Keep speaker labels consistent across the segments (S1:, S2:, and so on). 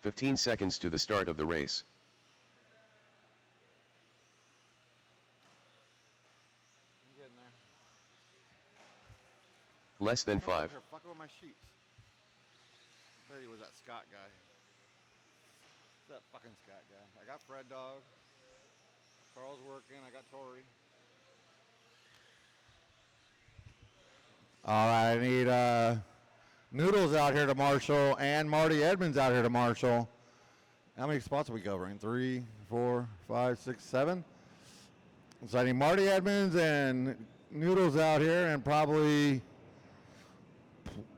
S1: 15 seconds to the start of the race.
S2: I'm getting there.
S1: Less than 5.
S2: Here, fuck with my sheets. I bet he was that Scott guy. That fucking Scott guy. I got Fred Dog. Carl's working. I got Tori.
S3: All right, I need Noodles out here to marshal and Marty Edmonds out here to marshal. How many spots are we covering? 3, 4, 5, 6, 7. So I need Marty Edmonds and Noodles out here and probably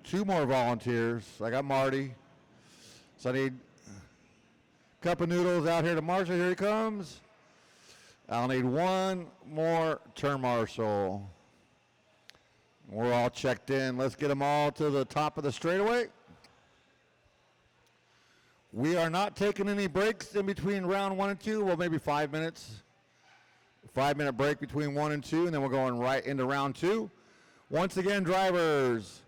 S3: 2 more volunteers. I got Marty. So I need a cup of Noodles out here to marshal. Here he comes. I'll need 1 more turn marshal. We're all checked in. Let's get them all to the top of the straightaway. We are not taking any breaks in between round 1 and 2. Well, maybe 5 minutes. 5-minute break between 1 and 2, and then we're going right into round 2. Once again, drivers,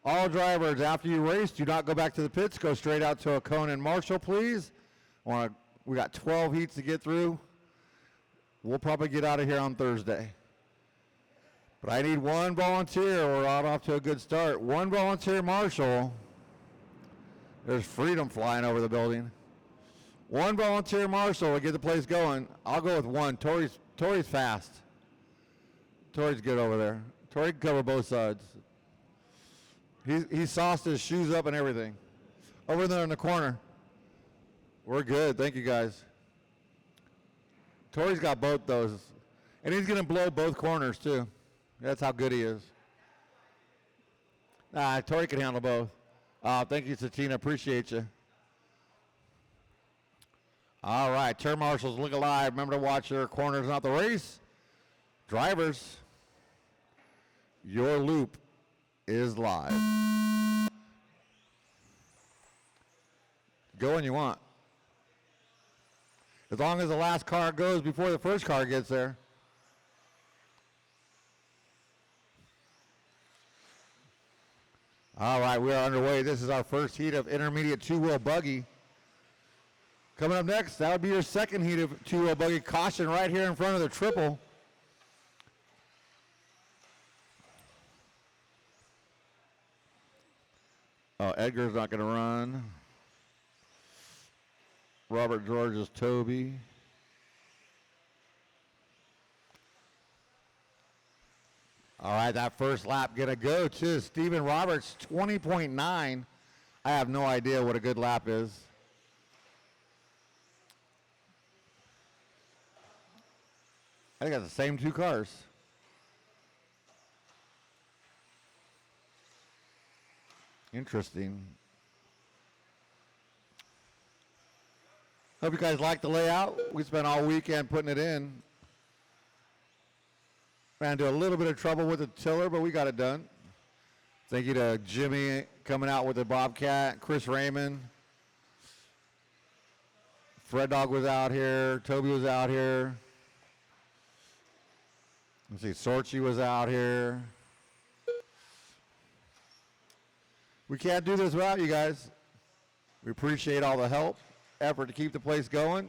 S3: all drivers, after you race, do not go back to the pits. Go straight out to a cone and marshal, please. We got 12 heats to get through. We'll probably get out of here on Thursday. But I need 1 volunteer. We're off to a good start. 1 volunteer marshal. There's freedom flying over the building. 1 volunteer marshal to get the place going. I'll go with 1. Tori's fast. Tori's good over there. Tori can cover both sides. He sauced his shoes up and everything. Over there in the corner. We're good. Thank you, guys. Tori's got both those. And he's going to blow both corners, too. That's how good he is. Tori can handle both. Thank you, Satina. Appreciate you. All right, turn marshals, look alive. Remember to watch your corners, not the race. Drivers, your loop is live. Go when you want. As long as the last car goes before the first car gets there. All right, we are underway. This is our first heat of intermediate 2-wheel buggy. Coming up next, that would be your second heat of 2-wheel buggy. Caution right here in front of the triple. Oh, Edgar's not going to run. Robert George is Toby. All right, that first lap going to go to Stephen Roberts, 20.9. I have no idea what a good lap is. I think that's the same 2 cars. Interesting. Hope you guys like the layout. We spent all weekend putting it in. Ran into a little bit of trouble with the tiller, but we got it done. Thank you to Jimmy coming out with the Bobcat, Chris Raymond. Fred Dog was out here. Toby was out here. Let's see, Sorchi was out here. We can't do this without you guys. We appreciate all the help, effort to keep the place going.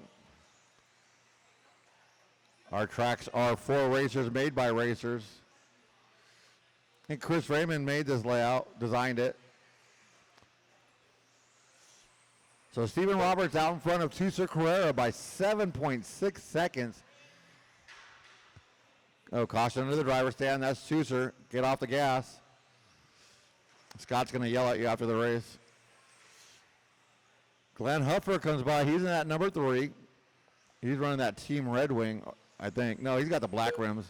S3: Our tracks are for racers, made by racers. I think Chris Raymond made this layout, designed it. So Stephen Roberts out in front of Tucer Carrera by 7.6 seconds. Oh, caution under the driver's stand. That's Tucer. Get off the gas. Scott's going to yell at you after the race. Glenn Huffer comes by. He's in that number 3. He's running that Team Red Wing, I think. No, he's got the black rims.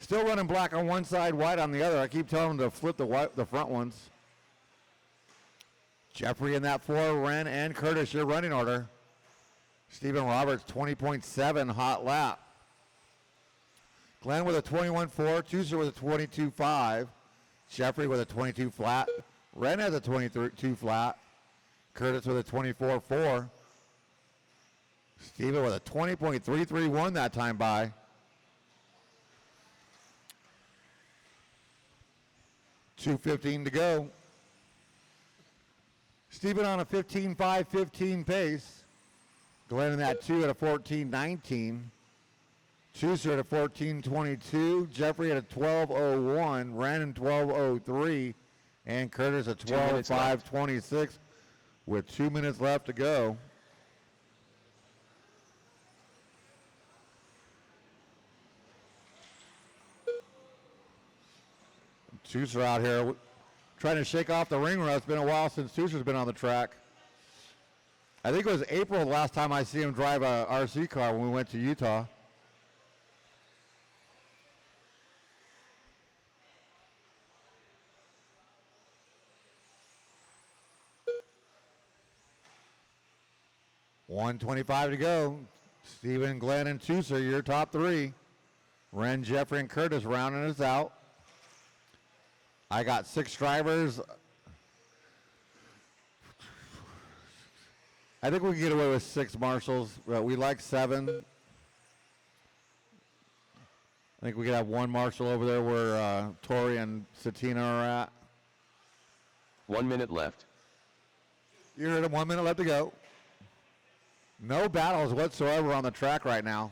S3: Still running black on one side, white on the other. I keep telling him to flip the front ones. Jeffrey in that 4, Ren and Curtis, your running order. Stephen Roberts, 20.7, hot lap. Glenn with a 21.4, Tucer with a 22.5, Jeffrey with a 22 flat, Ren has a 22 flat, Curtis with a 24.4, Steven with a 20.331 that time by. $2:15 to go. Stephen on a 15.5-15 pace. Glenn in that 2 at a 14.19. Chooser at a 14.22. Jeffrey at a 12.01. Brandon 12.03. And Curtis at 12.5.26 with 2 minutes left to go. Chooser out here trying to shake off the ring rust. It's been a while since Chooser's been on the track. I think it was April the last time I see him drive a RC car when we went to Utah. $125 to go. Stephen, Glenn, and Chooser, your top three. Ren, Jeffrey, and Curtis rounding us out. I got 6 drivers. I think we can get away with 6 marshals. We like 7. I think we could have 1 marshal over there where Tori and Satina are at.
S1: 1 minute left.
S3: You heard him, 1 minute left to go. No battles whatsoever on the track right now.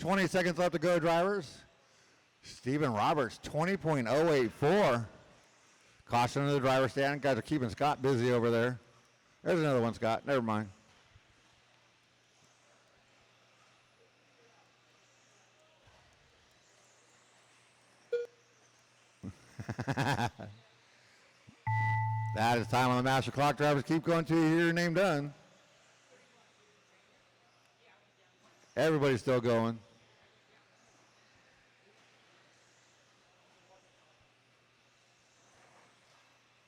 S3: $20 seconds left to go, drivers. Stephen Roberts, 20.084. Caution to the driver's stand. Guys are keeping Scott busy over there. There's another one, Scott. Never mind. That is time on the master clock. Drivers, keep going till you hear your name done. Everybody's still going.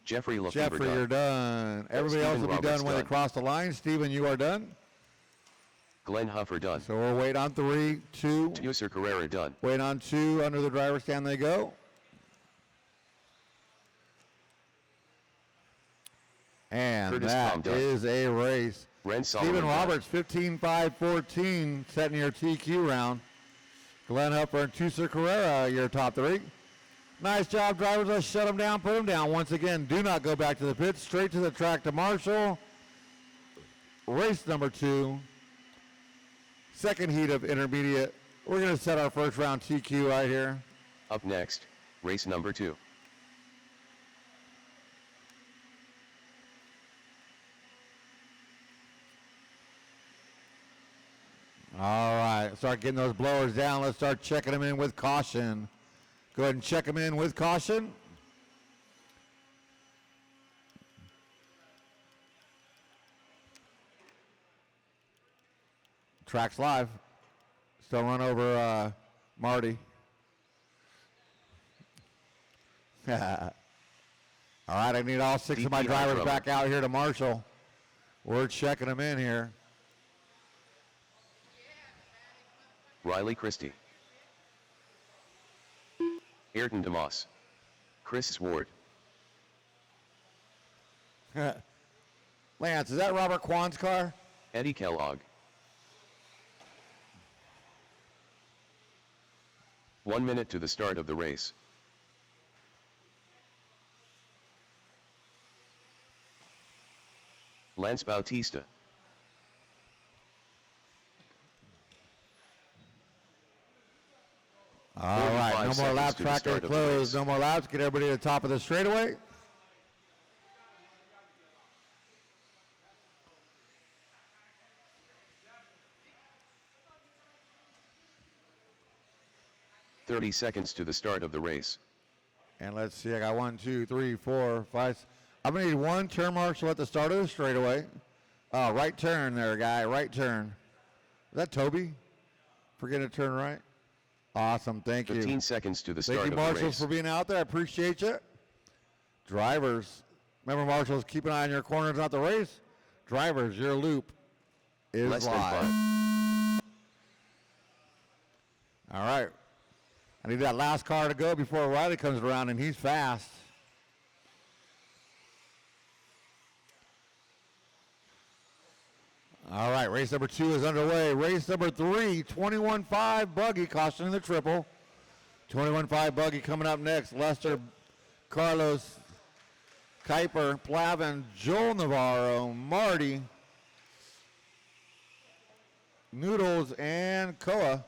S1: Jeffrey,
S3: Jeffrey, you're done. Everybody else will be done when they cross the line. Stephen, you are done.
S1: Glenn Huffer done.
S3: So we'll wait on 3, 2.
S1: User Carrera done.
S3: Wait on 2. Under the driver's stand they go. And
S1: Curtis
S3: that is a race. Stephen Roberts, 15.5-14, setting your TQ round. Glenn Huffer and Tuser Carrera, your top 3. Nice job, drivers. Let's shut them down, put them down. Once again, do not go back to the pits. Straight to the track to Marshall. Race number 2. Second heat of intermediate. We're going to set our first round TQ right here.
S1: Up next, race number 2.
S3: All right, start getting those blowers down. Let's start checking them in with caution. Go ahead and check them in with caution. Track's live. Still run over Marty. All right, I need all 6 of my drivers back out here to Marshall. We're checking them in here.
S1: Riley Christie. Ayrton DeMoss. Chris Ward.
S3: Lance, is that Robert Kwan's car?
S1: Eddie Kellogg. 1 minute to the start of the race. Lance Bautista.
S3: All right, no more laps, tracker closed. No more laps. Get everybody to the top of the straightaway.
S1: "30 seconds to the start of the race.
S3: And let's see, I got 1, 2, 3, 4, 5. I'm going to need 1 turn marshal at the start of the straightaway. Right turn there, guy. Right turn. Is that Toby? Forgetting to turn right. Awesome, thank you.
S1: 15 seconds to the start
S3: of the race. Thank you, marshals, for being out there. I appreciate you. Drivers, Remember, marshals, keep an eye on your corners throughout the race. Drivers, your loop is
S1: Less than
S3: live.
S1: 5.
S3: All right. I need that last car to go before Riley comes around, and he's fast. All right, race number 2 is underway. Race number 3, 21.5 buggy, cautioning the triple. 21.5 buggy coming up next. Lester, Carlos, Kuiper, Plavin, Joel Navarro, Marty, Noodles, and Koa.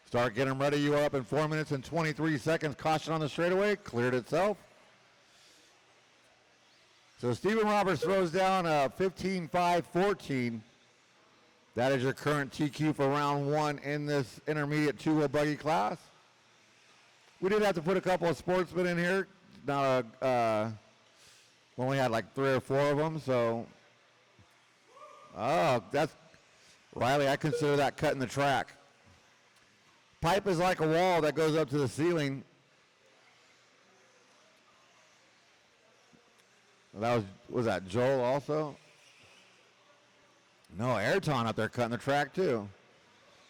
S3: Start getting ready. You are up in 4 minutes and 23 seconds. Caution on the straightaway. Cleared itself. So Stephen Roberts throws down a 15.5-14. That is your current TQ for round 1 in this intermediate 2-wheel buggy class. We did have to put a couple of sportsmen in here. Not we only had like 3 or 4 of them. So, that's Riley. I consider that cutting the track. Pipe is like a wall that goes up to the ceiling. Was that Joel also? No, Ayrton up there cutting the track too.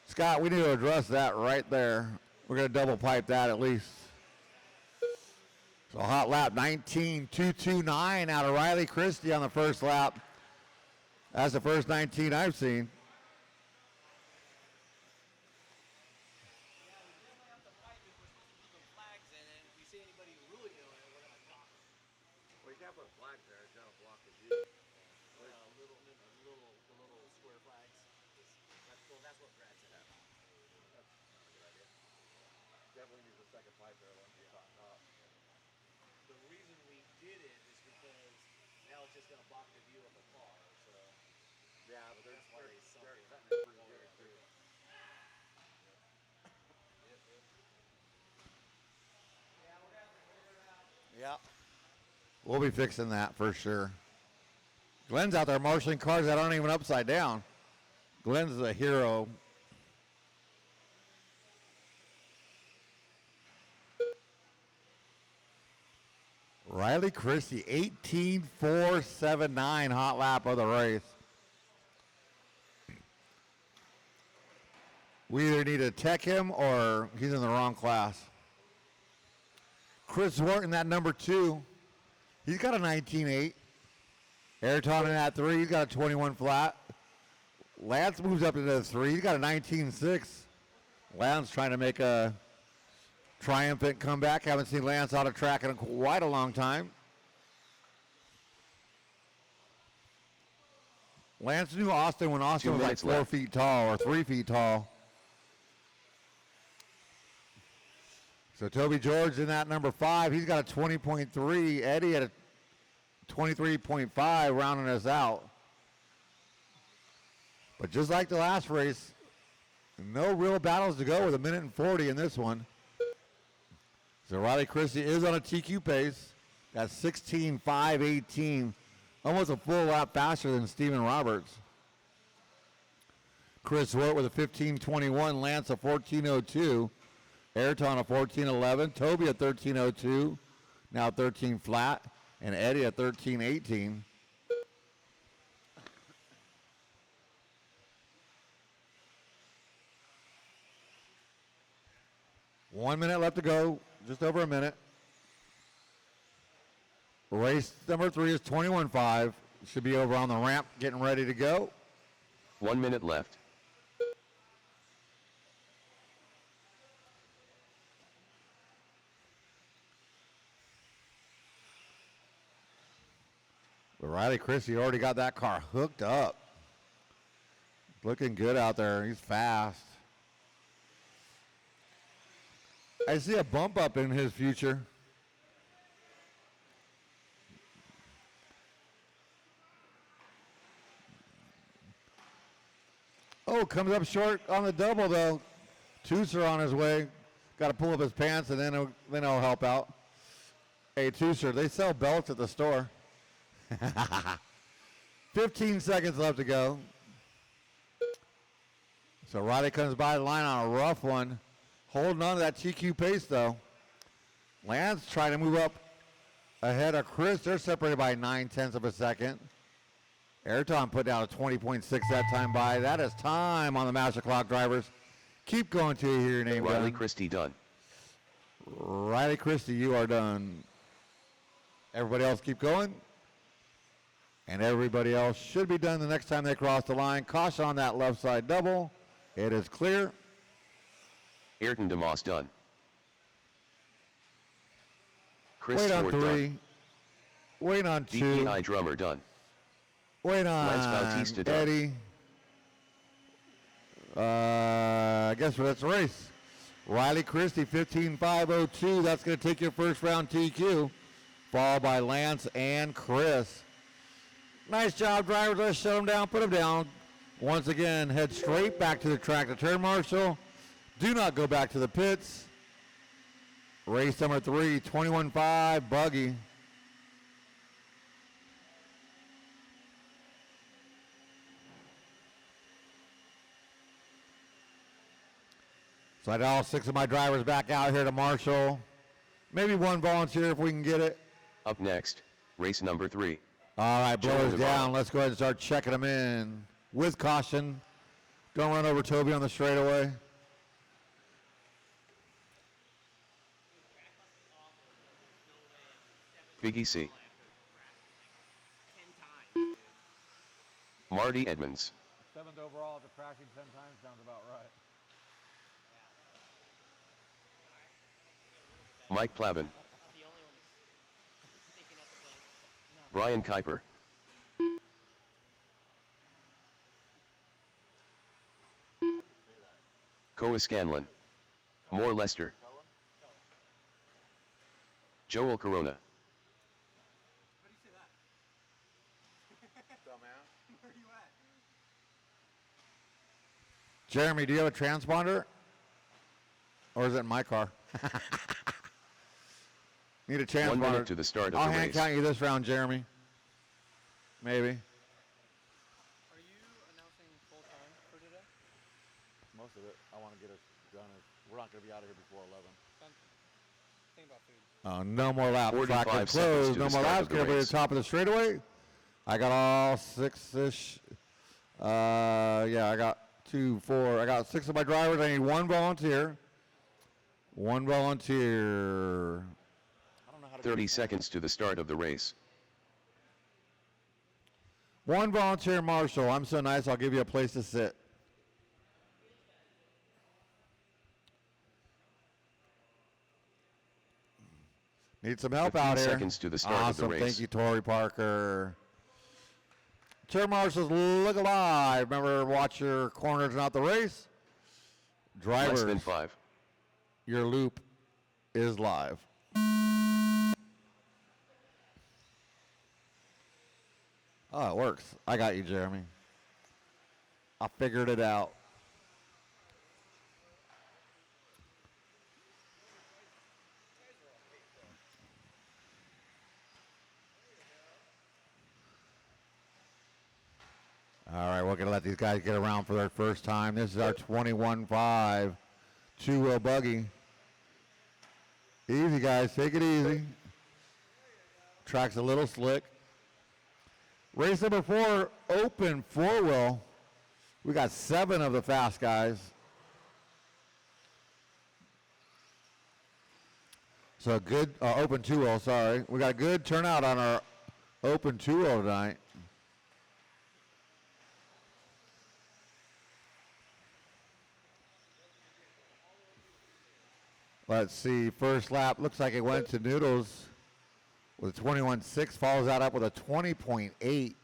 S3: Scott, we need to address that right there. We're going to double pipe that at least. So hot lap 19.229 out of Riley Christie on the first lap. That's the first 19 I've seen.
S2: Yeah.
S3: We'll be fixing that for sure. Glenn's out there marshaling cars that aren't even upside down. Glenn's a hero. Riley Christie, 18.479 hot lap of the race. We either need to tech him or he's in the wrong class. Chris Wharton, that number 2, he's got a 19.8. Ayrton in that 3, he's got a 21 flat. Lance moves up into the 3, he's got a 19.6. Lance trying to make a triumphant comeback. Haven't seen Lance out of track in quite a long time. Lance knew Austin when Austin was like 4 feet tall or 3 feet tall. So Toby George in that number 5, he's got a 20.3. Eddie at a 23.5, rounding us out. But just like the last race, no real battles to go with 1:40 in this one. So Riley Christie is on a TQ pace. That's 16.518, almost a full lap faster than Stephen Roberts. Chris Wart with a 15.21, Lance a 14.02. Ayrton a 14.11, Toby a 13.02, now 13 flat, and Eddie a 13.18. One minute left to go, just over a minute. Race number 3 is 21.5. Should be over on the ramp, getting ready to go.
S1: 1 minute left.
S3: But Riley Christie already got that car hooked up. Looking good out there. He's fast. I see a bump up in his future. Oh, comes up short on the double though. Tooser on his way. Got to pull up his pants and then he'll help out. Hey, Tooser, they sell belts at the store. 15 seconds left to go. So Riley comes by the line on a rough one. Holding on to that TQ pace though. Lance trying to move up ahead of Chris. They're separated by 9/10 of a second. Ayrton put down a 20.6 that time by. That is time on the master clock, drivers. Keep going till you hear your name
S1: Riley
S3: done.
S1: Christie done.
S3: Riley Christie, you are done. Everybody else keep going. And everybody else should be done the next time they cross the line. Caution on that left side double. It is clear.
S1: Ayrton DeMoss done. Chris
S3: Wait on
S1: Stewart
S3: 3.
S1: done.
S3: Wait on 2.
S1: DPI drummer done.
S3: Wait
S1: Lance
S3: on
S1: Bautista done.
S3: Eddie. I guess that's the race. Riley Christie, 15.502. That's going to take your first round TQ. Followed by Lance and Chris. Nice job, drivers. Let's shut them down, put them down. Once again, head straight back to the track to turn marshal. Do not go back to the pits. Race number 3, 21.5, buggy. So I got all 6 of my drivers back out here to marshal. Maybe one volunteer if we can get it.
S1: Up next, race number 3.
S3: All right, blow
S1: Joe
S3: us down.
S1: Navarro.
S3: Let's go ahead and start checking them in with caution. Don't run over Toby on the straightaway.
S1: Biggie C. Marty Edmonds.
S3: 7th overall after crashing 10 times sounds about right.
S1: Mike Plavin. Brian Kuiper. Koa Scanlon. Moore Lester. Joel Corona.
S3: Jeremy, do you have a transponder? Or is it in my car? Need a
S1: 1
S3: transponder.
S1: minute to the start of
S3: I'll
S1: the
S3: hand
S1: race.
S3: count you this round, Jeremy. Maybe.
S4: Are you announcing full time for today?
S3: Most of it. I want to get us done. We're not going to be out of here before 11.
S4: Think about food.
S3: No more laps.
S1: 45
S3: Track is
S1: seconds
S3: closed.
S1: to
S3: No
S1: the
S3: more
S1: start
S3: laps.
S1: of the
S3: Get everybody to
S1: race.
S3: the top of the straightaway. I got all 6-ish. Yeah, I got 2, 4. I got 6 of my drivers. I need 1 volunteer. 1 volunteer. I don't know how to
S1: 30 seconds to the start of the race.
S3: 1 volunteer marshal. I'm so nice, I'll give you a place to sit. Need some help
S1: 15
S3: out here.
S1: seconds to the start of the
S3: awesome.
S1: race.
S3: Thank you, Tori Parker. Chair marshals, look alive. Remember, watch your corners, not the race. Drivers,
S1: Less than 5.
S3: your loop is live. Oh, it works. I got you, Jeremy. I figured it out. All right, we're going to let these guys get around for their first time. This is our 21.5 two-wheel buggy. Easy, guys. Take it easy. Track's a little slick. Race number 4, open 4-wheel. We got 7 of the fast guys. So good, open 2-wheel, sorry. We got a good turnout on our open 2-wheel tonight. Let's see, first lap, looks like it went to Noodles with a 21.6, follows that up with a 20.8.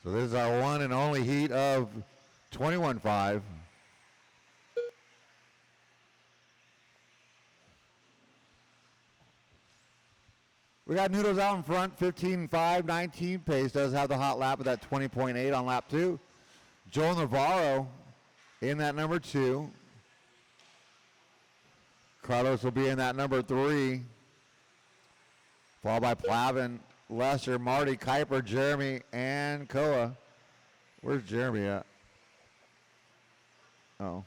S3: So this is our one and only heat of 21.5. We got Noodles out in front, 15.5, 19 pace. Does have the hot lap with that 20.8 on lap 2. Joel Navarro in that number 2. Carlos will be in that number 3. Followed by Plavin, Lester, Marty, Kuiper, Jeremy, and Koa. Where's Jeremy at? Oh.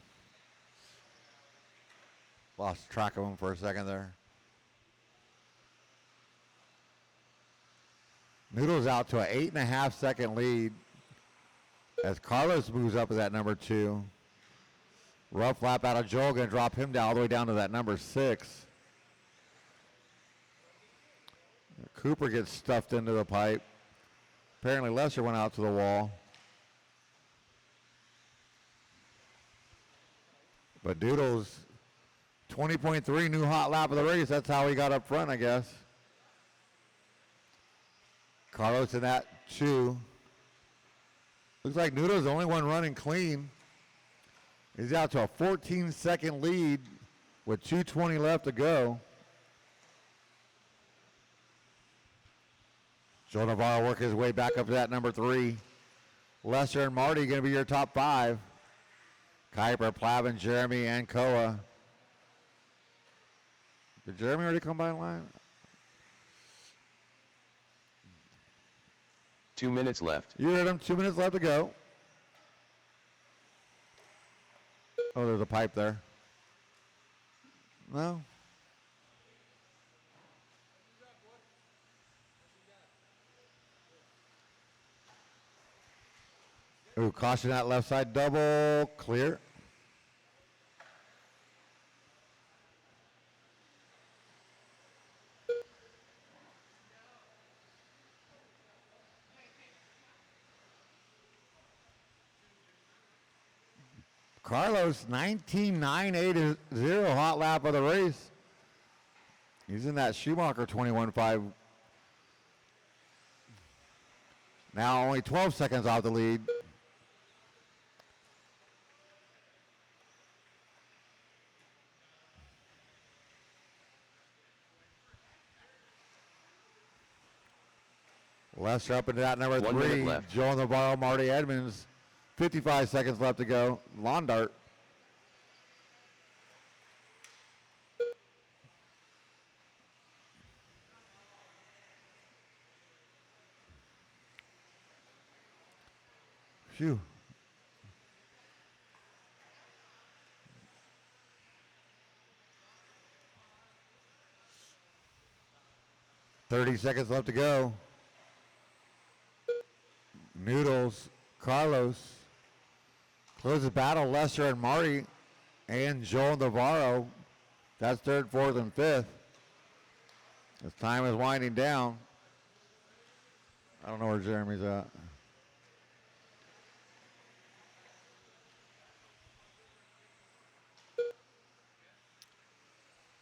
S3: Lost track of him for a second there. Noodles out to an 8.5 second lead as Carlos moves up to that number 2. Rough lap out of Joel, going to drop him down all the way down to that number 6. Cooper gets stuffed into the pipe. Apparently Lester went out to the wall. But Doodles, 20.3, new hot lap of the race. That's how he got up front, I guess. Carlos in that 2. Looks like Noodles the only one running clean. He's out to a 14-second lead with 2:20 left to go. Joe Navarro working his way back up to that number 3. Lester and Marty going to be your top 5. Kuiper, Plavin, Jeremy, and Koa. Did Jeremy already come by the line?
S1: 2 minutes left.
S3: You heard him. 2 minutes left to go. Oh, there's a pipe there. No? Ooh, caution that left side double. Clear. Carlos, 19.980 hot lap of the race. He's in that Schumacher 21.5. Now only 12 seconds off the lead. Lester up into that number
S1: 1
S3: 3.
S1: minute left.
S3: Joe Navarro, Marty Edmonds. 55 seconds left to go. Lawn dart. Phew. Thirty seconds left to go. Noodles, Carlos. Closes battle, Lester and Marty, and Joel Navarro. That's 3rd, 4th, and 5th. As time is winding down. I don't know where Jeremy's at.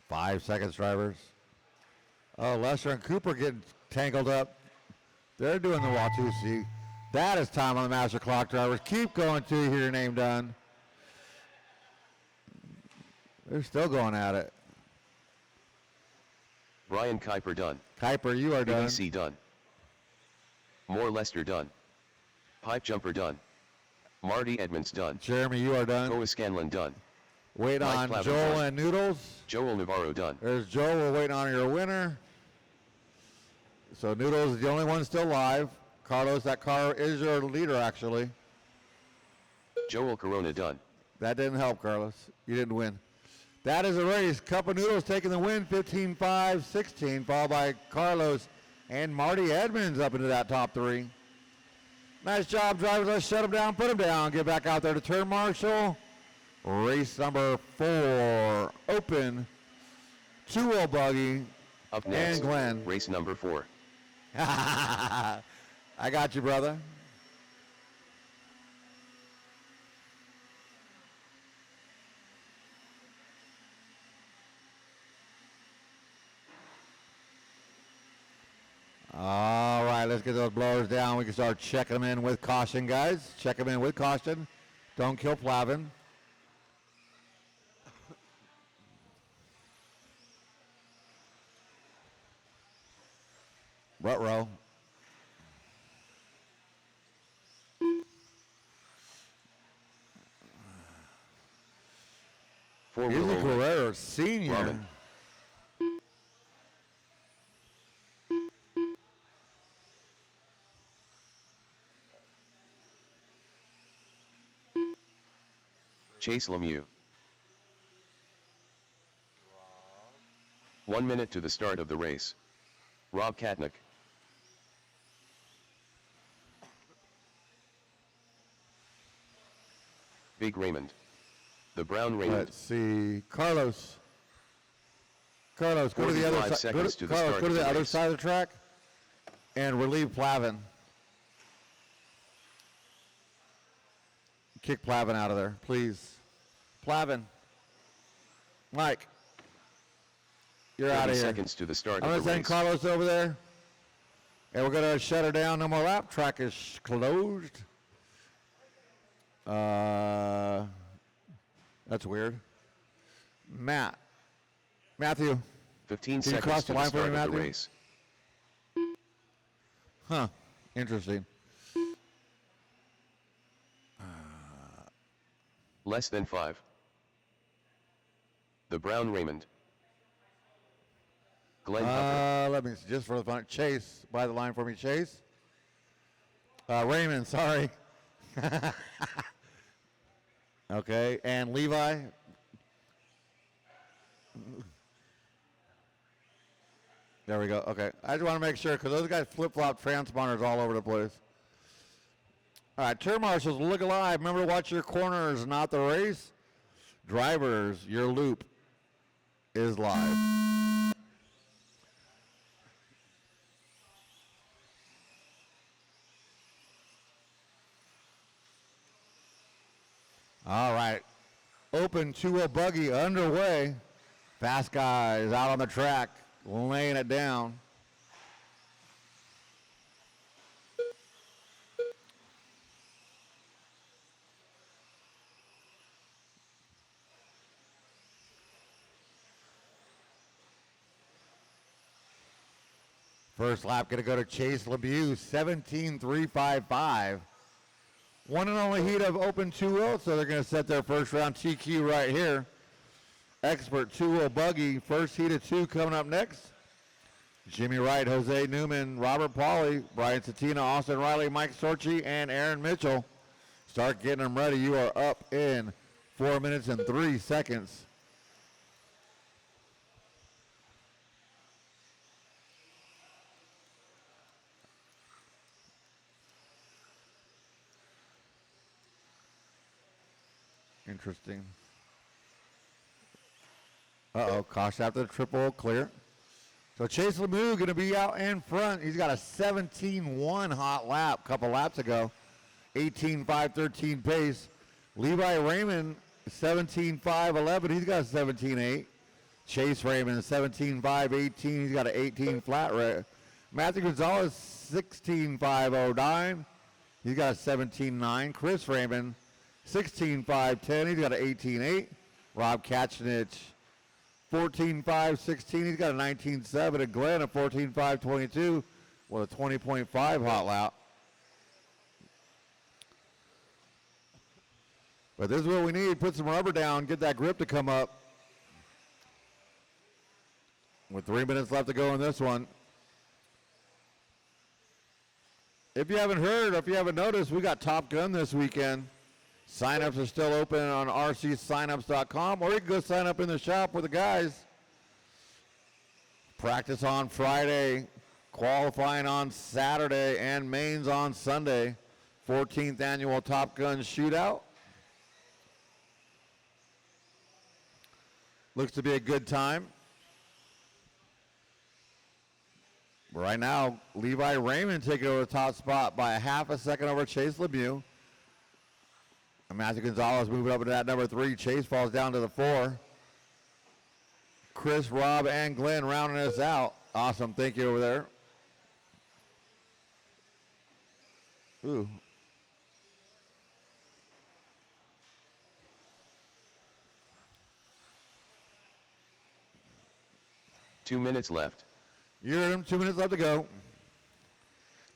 S3: Five seconds, drivers. Oh, Lester and Cooper getting tangled up. They're doing the Watusi. That is time on the master clock, drivers. Keep going till you hear your name done. They're still going at it.
S1: Brian Kuiper done.
S3: Kuiper, you are done.
S1: BBC done. More Lester done. Pipe jumper done. Marty Edmonds done.
S3: Jeremy, you are done.
S1: Koa Scanlon done.
S3: Wait
S1: Mike
S3: on
S1: Plavin
S3: Joel
S1: done.
S3: and Noodles.
S1: Joel Navarro done.
S3: There's Joel. We're waiting on your winner. So Noodles is the only one still live. Carlos, that car is your leader, actually.
S1: Joel Corona done.
S3: That didn't help, Carlos. You didn't win. That is a race. Cup of Noodles taking the win, 15-5, 16, followed by Carlos and Marty Edmonds up into that top 3. Nice job, drivers. Let's shut them down, put them down. Get back out there to turn marshal. Race number 4, open, 2-wheel buggy,
S1: Up next,
S3: and Glenn.
S1: race number 4.
S3: I got you, brother. All right, let's get those blowers down. We can start checking them in with caution, guys. Check them in with caution. Don't kill Plavin. Rut row.
S1: Four-wheel
S3: Izzy
S1: only.
S3: Guerrero, senior.
S1: Ramen. Chase Lemieux. 1 minute to the start of the race. Rob Katnick. Big Raymond. The Brown Raymond.
S3: Let's see. Carlos. Carlos, go to the
S1: 45
S3: other side.
S1: seconds to the
S3: Carlos,
S1: start
S3: go to
S1: of
S3: the
S1: the
S3: other
S1: race.
S3: side of the track and relieve Plavin. Kick Plavin out of there, please. Plavin. Mike. You're out
S1: 30
S3: of here.
S1: seconds to the start
S3: I'm
S1: of
S3: going
S1: the
S3: to send
S1: race.
S3: Carlos over there. And we're going to shut her down. No more lap. Track is closed. That's weird. Matthew.
S1: 15
S3: Can you cross
S1: seconds
S3: the
S1: to the
S3: line for me,
S1: start of the
S3: Matthew?
S1: race.
S3: Huh. Interesting.
S1: Less than 5. The Brown Raymond. Glenn Hubbard.
S3: Let me see, just for the fun. Chase, by the line for me, Chase. Raymond, sorry. Okay, and Levi. There we go. Okay, I just want to make sure because those guys flip-flop transponders all over the place. All right, turn marshals, look alive. Remember, watch your corners, not the race. Drivers, your loop is live. All right, open 2-0 buggy underway. Fast guys out on the track, laying it down. First lap going to go to Chase Lemieux, 17.355. One and only heat of open 2-0, so they're going to set their first round TQ right here. Expert 2-0 buggy, first heat of 2 coming up next. Jimmy Wright, Jose Newman, Robert Pauly, Brian Satina, Austin Riley, Mike Sorchi, and Aaron Mitchell. Start getting them ready. You are up in 4 minutes and 3 seconds. Interesting. Uh-oh, caution after the triple clear. So Chase Lemieux going to be out in front. He's got a 17-1 hot lap a couple laps ago. 18.5-13 pace. Levi Raymond, 17.5-11. He's got a 17.8. Chase Raymond, 17.5-18. He's got an 18 flat. Matthew Gonzalez, 16.5-09. He's got a 17.9. Chris Raymond, 16.5-10. He's got an 18.8. Rob Katchnich, 14.5-16. He's got a 19.7. And Glenn, a 14.5-22 with a 20.5 hot lap. But this is what we need. Put some rubber down, get that grip to come up. With 3 minutes left to go in this one. If you haven't heard, or if you haven't noticed, we got Top Gun this weekend. Sign-ups are still open on rcsignups.com, or you can go sign up in the shop with the guys. Practice on Friday, qualifying on Saturday, and mains on Sunday. 14th annual Top Gun shootout. Looks to be a good time. Right now, Levi Raymond taking over the top spot by a half a second over Chase Lemieux. And Matthew Gonzalez moving up into that number 3. Chase falls down to the 4. Chris, Rob, and Glenn rounding us out. Awesome. Thank you over there. Ooh.
S1: Two minutes left.
S3: You heard him. 2 minutes left to go.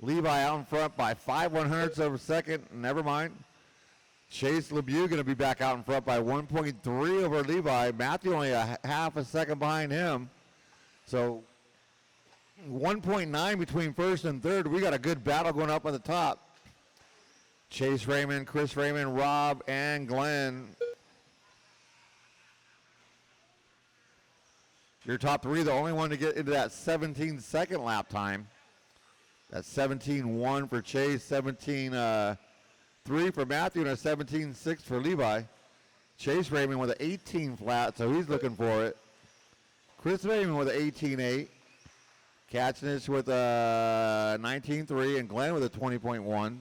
S3: Levi out in front by 5/100ths of a second. Never mind. Chase Lemieux going to be back out in front by 1.3 over Levi. Matthew only a half a second behind him. So 1.9 between first and third. We got a good battle going up at the top. Chase Raymond, Chris Raymond, Rob, and Glenn Your top three, the only one to get into that 17-second lap time. That's 17.1 for Chase, 17.3 for Matthew, and a 17.6 for Levi. Chase Raymond with an 18 flat, so he's looking for it. Chris Raymond with an 18.8. Katchnich with a 19.3, and Glenn with a 20.1.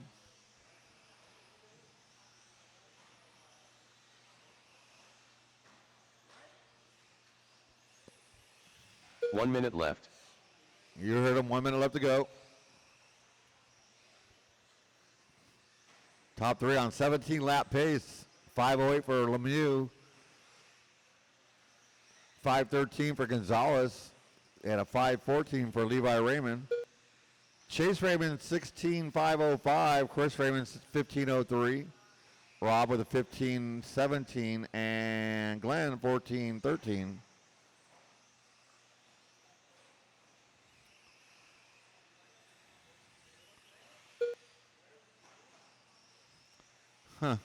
S1: One minute left.
S3: You heard him, 1 minute left to go. Top three on 17 lap pace. 5:08 for Lemieux. 5:13 for Gonzalez. And a 5:14 for Levi Raymond. Chase Raymond 16.505. Chris Raymond 15.03. Rob with a 15.17. And Glenn 14.13. Huh.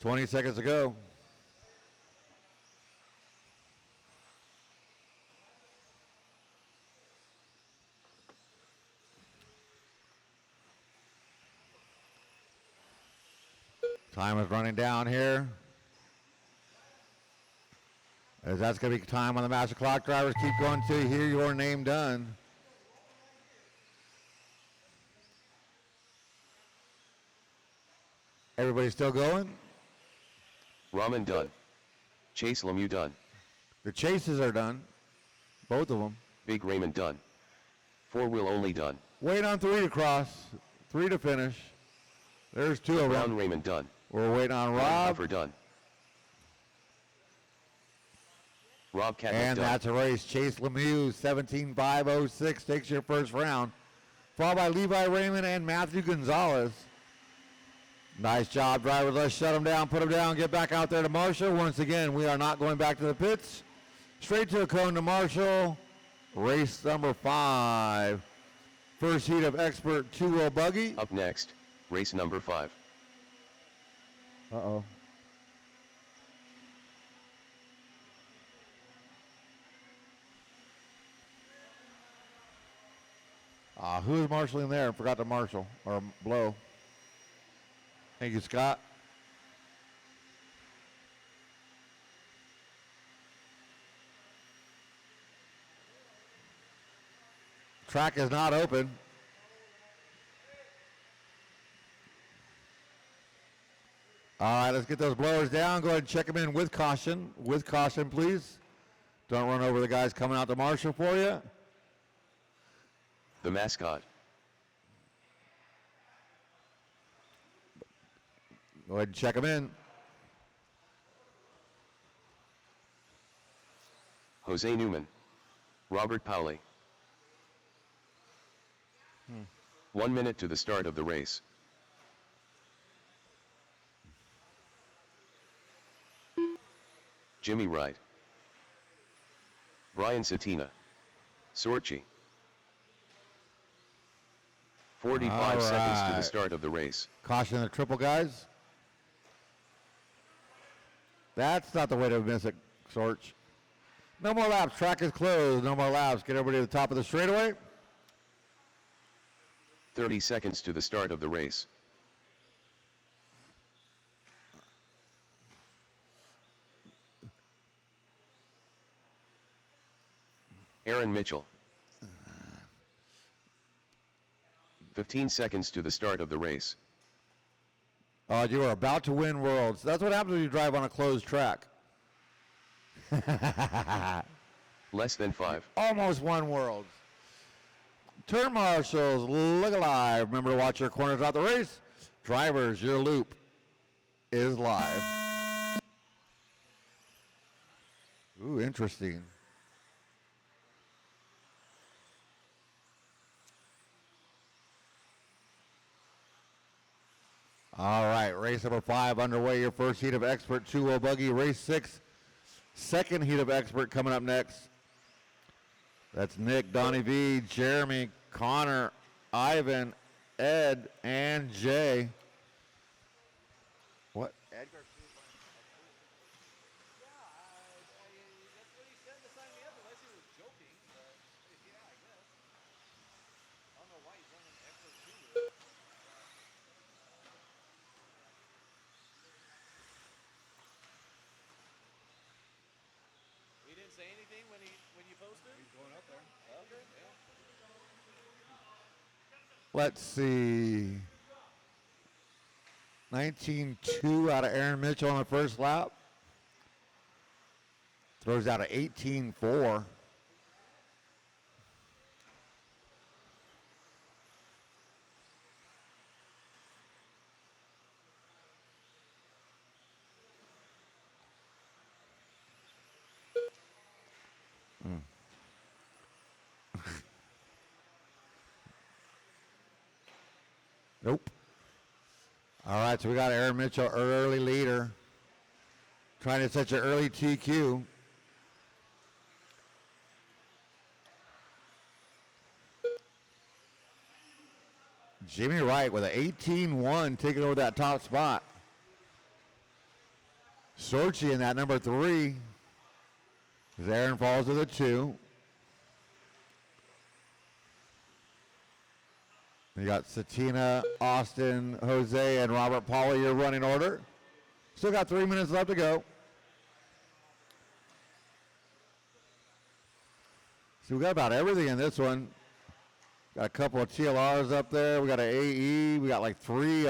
S3: 20 seconds to go. Time is running down here. As that's going to be time on the master clock. Drivers keep going until you hear your name done. Everybody still going?
S1: Raman done. Chase Lemieux done.
S3: The chases are done. Both of them.
S1: Big Raymond done. Four wheel only done.
S3: Wait on three to cross. Three to finish. There's two of
S1: Brown
S3: them.
S1: Raymond done.
S3: We're waiting on
S1: Ron
S3: Rob.
S1: Puffer done. Rob Catnick
S3: And
S1: done.
S3: that's a race. Chase Lemieux, 17.506, takes your first round. Followed by Levi Raymond and Matthew Gonzalez. Nice job, drivers. Let's shut them down, put them down, get back out there to Marshall. Once again, we are not going back to the pits. Straight to a cone to Marshall. Race number 5. First heat of expert two-wheel buggy.
S1: Up next, race number 5.
S3: Uh-oh. Who's marshalling there? Forgot to marshal or blow. Thank you, Scott. Track is not open. All right, let's get those blowers down. Go ahead and check them in with caution. With caution, please. Don't run over the guys coming out to marshal for you.
S1: The mascot.
S3: Go ahead and check them in.
S1: Jose Newman. Robert Pauli. 1 minute to the start of the race. Jimmy Wright. Brian Satina. Sorchi. 45 seconds to the
S3: right.
S1: start of the race.
S3: Caution the triple guys. That's not the way to miss it, Sorch. No more laps. Track is closed. No more laps. Get everybody to the top of the straightaway.
S1: 30 seconds to the start of the race. Aaron Mitchell. 15 seconds to the start of the race.
S3: You are about to win worlds. That's what happens when you drive on a closed track.
S1: Less than 5.
S3: Almost won worlds. Turn marshals, look alive. Remember to watch your corners out the race. Drivers, your loop is live. Ooh, interesting. All right, race number 5 underway. Your first heat of expert two-wheel buggy. Race 6, second heat of expert coming up next. That's Nick, Donnie V, Jeremy, Connor, Ivan, Ed, and Jay. What?
S4: posted?
S2: He's going up there.
S4: Okay. Yeah.
S3: Let's see. 19.2 out of Aaron Mitchell on the first lap. Throws out a 18.4. Nope. All right, so we got Aaron Mitchell, early leader, trying to set your early TQ. Jimmy Wright with an 18-1 taking over that top spot. Sorchi in that number 3. As Aaron falls to the 2. You got Satina, Austin, Jose, and Robert Pauly, your running order. Still got 3 minutes left to go. So we got about everything in this one. Got a couple of TLRs up there. We got an AE. We got like 3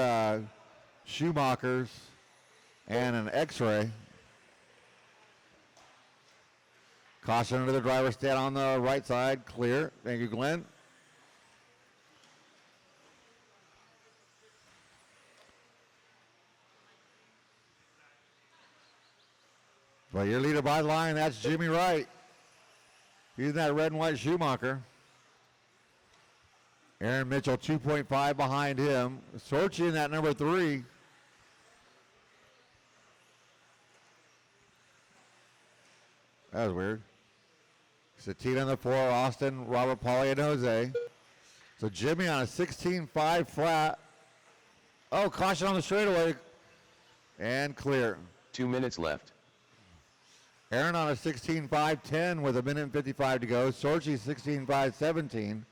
S3: Schumachers and an X-ray. Caution under the driver's stand on the right side. Clear. Thank you, Glenn. Well, your leader by the line, that's Jimmy Wright. He's that red and white Schumacher. Aaron Mitchell 2.5 behind him. Sorchi in that number 3. That was weird. Satina in the 4, Austin, Robert Pauly, and Jose. So Jimmy on a 16.5 flat. Oh, caution on the straightaway. And clear.
S1: 2 minutes left.
S3: Aaron on a 16.5.10 with 1:55 to go. Sorchi 16.5.17.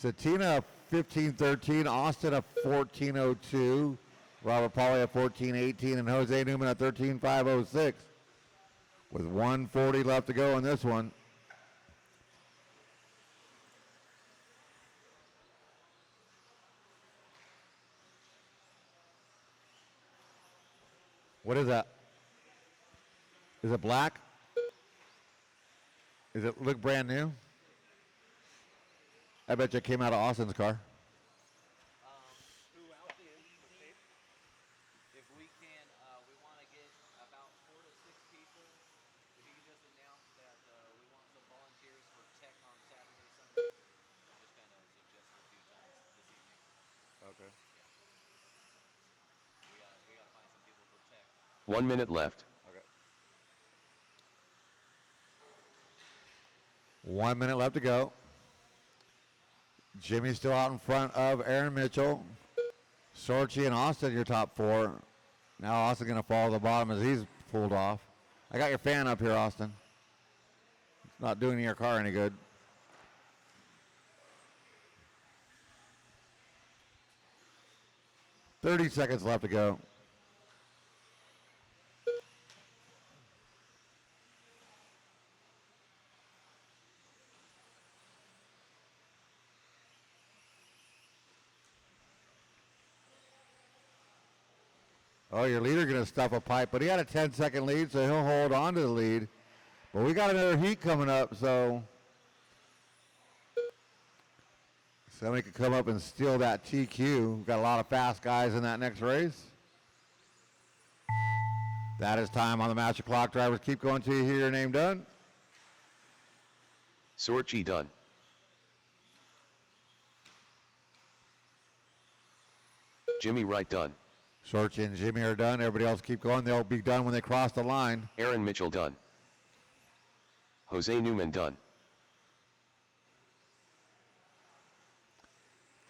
S3: Satina 15.13. Austin a 14.02. Robert Pauly a 14.18. And Jose Newman a 13.5.06. With 1:40 left to go in this one. What is that? Is it black? Does it look brand new? I bet you it came out of Austin's car.
S4: Throughout the tape.
S5: If we can, we want to get about 4 to 6 people. If you can just announce that we want some volunteers for tech on Saturday, Sunday. Just kind of suggested a few times this evening.
S2: Okay.
S5: We gotta find some people for tech.
S1: 1 minute left.
S2: Okay.
S3: 1 minute left to go. Jimmy's still out in front of Aaron Mitchell. Sorchi and Austin, your top 4. Now Austin going to fall to the bottom as he's pulled off. I got your fan up here, Austin. It's not doing your car any good. "30 seconds left to go. Oh, your leader going to stuff a pipe, but he had a 10-second lead, so he'll hold on to the lead. But we got another heat coming up, so somebody could come up and steal that TQ. We've got a lot of fast guys in that next race. That is time on the master clock. Drivers, keep going till you hear your name done.
S1: Sorchi done. Jimmy Wright done.
S3: Sorchi and Jimmy are done. Everybody else keep going. They'll be done when they cross the line.
S1: Aaron Mitchell done. Jose Newman done.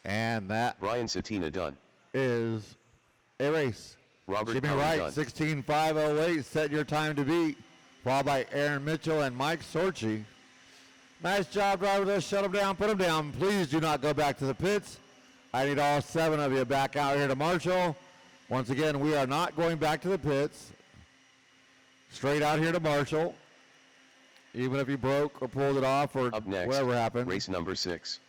S3: And that
S1: Brian Satina done.
S3: is a race.
S1: Robert
S3: Jimmy
S1: Powell
S3: Wright,
S1: done.
S3: 16.508, set your time to beat. Followed by Aaron Mitchell and Mike Sorchi. Nice job, driver. Let's shut them down, put them down. Please do not go back to the pits. I need all 7 of you back out here to Marshall. Once again, we are not going back to the pits. Straight out here to Marshall. Even if you broke or pulled it off or
S1: Up next,
S3: whatever happened.
S1: race number 6.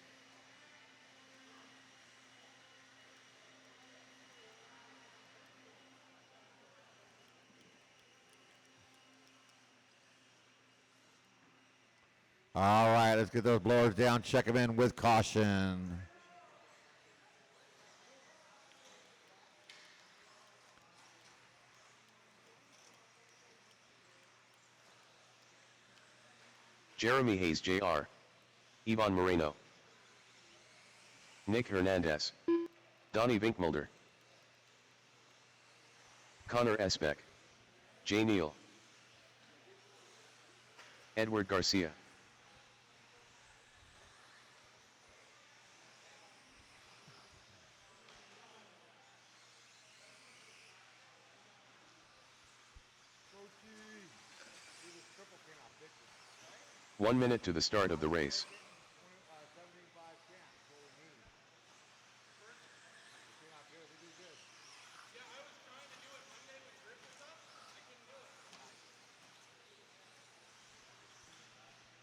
S3: All right, let's get those blowers down. Check them in with caution.
S1: Jeremy Hayes Jr., Ivan Moreno, Nick Hernandez, Donnie Vinkmulder, Connor Esbeck, Jay Neal, Edward Garcia.
S2: Coachy. See, this triple came out big.
S1: 1 minute to the start of the race.
S2: 75 cans. That's what we need. It came out good. We did good.
S4: Yeah, I was trying to do it Monday when Griff was up. I couldn't do it.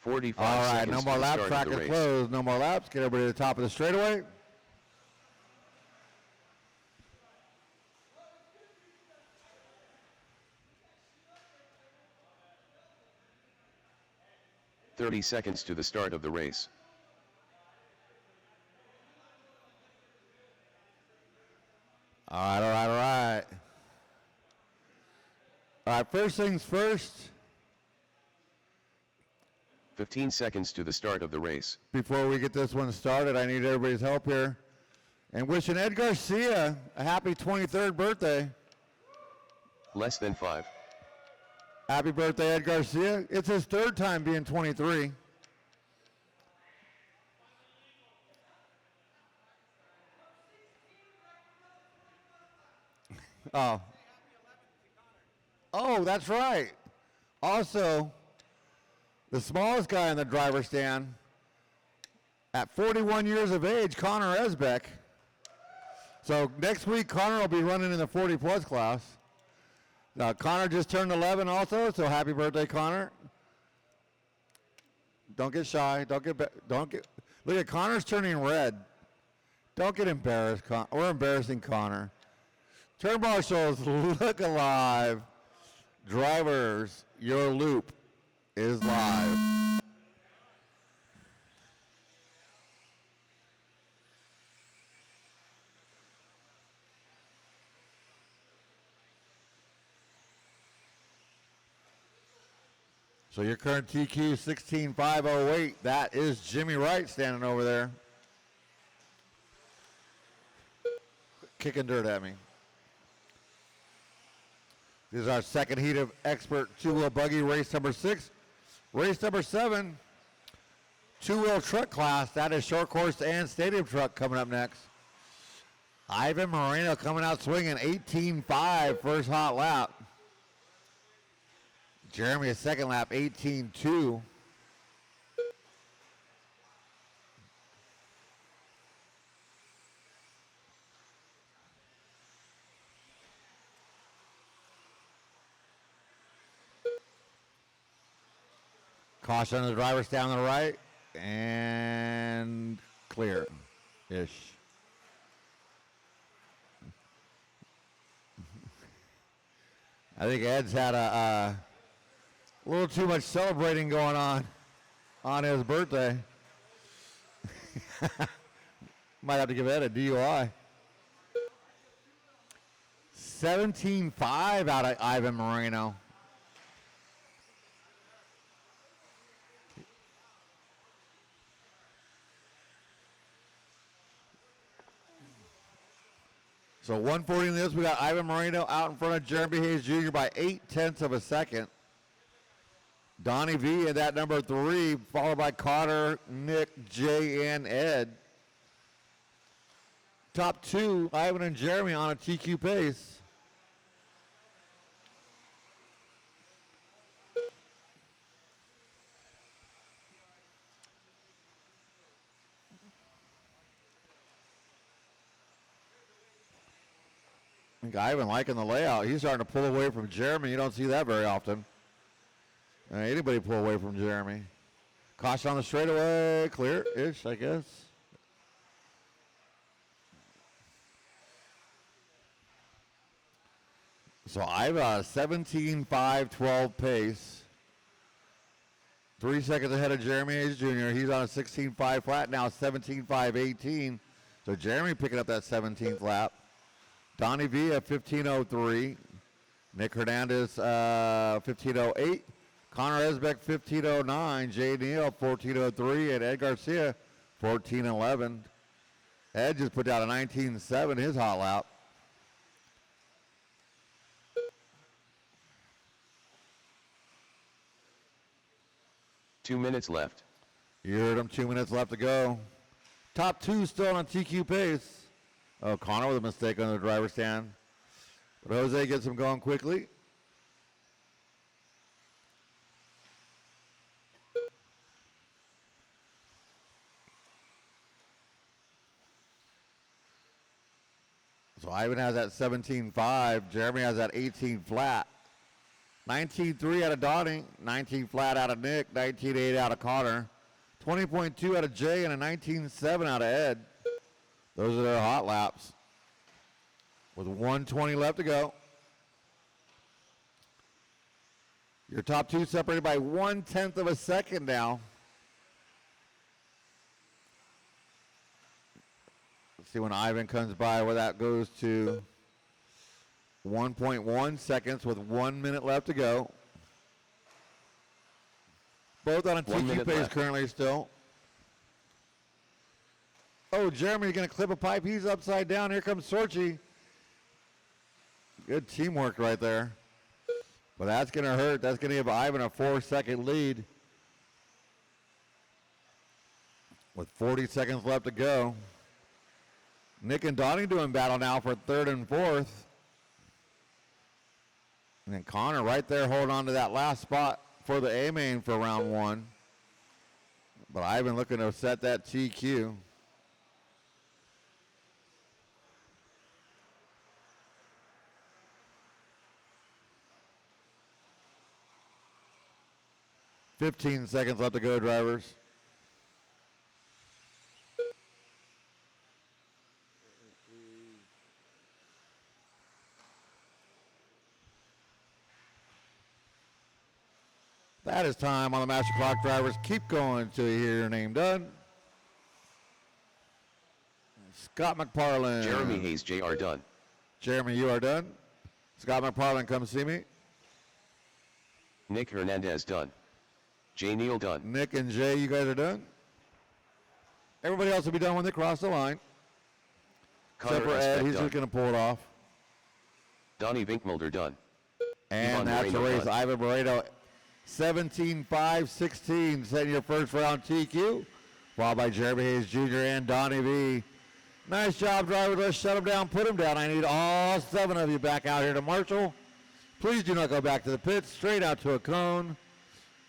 S1: 45
S3: All right,
S1: seconds
S3: no
S1: to
S3: more
S1: the
S3: lap
S1: start
S3: track
S1: of the
S3: is
S1: race.
S3: closed. No more laps. Get everybody to the top of the straightaway.
S1: Thirty seconds to the start of the race.
S3: All right, all right, all right. All right, first things first.
S1: 15 seconds to the start of the race.
S3: Before we get this one started, I need everybody's help here. And wishing Ed Garcia a happy 23rd birthday.
S1: Less than 5.
S3: Happy birthday, Ed Garcia. It's his third time being 23. Oh. Oh, that's right. Also, the smallest guy in the driver's stand, at 41 years of age, Connor Esbeck. So next week, Connor will be running in the 40-plus class. Now, Connor just turned 11 also, so happy birthday, Connor. Don't get shy. Don't get. Look at Connor's turning red. Don't get embarrassed. We're embarrassing Connor. Turn marshals, look alive. Drivers, your loop is live. So your current TQ 16508, that is Jimmy Wright standing over there. Kicking dirt at me. This is our second heat of expert two-wheel buggy race number 6. Race number 7, two-wheel truck class. That is short course and stadium truck coming up next. Ivan Moreno coming out swinging 18.5 first hot lap. Jeremy a second lap 18.2. Caution on the drivers down the right and clear-ish. I think Ed's had a little too much celebrating going on his birthday. Might have to give Ed a DUI. 17.5 out of Ivan Moreno. So 140 in this, we got Ivan Moreno out in front of Jeremy Hayes Jr. by 0.8 of a second. Donnie V at that number 3, followed by Carter, Nick, Jay, and Ed. Top 2, Ivan and Jeremy on a TQ pace. I think Ivan liking the layout. He's starting to pull away from Jeremy. You don't see that very often. Anybody pull away from Jeremy. Caution on the straightaway. Clear-ish, I guess. So I've got a 17.5-12 pace. 3 seconds ahead of Jeremy Hayes Jr. He's on a 16.5 flat now, 17.5.18. So Jeremy picking up that 17th lap. Donnie V at 15.03. Nick Hernandez 15.08. Connor Esbeck 15.09. Jay Neal 14.03. And Ed Garcia 14.11. Ed just put down a 19.7 his hot lap.
S1: Two minutes left.
S3: You heard him, 2 minutes left to go. Top two still on TQ pace. Oh, Connor with a mistake on the driver's stand. But Jose gets him going quickly. So Ivan has that 17.5. Jeremy has that 18 flat. 19.3 out of Donnie. 19 flat out of Nick. 19.8 out of Connor. 20.2 out of Jay and a 19.7 out of Ed. Those are their hot laps. With 1:20 left to go. Your top two separated by 1/10 of a second now. Let's see when Ivan comes by where that goes to 1.1 seconds with 1 minute left to go. Both on a
S1: 1
S3: TQ
S1: minute
S3: pace
S1: left.
S3: currently still. Oh, Jeremy's going to clip a pipe. He's upside down. Here comes Sorchi. Good teamwork right there. But that's going to hurt. That's going to give Ivan a 4-second lead. With 40 seconds left to go. Nick and Donnie doing battle now for third and fourth. And then Connor right there holding on to that last spot for the A-main for round one. But Ivan looking to set that TQ. $15 seconds left to go, drivers. That is time on the master clock, drivers. Keep going until you hear your name done. Scott McParlin.
S1: Jeremy Hayes Jr. done.
S3: Jeremy, you are done. Scott McParlin, come see me.
S1: Nick Hernandez done. Jay Neal done.
S3: Nick and Jay, you guys are done. Everybody else will be done when they cross the line.
S1: Connor
S3: Except for Ed,
S1: Esbeck
S3: he's
S1: done.
S3: just going to pull it off.
S1: Donnie Vinkmulder done.
S3: And
S1: Ivan
S3: that's the
S1: Moreno
S3: race.
S1: done.
S3: Ivan Moreno, 17.5.16, setting your first round TQ. Followed by Jeremy Hayes Jr. and Donnie V. Nice job, driver. Let's shut him down, put him down. I need all 7 of you back out here to Marshall. Please do not go back to the pits. Straight out to a cone.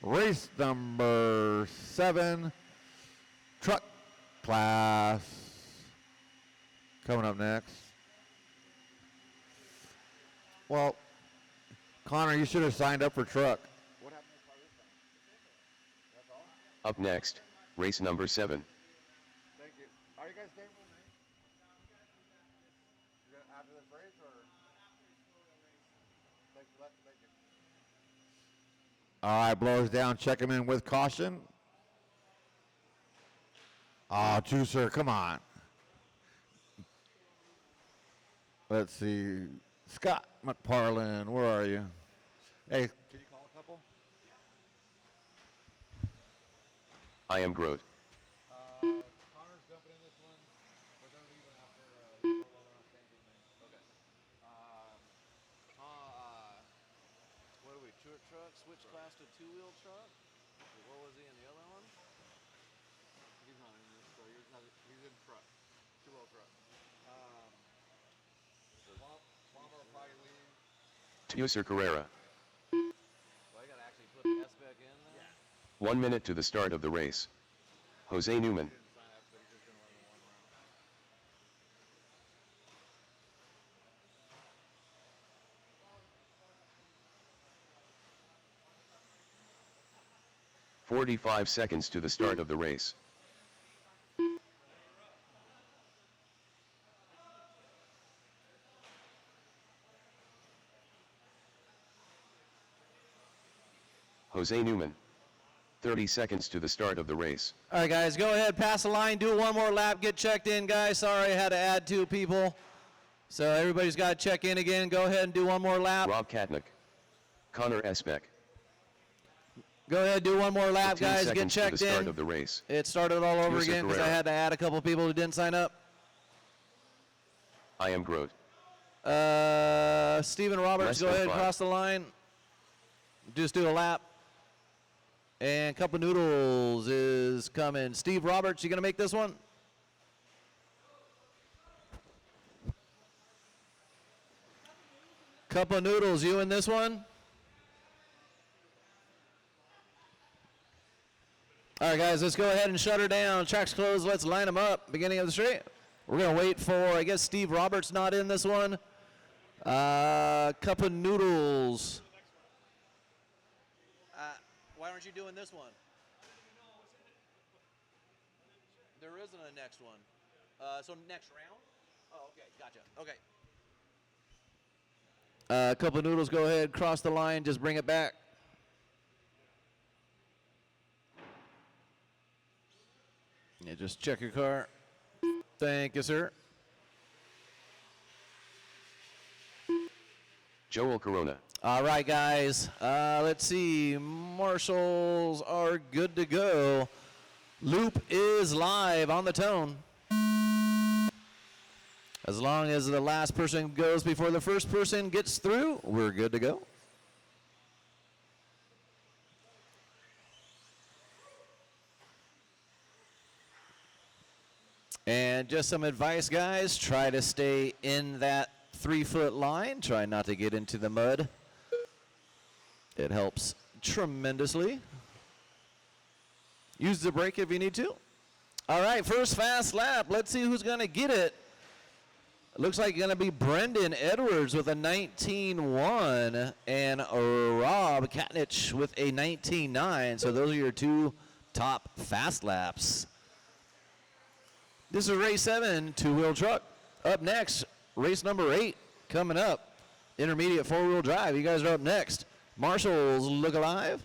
S3: Race number 7, truck class. Coming up next. Well, Connor, you should have signed up for truck.
S2: What happened to car this time? That's all?
S1: Up next, race number 7.
S2: Thank you. Are you guys staying with me? You're gonna after this race or? Thank you. Thank you.
S3: All right, blows down. Check him in with caution. Oh, Juicer, come on. Let's see. Scott McParlin, where are you? Hey,
S2: Can you call a couple?
S1: I am Groot.
S2: Connor's jumping in this one, but they're leaving after we're on Sandy, man.
S5: Okay. What are we? Truck? Switch class to 2-wheel truck? What was he in the other one?
S2: He's not in this, so he's in truck. 2-wheel truck. Swamp will probably leave.
S1: Tuser Carrera.
S5: So I gotta actually put S back in there? Yeah.
S1: 1 minute to the start of the race. Jose Newman.
S2: He didn't sign up, but he's just gonna run the one round.
S1: 45 seconds to the start of the race. Jose Newman. 30 seconds to the start of the race.
S6: All right, guys, go ahead, pass the line, do one more lap, get checked in, guys. Sorry, I had to add 2 people. So everybody's got to check in again. Go ahead and do one more lap.
S1: Rob Katnick. Connor Esbeck.
S6: Go ahead, do one more lap,
S1: 15
S6: guys. Get
S1: seconds to
S6: checked
S1: the start
S6: in.
S1: of the race.
S6: It started all over
S1: Yusuf
S6: again because I
S1: Herrera.
S6: had to add a couple people who didn't sign up.
S1: I am Groot.
S6: Steven Roberts,
S1: Less
S6: go
S1: than
S6: ahead,
S1: 5.
S6: cross the line. Just do a lap. And Cup of Noodles is coming. Steve Roberts, you going to make this one? Cup of Noodles, you in this one? All right, guys, let's go ahead and shut her down. Track's closed. Let's line them up. Beginning of the straight. We're going to wait for, I guess, Steve Roberts not in this one. Cup of Noodles. Why aren't you doing this one? There isn't a next one. So next round? Oh, okay. Gotcha. Okay. Cup of Noodles, go ahead. Cross the line. Just bring it back. Yeah, just check your car. Thank you, sir.
S1: Joel Corona.
S6: All right, guys. Let's see. Marshals are good to go. Loop is live on the tone. As long as the last person goes before the first person gets through, we're good to go. And just some advice, guys. Try to stay in that 3-foot line. Try not to get into the mud. It helps tremendously. Use the brake if you need to. All right, first fast lap. Let's see who's going to get it. It looks like going to be Brendan Edwards with a 19.1 and Rob Katnich with a 19.9. So those are your 2 top fast laps. This is race 7, 2-wheel truck. Up next, race number 8 coming up. Intermediate 4-wheel drive. You guys are up next. Marshals, look alive.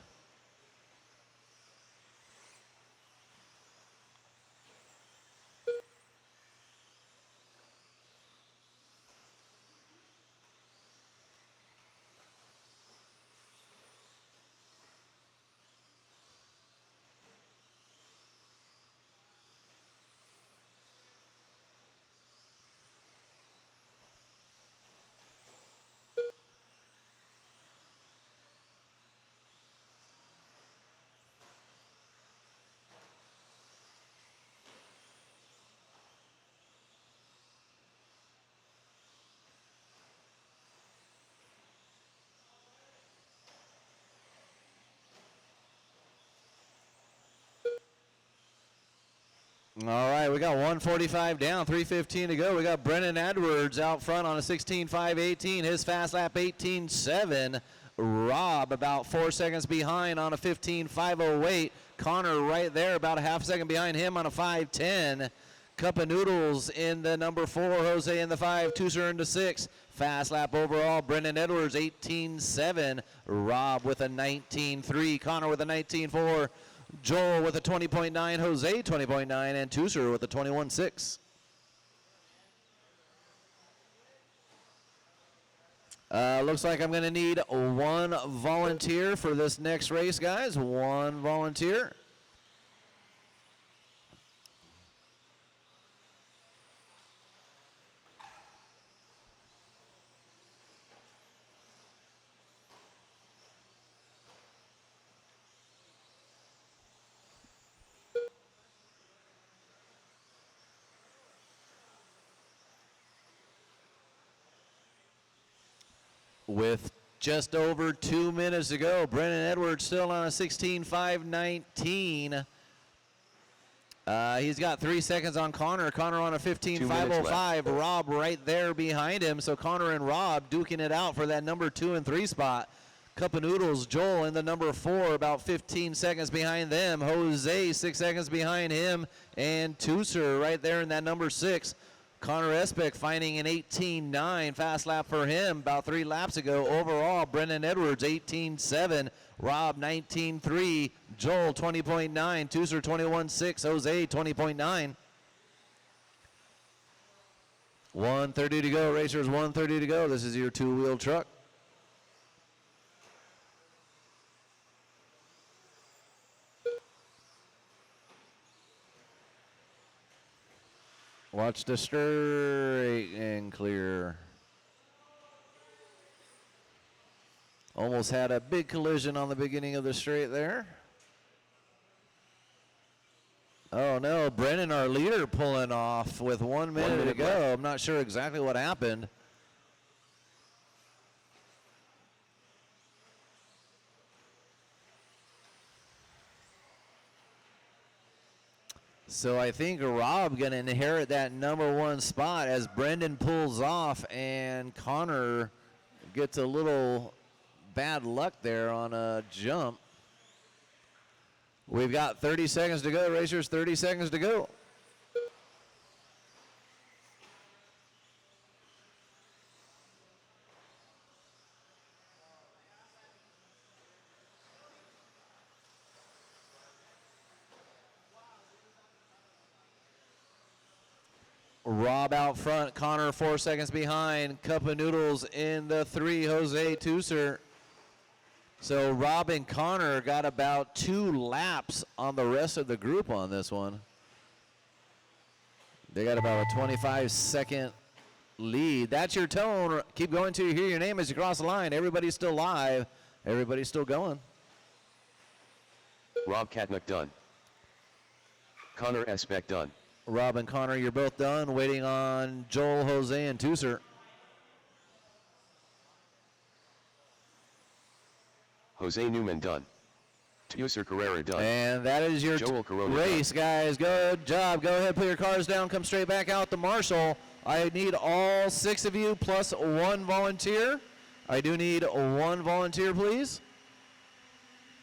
S6: All right, we got 145 down, 3:15 to go. We got Brennan Edwards out front on a 16.5.18. His fast lap 18.7. Rob about 4 seconds behind on a 15.508. Connor right there about a half second behind him on a 5.10. Cup of Noodles in the number 4. Jose in the 5. Tooser in the 6. Fast lap overall. Brendan Edwards 18.7. Rob with a 19.3. Connor with a 19.4. Joel with a 20.9, Jose 20.9, and Tooser with a 21.6. Looks like I'm going to need 1 volunteer for this next race, guys. 1 volunteer. With just over 2 minutes to go, Brennan Edwards still on a 16.5.19. He's got 3 seconds on Connor. Connor on a 15.505. Rob right there behind him. So Connor and Rob duking it out for that number 2 and 3 spot. Cup of Noodles, Joel in the number 4, about 15 seconds behind them. Jose, 6 seconds behind him. And Tusser right there in that number 6. Connor Esbeck finding an 18.9. Fast lap for him about 3 laps ago. Overall, Brendan Edwards, 18.7. Rob, 19.3. Joel, 20.9. Tusser, 21.6. Jose, 20.9. 1:30 to go, racers, 1:30 to go. This is your two-wheel truck. Watch the straight and clear. Almost had a big collision on the beginning of the straight there. Oh no, Brennan, our leader, pulling off with 1 minute to go.
S1: Left.
S6: I'm not sure exactly what happened. So I think Rob gonna inherit that number 1 spot as Brendan pulls off and Connor gets a little bad luck there on a jump. We've got 30 seconds to go, racers, 30 seconds to go. Rob out front, Connor 4 seconds behind. Cup of Noodles in the 3, Jose Tusser. So Rob and Connor got about 2 laps on the rest of the group on this one. They got about a 25-second lead. That's your tone. Keep going till you hear your name as you cross the line. Everybody's still live. Everybody's still going.
S1: Rob Katnick done. Connor Esbeck done.
S6: Rob and Connor, you're both done. Waiting on Joel, Jose, and Tusser.
S1: Jose Newman done. Tusser Carrera done.
S6: And that is your
S1: Joel Corona
S6: race, guys. Good job. Go ahead, put your cars down. Come straight back out to Marshall. I need all 6 of you plus 1 volunteer. I do need 1 volunteer, please.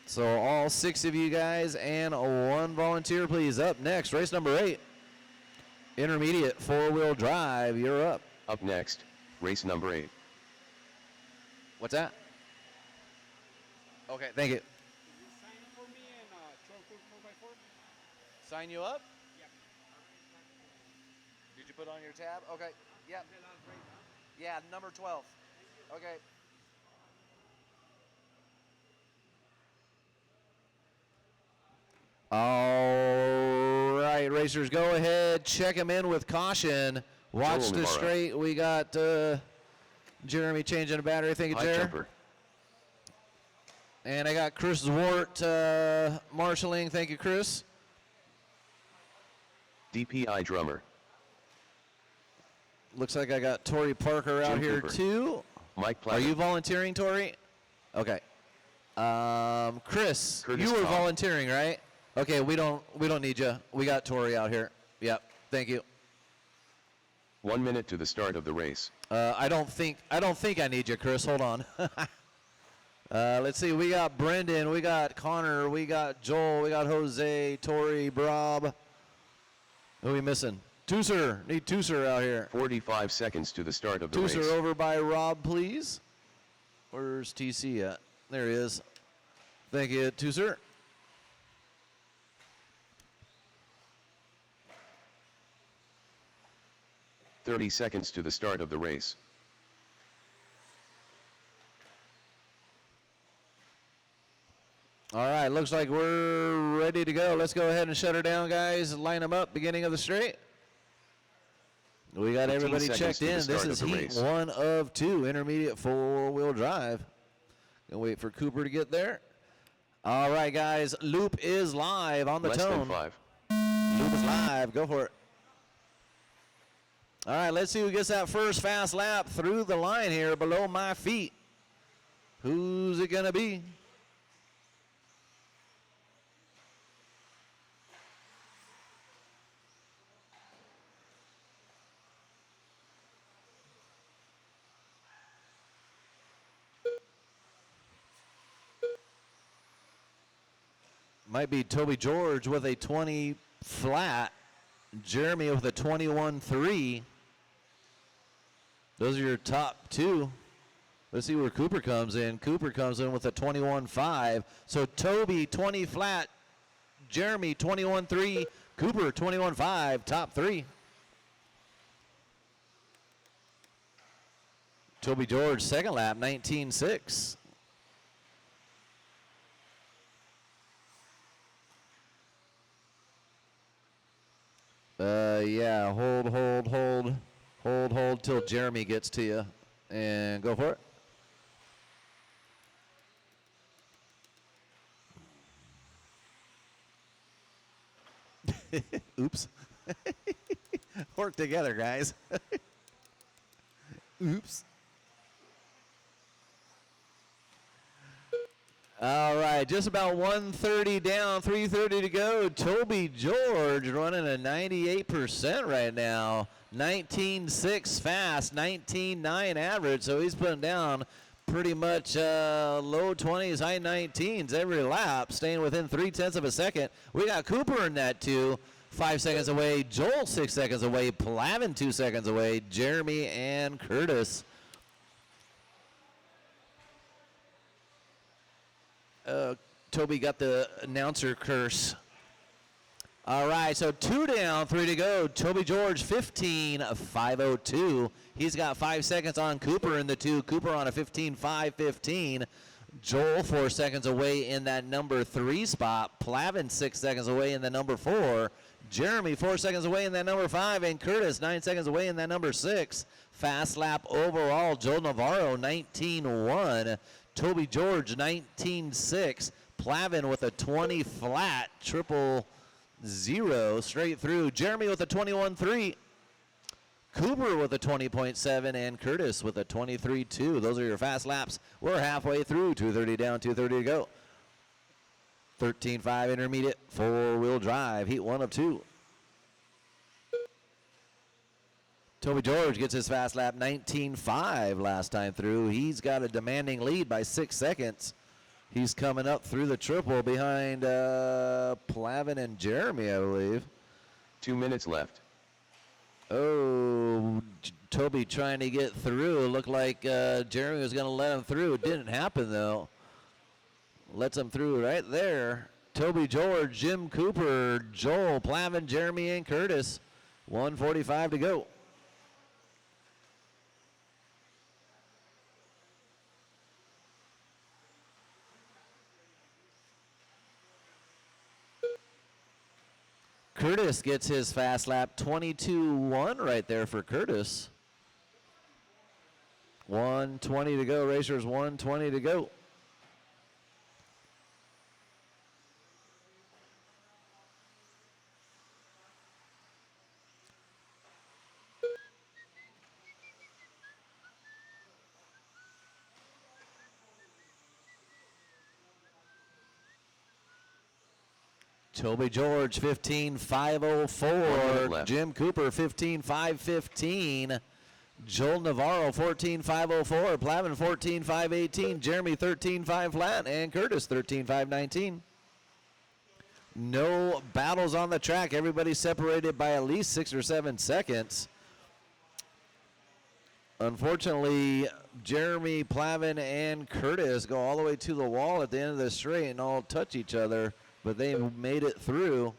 S6: So all 6 of you guys and 1 volunteer, please. Up next, race number 8. Intermediate 4-wheel drive. You're up.
S1: Up next, race number 8.
S6: What's that? Okay, thank you.
S4: Sign up for me and 12 4x4?
S6: Sign you up?
S4: Yep.
S6: Did you put on your tab? Okay. Yep. Yeah, number 12. Okay. All right, racers, go ahead. Check them in with caution. Watch
S1: Joel
S6: the
S1: Navarro.
S6: straight. We got Jeremy changing the battery. Thank you,
S1: High
S6: Jer.
S1: jumper.
S6: And I got Chris Zwart marshalling. Thank you, Chris.
S1: DPI drummer.
S6: Looks like I got Tori Parker out
S1: Jim
S6: here
S1: Cooper.
S6: too.
S1: Mike
S6: Are
S1: Platt.
S6: you volunteering, Tori? Okay. Chris,
S1: Curtis
S6: you were
S1: Cobb.
S6: volunteering, right? Okay, we don't need you. We got Tori out here. Yep. Thank you.
S1: 1 minute to the start of the race.
S6: I don't think I need you, Chris. Hold on. Let's see. We got Brendan. We got Connor. We got Joel. We got Jose, Tori, Rob. Who are we missing? Tusser. Need Tusser out here.
S1: 45 seconds to the start of the
S6: Tusser
S1: race.
S6: over by Rob, please. Where's TC at? There he is. Thank you, Tusser.
S1: Thirty seconds to the start of the race.
S6: All right, looks like we're ready to go. Let's go ahead and shut her down, guys. Line them up, beginning of the straight. We got
S1: 15
S6: everybody
S1: seconds
S6: checked
S1: to the
S6: in.
S1: start
S6: This
S1: of
S6: is
S1: the
S6: heat
S1: race.
S6: 1 of 2, intermediate 4-wheel drive. Gonna wait for Cooper to get there. All right, guys, Loop is live on the
S1: Less
S6: tone.
S1: than 5.
S6: Loop is live. Go for it. All right, let's see who gets that first fast lap through the line here below my feet. Who's it gonna be? might be Toby George with a 20 flat. Jeremy with a 21.3. Those are your top two. Let's see where Cooper comes in. Cooper comes in with a 21.5. So Toby 20 flat, Jeremy 21.3, Cooper 21.5, top three. Toby George second lap 19.6. Yeah, hold till Jeremy gets to you, and go for it. Oops. Work together, guys. Oops. All right, just about 130 down, 3:30 to go. Toby George running a 98% right now. 19.6 fast, 19.9 average. So he's putting down pretty much low 20s, high 19s every lap, staying within 0.3 of a second. We got Cooper in that too. 5 seconds away. Joel 6 seconds away. Plavin 2 seconds away. Jeremy and Curtis. Toby got the announcer curse. All right, so 2 down, 3 to go. Toby George, 15.502. He's got 5 seconds on Cooper in the 2. Cooper on a 15.515. Joel 4 seconds away in that number 3 spot. Plavin 6 seconds away in the number 4. Jeremy 4 seconds away in that number 5. And Curtis 9 seconds away in that number 6. Fast lap overall, Joel Navarro 19.1. Toby George 19.6. Plavin with a 20 flat, 000 straight through. Jeremy with a 21.3. Cooper with a 20.7, and Curtis with a 23.2. Those are your fast laps. We're halfway through. 2:30 down, 2:30 to go. 13.5 intermediate, 4-wheel drive, heat 1 of 2. Toby George gets his fast lap 19.5 last time through. He's got a demanding lead by 6 seconds. He's coming up through the triple behind Plavin and Jeremy, I believe.
S1: 2 minutes left.
S6: Oh, Toby trying to get through. It looked like Jeremy was going to let him through. It didn't happen, though. Lets him through right there. Toby George, Jim Cooper, Joel, Plavin, Jeremy, and Curtis. 1:45 to go. Curtis gets his fast lap 22.1 right there for Curtis. 1:20 to go, racers, 1:20 to go. Toby George, 15.504. Jim Cooper, 15.515. Joel Navarro, 14.504. Plavin, 14.518. Jeremy, 13.5 flat. And Curtis, 13.519. No battles on the track. Everybody separated by at least 6 or 7 seconds. Unfortunately, Jeremy, Plavin, and Curtis go all the way to the wall at the end of the straight and all touch each other, but they made it through.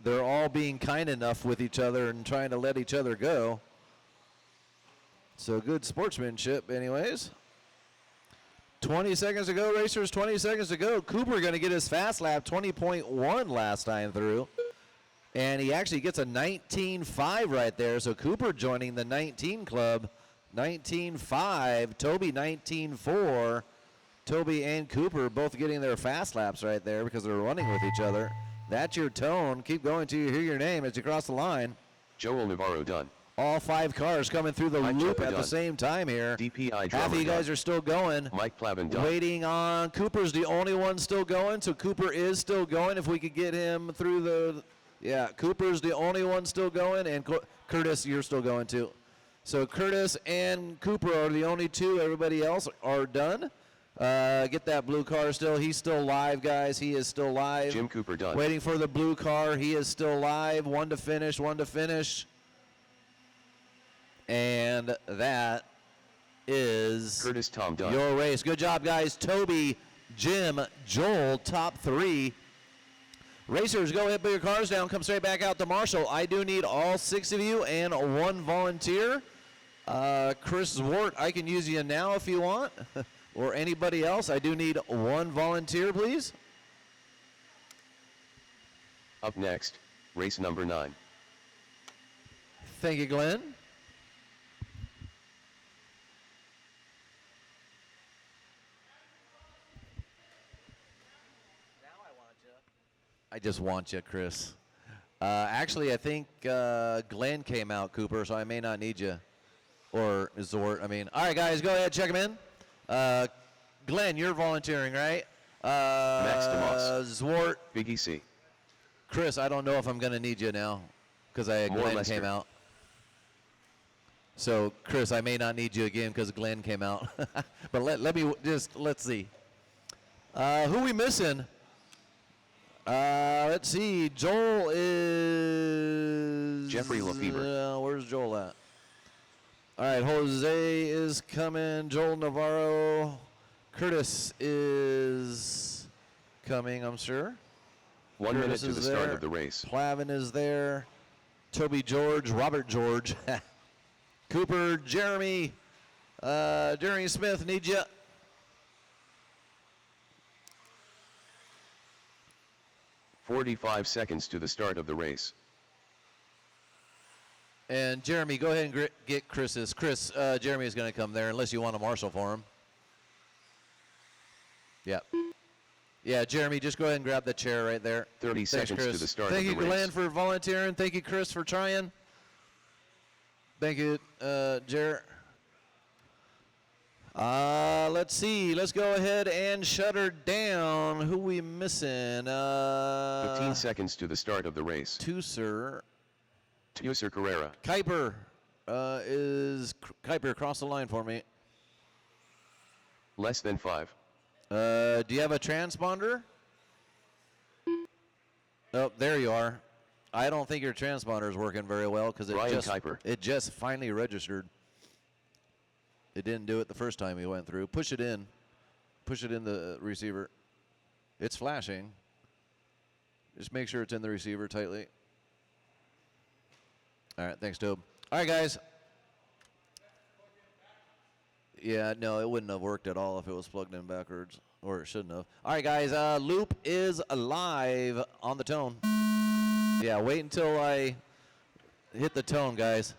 S6: They're all being kind enough with each other and trying to let each other go. So good sportsmanship anyways. 20 seconds to go, racers, 20 seconds to go. Cooper going to get his fast lap, 20.1 last time through. And he actually gets a 19.5 right there. So Cooper joining the 19 club, 19.5. Toby, 19.4. Toby and Cooper both getting their fast laps right there because they're running with each other. That's your tone. Keep going till you hear your name as you cross the line.
S1: Joel Navarro done.
S6: All 5 cars coming through the loop at the same time here.
S1: DPI
S6: Half of you guys are still going.
S1: Mike Plavin done.
S6: Waiting on Cooper's the only one still going, so Cooper is still going. If we could get him through the, yeah, Cooper's the only one still going, and Curtis, you're still going too. So Curtis and Cooper are the only two. Everybody else are done. Get that blue car still. He's still live, guys. He is still live.
S1: Jim Cooper done.
S6: Waiting for the blue car. He is still live. One to finish. And that is
S1: Curtis Tom done.
S6: your race. Good job, guys. Toby, Jim, Joel, top 3. Racers, go ahead, put your cars down. Come straight back out to Marshall. I do need all 6 of you and 1 volunteer. Chris Zwart, I can use you now if you want. Or anybody else. I do need 1 volunteer, please.
S1: Up next, race number 9.
S6: Thank you, Glenn. I just want you, Chris. Actually, I think Glenn came out, Cooper, so I may not need you. Or Zort, I mean. All right, guys, go ahead, check him in. Glenn, you're volunteering, right?
S1: Max DeMoss.
S6: Zwart.
S1: Big EC.
S6: Chris, I don't know if I'm going to need you now because
S1: More
S6: Glenn
S1: Lester.
S6: came out. So, Chris, I may not need you again because Glenn came out. But let's see. Who we missing? Let's see. Joel is...
S1: Jeffrey Lefebvre.
S6: Where's Joel at? All right, Jose is coming. Joel Navarro. Curtis is coming, I'm sure.
S1: 1 minute
S6: Curtis
S1: to
S6: is
S1: the start
S6: there.
S1: of the race.
S6: Plavin is there. Toby George, Robert George. Cooper, Jeremy. Jeremy Smith, need you.
S1: $45 to the start of the race.
S6: And Jeremy, go ahead and get Chris's. Chris, Jeremy is going to come there unless you want a marshal for him. Yep. Yeah, Jeremy, just go ahead and grab the chair right there.
S1: 30
S6: Thanks,
S1: seconds
S6: Chris.
S1: to the start
S6: Thank
S1: of
S6: you,
S1: the
S6: Glenn,
S1: race.
S6: for volunteering. Thank you, Chris, for trying. Thank you, Jarrett. Let's see. Let's go ahead and shut her down. Who we missing?
S1: 15 seconds to the start of the race.
S6: Tusser.
S1: Carrera.
S6: Kuiper is Kuiper cross the line for me.
S1: Less than 5.
S6: Do you have a transponder? Oh, there you are. I don't think your transponder is working very well because
S1: Ryan Kuiper.
S6: it just finally registered. It didn't do it the first time we went through. Push it in. Push it in the receiver. It's flashing. Just make sure it's in the receiver tightly. All right, thanks, Tobe. All right, guys. Yeah, no, it wouldn't have worked at all if it was plugged in backwards, or it shouldn't have. All right, guys, Loop is live on the tone. Yeah, wait until I hit the tone, guys.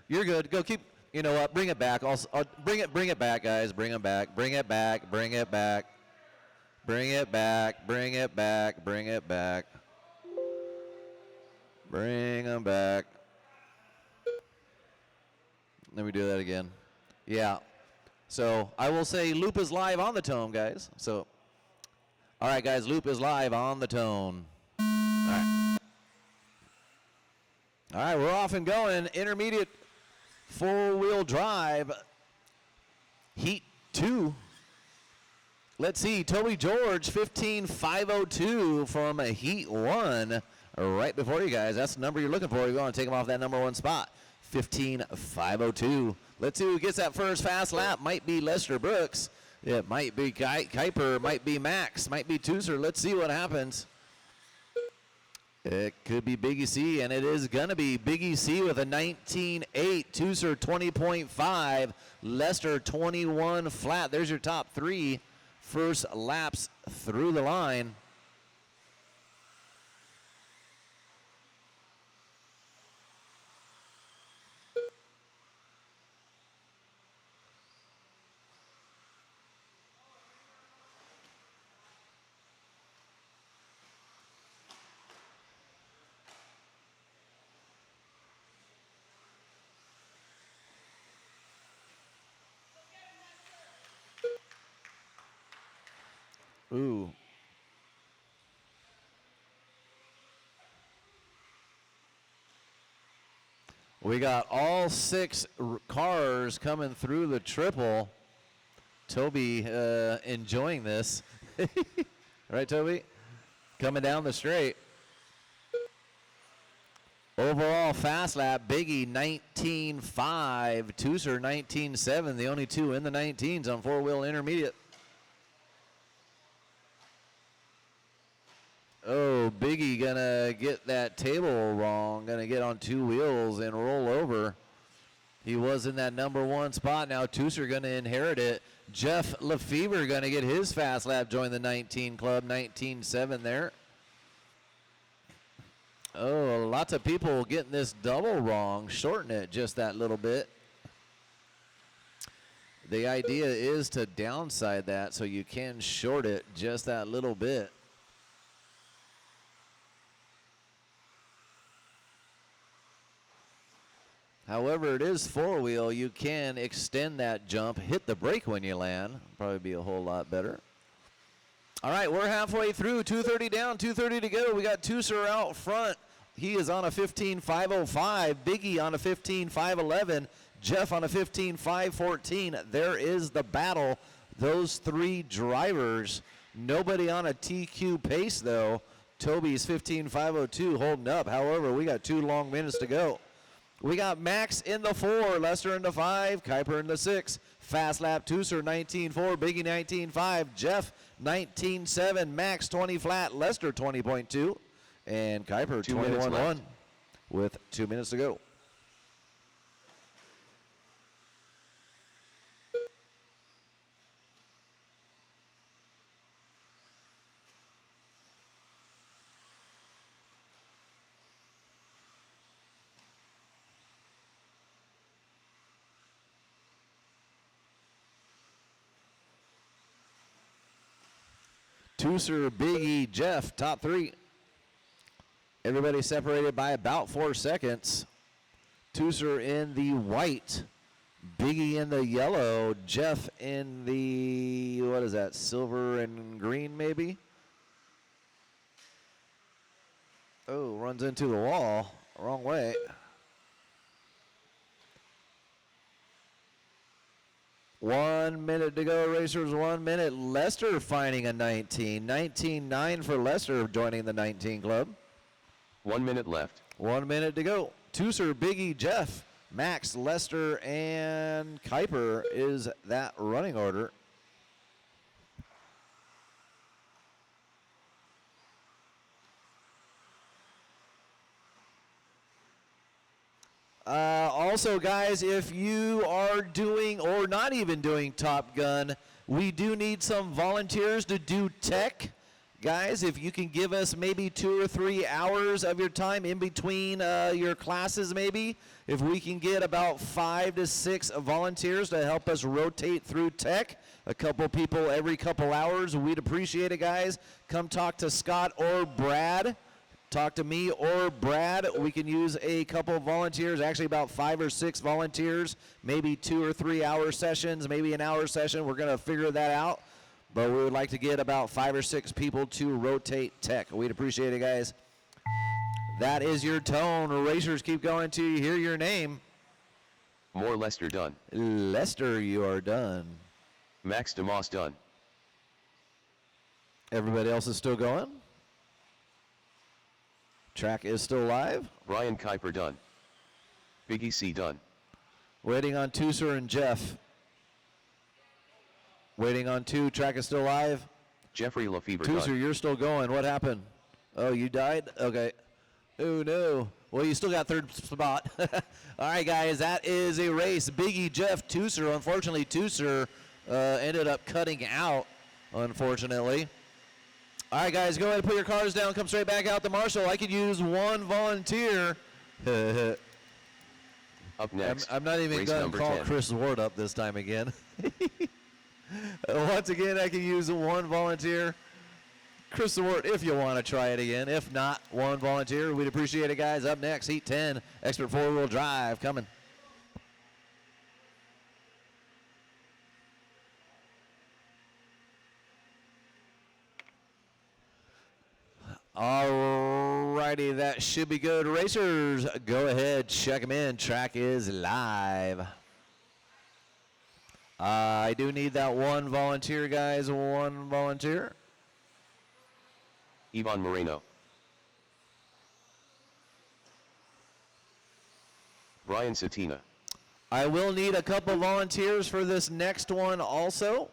S6: You're good. Go keep. You know what? Bring it back. I'll bring it back, guys. Bring it back. Bring it back. Bring it back. Bring it back. Bring it back. Bring it back. Bring them back. Let me do that again. Yeah. So I will say Loop is live on the tone, guys. So, all right, guys, Loop is live on the tone. All right. All right, we're off and going. Intermediate four-wheel drive. Heat 2. Let's see. Toby George, 15,502 from Heat 1. Right before you guys. That's the number you're looking for. You're going to take him off that number 1 spot. 15,502. Let's see who gets that first fast lap. Might be Lester Brooks. It might be Kuiper. Might be Max. Might be Tusser. Let's see what happens. It could be Big EC, and it is going to be Big EC with a 19.8. Tusser 20.5. Lester 21 flat. There's your top 3 first laps through the line. Ooh. We got all 6 cars coming through the triple. Toby enjoying this. Right, Toby? Coming down the straight. Overall fast lap, Biggie 19.5, Tooser 19.7, the only two in the 19s on four-wheel intermediate. Oh, Biggie gonna get that table wrong, gonna get on two wheels and roll over. He was in that number one spot. Now Tooser gonna inherit it. Jeff Lefevre gonna get his fast lap, join the 19 club, 19.7 there. Oh, lots of people getting this double wrong, shorten it just that little bit. The idea is to downside that so you can short it just that little bit. However, it is four-wheel. You can extend that jump, hit the brake when you land. Probably be a whole lot better. All right, we're halfway through. 2:30 down, 2:30 to go. We got Tooser out front. He is on a 15.505. Biggie on a 15.511. Jeff on a 15.514. There is the battle. Those three drivers. Nobody on a TQ pace, though. Toby's 15.502 holding up. However, we got 2 long minutes to go. We got Max in the 4, Lester in the 5, Kuiper in the 6. Fast lap Tooser 19.4, Biggie 19.5, Jeff 19.7, Max 20 flat, Lester 20.2. And Kuiper 21.1 with 2 minutes to go. Tooser, Biggie, Jeff, top 3. Everybody separated by about 4 seconds. Tooser in the white, Biggie in the yellow, Jeff in the, what is that, silver and green maybe? Oh, runs into the wall, wrong way. One minute to go, racers, 1 minute. Lester finding a 19. 19.9 for Lester joining the 19 club.
S1: 1 minute left.
S6: 1 minute to go. Tooser, Biggie, Jeff, Max, Lester, and Kuiper is that running order. Also, guys, if you are doing or not even doing Top Gun, we do need some volunteers to do tech. Guys, if you can give us maybe 2 or 3 hours of your time in between your classes maybe, if we can get about 5 to 6 volunteers to help us rotate through tech, a couple people every couple hours, we'd appreciate it, guys. Come talk to Scott or Brad. Talk to me or Brad. We can use a couple volunteers, actually about 5 or 6 volunteers, maybe 2 or 3 hour sessions, maybe an hour session. We're going to figure that out. But we would like to get about 5 or 6 people to rotate tech. We'd appreciate it, guys. That is your tone. Racers, keep going till you hear your name.
S1: More Lester done.
S6: Lester, you are done.
S1: Max DeMoss done.
S6: Everybody else is still going. Track is still live.
S1: Brian Kuiper done. Biggie C done.
S6: Waiting on Tooser and Jeff. Waiting on 2. Track is still live.
S1: Jeffrey Lefevre
S6: Tooser,
S1: done.
S6: you're still going. What happened? Oh, you died? Okay. Oh, no. Well, you still got 3rd spot. All right, guys, that is a race. Biggie, Jeff, Tooser. Unfortunately, Tooser ended up cutting out, unfortunately. All right, guys, go ahead and put your cars down. Come straight back out to Marshall. I could use 1 volunteer.
S1: Up next.
S6: I'm not even
S1: race
S6: going to
S1: number
S6: call
S1: 10.
S6: Chris Ward up this time again. Once again, I can use 1 volunteer. Chris Ward, if you want to try it again. If not, 1 volunteer. We'd appreciate it, guys. Up next, Heat 10, Expert 4-wheel drive coming. All righty, that should be good. Racers, go ahead, check them in. Track is live. I do need that one volunteer, guys. One volunteer.
S1: Ivan Moreno. Brian Satina.
S6: I will need a couple volunteers for this next one also.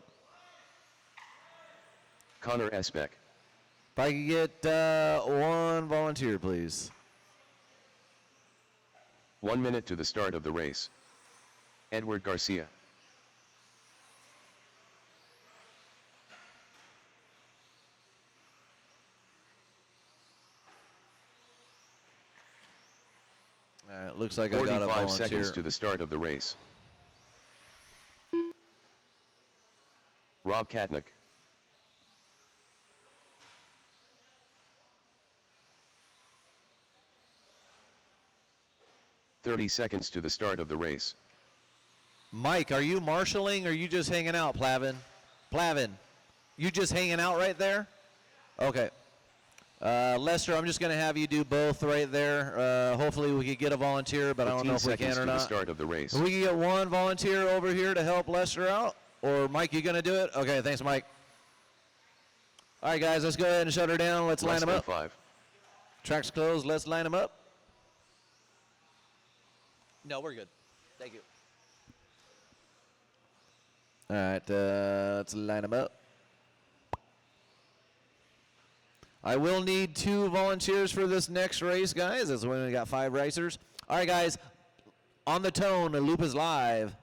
S1: Connor Esbeck.
S6: If I could get one volunteer, please.
S1: 1 minute to the start of the race. Edward Garcia.
S6: Looks like I got a
S1: 45
S6: volunteer.
S1: seconds to the start of the race. Rob Katnick. "30 seconds to the start of the race.
S6: Mike, are you marshaling or are you just hanging out, Plavin? Plavin, you just hanging out right there? Okay. Lester, I'm just going to have you do both right there. Hopefully we could get a volunteer, but I don't know if we can or
S1: to the
S6: not.
S1: start of the race.
S6: We can get one volunteer over here to help Lester out. Or Mike, you going to do it? Okay, thanks, Mike. All right, guys, let's go ahead and shut her down. Let's line
S1: Less
S6: them
S1: than
S6: up.
S1: 5.
S6: Tracks closed. Let's line them up. No, we're good. Thank you. All right, let's line them up. I will need 2 volunteers for this next race, guys. That's when we got 5 racers. All right, guys, on the tone, the loop is live.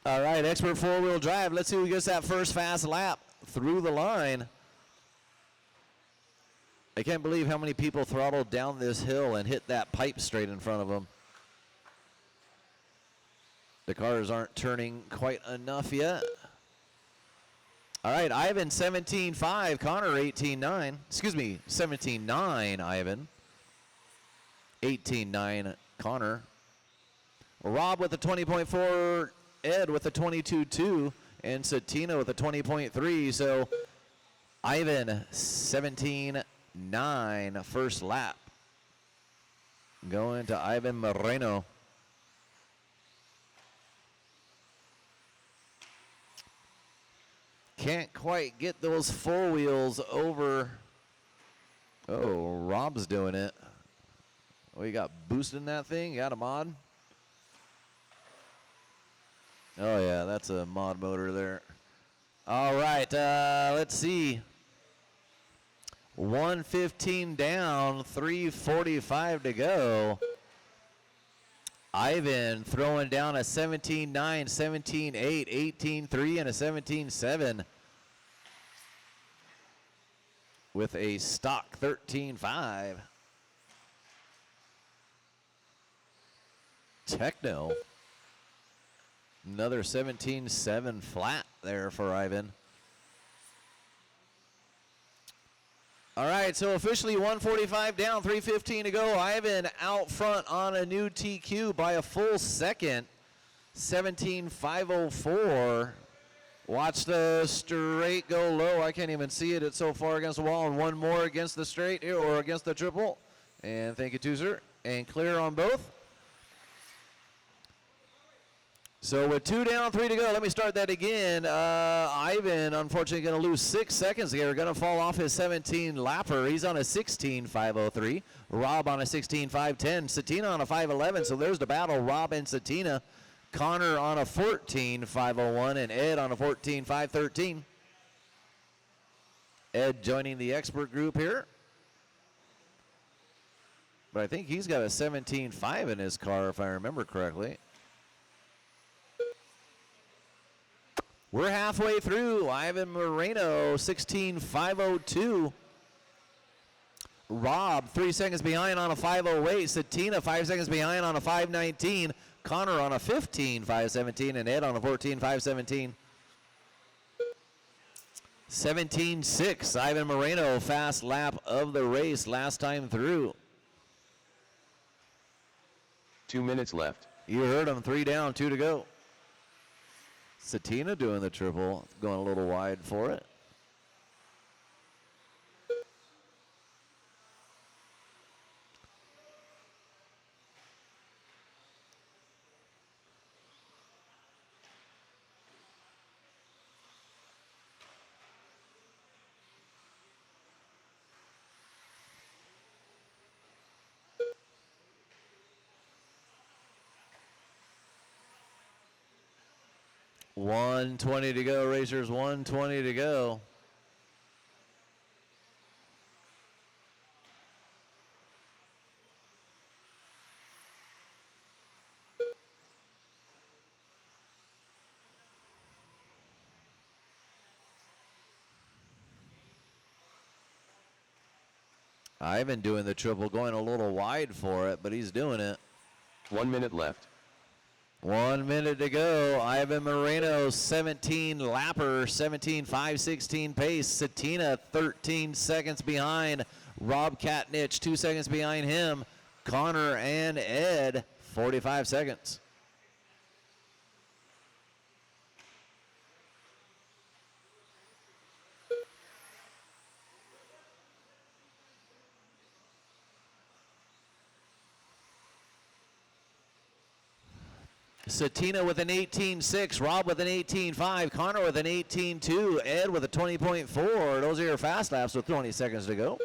S6: All right, expert 4-wheel drive. Let's see who gets that first fast lap through the line. I can't believe how many people throttled down this hill and hit that pipe straight in front of them. The cars aren't turning quite enough yet. All right, Ivan 17.5, Connor 18.9. Excuse me, 17.9, Ivan. 18.9, Connor. Rob with the 20.4, Ed with the 22.2, and Satina with the 20.3. So Ivan 17.9, first lap. Going to Ivan Moreno. Can't quite get those 4 wheels over. Oh, Rob's doing it. We got boosting that thing. Got a mod. Oh, yeah, that's a mod motor there. All right, let's see. 1:15 down, 3:45 to go. Ivan throwing down a 17.9, 17.8, 18.3, and a 17.7 with a stock 13.5. Techno. Another 17.7 flat there for Ivan. All right, so officially 1:45 down, 3:15 to go. Ivan out front on a new TQ by a full second, 17.504. Watch the straight go low. I can't even see it. It's so far against the wall, and one more against the straight or against the triple. And thank you, too, sir. And clear on both. So with 2 down, 3 to go, let me start that again. Ivan, unfortunately, going to lose 6 seconds here. Going to fall off his 17 lapper. He's on a 16.503. Rob on a 16.510. Satina on a 511. So there's the battle, Rob and Satina. Connor on a 14.501 and Ed on a 14.513. Ed joining the expert group here. But I think he's got a 17.5 in his car, if I remember correctly. We're halfway through. Ivan Moreno, 16.502. Rob, 3 seconds behind on a 508. Satina, 5 seconds behind on a 519. Connor on a 15.517. And Ed on a 14.517. 17.6. Ivan Moreno, fast lap of the race last time through.
S1: 2 minutes left.
S6: You heard him. 3 down, 2 to go. Satina doing the triple, going a little wide for it. 1:20 to go, racers. 1:20 to go. Ivan doing the triple, going a little wide for it, but he's doing it.
S1: 1 minute left.
S6: 1 minute to go. Ivan Moreno, 17 lapper, 17.516 pace. Satina, 13 seconds behind. Rob Katnich, 2 seconds behind him. Connor and Ed, 45 seconds. Satina with an 18.6, Rob with an 18.5, Connor with an 18.2, Ed with a 20.4. Those are your fast laps with 20 seconds to go.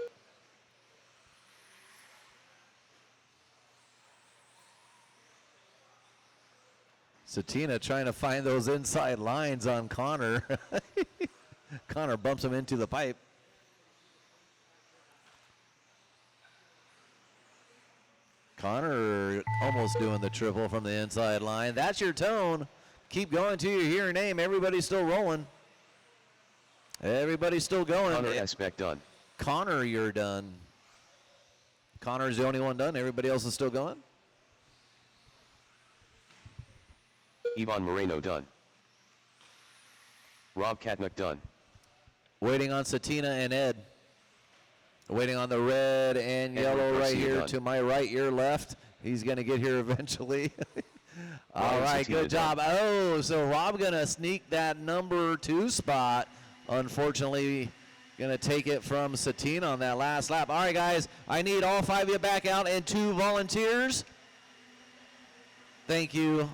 S6: Satina trying to find those inside lines on Connor. Connor bumps him into the pipe. Connor almost doing the triple from the inside line. That's your tone. Keep going till you hear your name. Everybody's still rolling. Everybody's still going.
S1: Connor Esbeck done.
S6: Connor, you're done. Connor's the only one done. Everybody else is still going.
S1: Ivan Moreno done. Rob Katnick done.
S6: Waiting on Satina and Ed. Waiting on the red and yellow
S1: Edward
S6: right
S1: Garcia
S6: here
S1: done.
S6: to my right, your left. He's going to get here eventually. All
S1: Ryan
S6: right,
S1: Satina
S6: good job. Oh, so Rob going to sneak that number 2 spot. Unfortunately, going to take it from Satina on that last lap. All right, guys, I need all 5 of you back out and 2 volunteers. Thank you,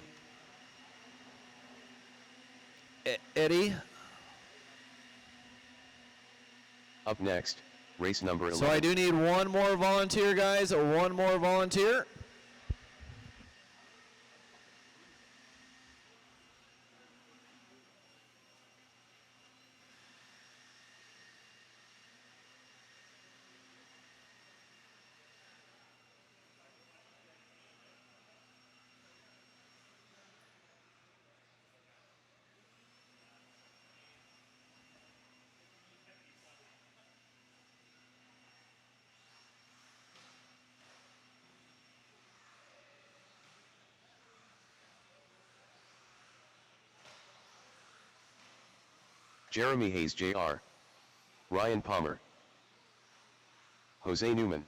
S6: Eddie.
S1: Up next, race number 11.
S6: So I do need 1 more volunteer, guys. 1 more volunteer.
S1: Jeremy Hayes Jr. Ryan Palmer. Jose Newman.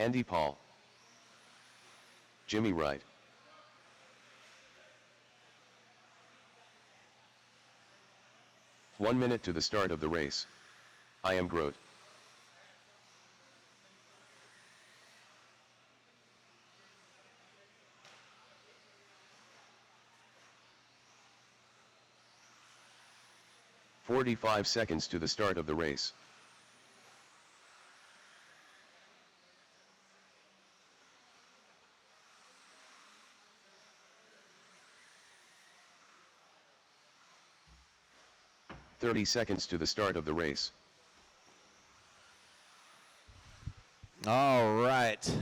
S1: Andy Paul. Jimmy Wright. One minute to the start of the race. I am Groot. "45 seconds to the start of the race. "30 seconds to the start of the race.
S6: All right.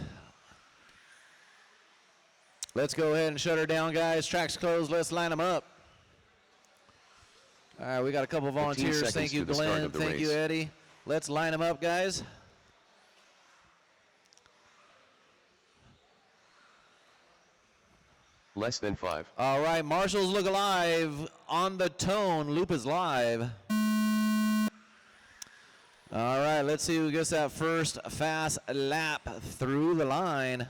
S6: Let's go ahead and shut her down, guys. Track's closed. Let's line them up. All right, we got a couple volunteers.
S1: seconds
S6: Thank you,
S1: to the start
S6: Glenn.
S1: of the
S6: Thank you,
S1: race.
S6: Eddie. Let's line them up, guys.
S1: Less than 5.
S6: All right, Marshals look alive on the tone. Loop is live. All right, let's see who gets that first fast lap through the line.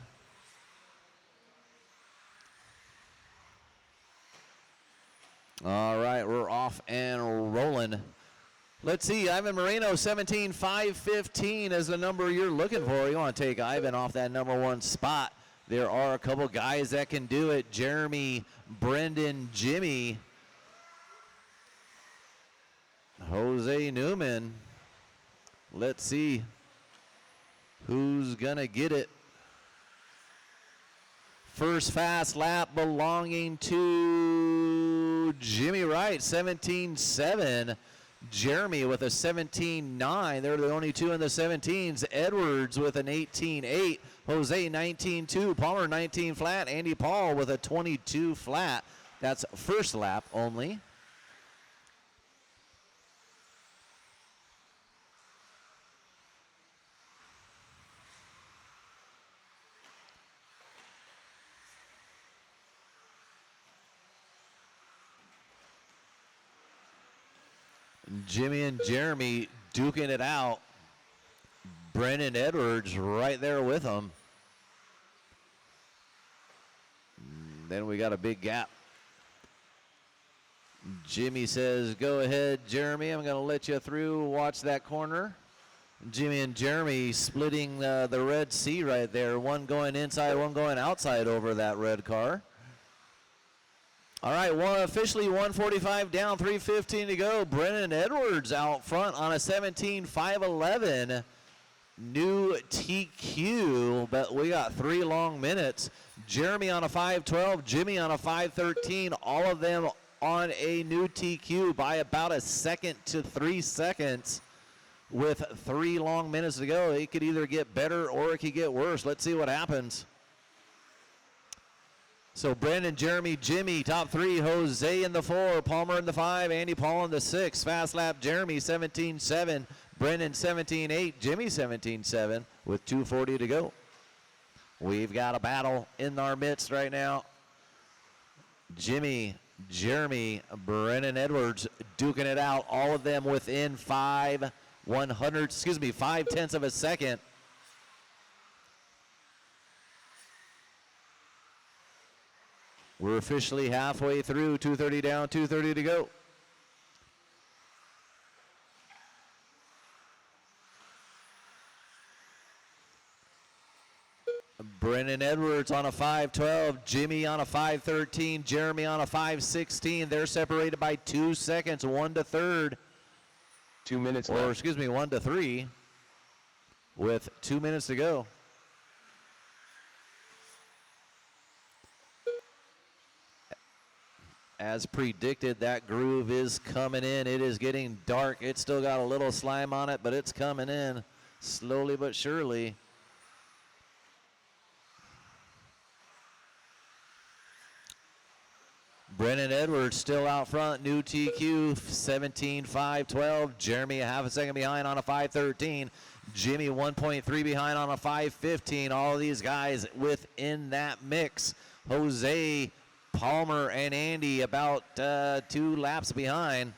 S6: All right, we're off and rolling. Let's see, Ivan Moreno, 17.515 is the number you're looking for. You want to take Ivan off that number 1 spot. There are a couple guys that can do it. Jeremy, Brendan, Jimmy, Jose Newman. Let's see who's going to get it. First fast lap belonging to Jimmy Wright, 17.7. Jeremy with a 17.9. They're the only two in the 17s. Edwards with an 18.8. Jose 19.2. Palmer 19 flat. Andy Paul with a 22 flat. That's first lap only. Jimmy and Jeremy duking it out. Brennan Edwards right there with them. Then we got a big gap. Jimmy says, go ahead, Jeremy. I'm going to let you through. Watch that corner. Jimmy and Jeremy splitting the Red Sea right there. One going inside, one going outside over that red car. All right, officially 145 down, 3:15 to go. Brennan Edwards out front on a 17.511 new TQ, but we got 3 long minutes. Jeremy on a 5:12, Jimmy on a 5:13, all of them on a new TQ by about a second to 3 seconds with 3 long minutes to go. It could either get better or it could get worse. Let's see what happens. So Brandon, Jeremy, Jimmy, top 3. Jose in the 4, Palmer in the 5, Andy Paul in the 6. Fast lap, Jeremy 17.7, Brendan 17.8, Jimmy 17.7 with 2:40 to go. We've got a battle in our midst right now. Jimmy, Jeremy, Brennan Edwards duking it out. All of them within 5/10ths of a second. We're officially halfway through, 2:30 down, 2:30 to go. Brennan Edwards on a 5:12, Jimmy on a 5:13, Jeremy on a 5:16. They're separated by 2 seconds, 1 to 3rd.
S1: 2 minutes
S6: Or
S1: left.
S6: excuse me, 1 to 3 with 2 minutes to go. As predicted, that groove is coming in. It is getting dark. It's still got a little slime on it, but it's coming in slowly but surely. Brennan Edwards still out front. New TQ, 17.512. Jeremy a half a second behind on a 5:13. Jimmy 1.3 behind on a 5:15. All of these guys within that mix. Jose, Palmer, and Andy about 2 laps behind.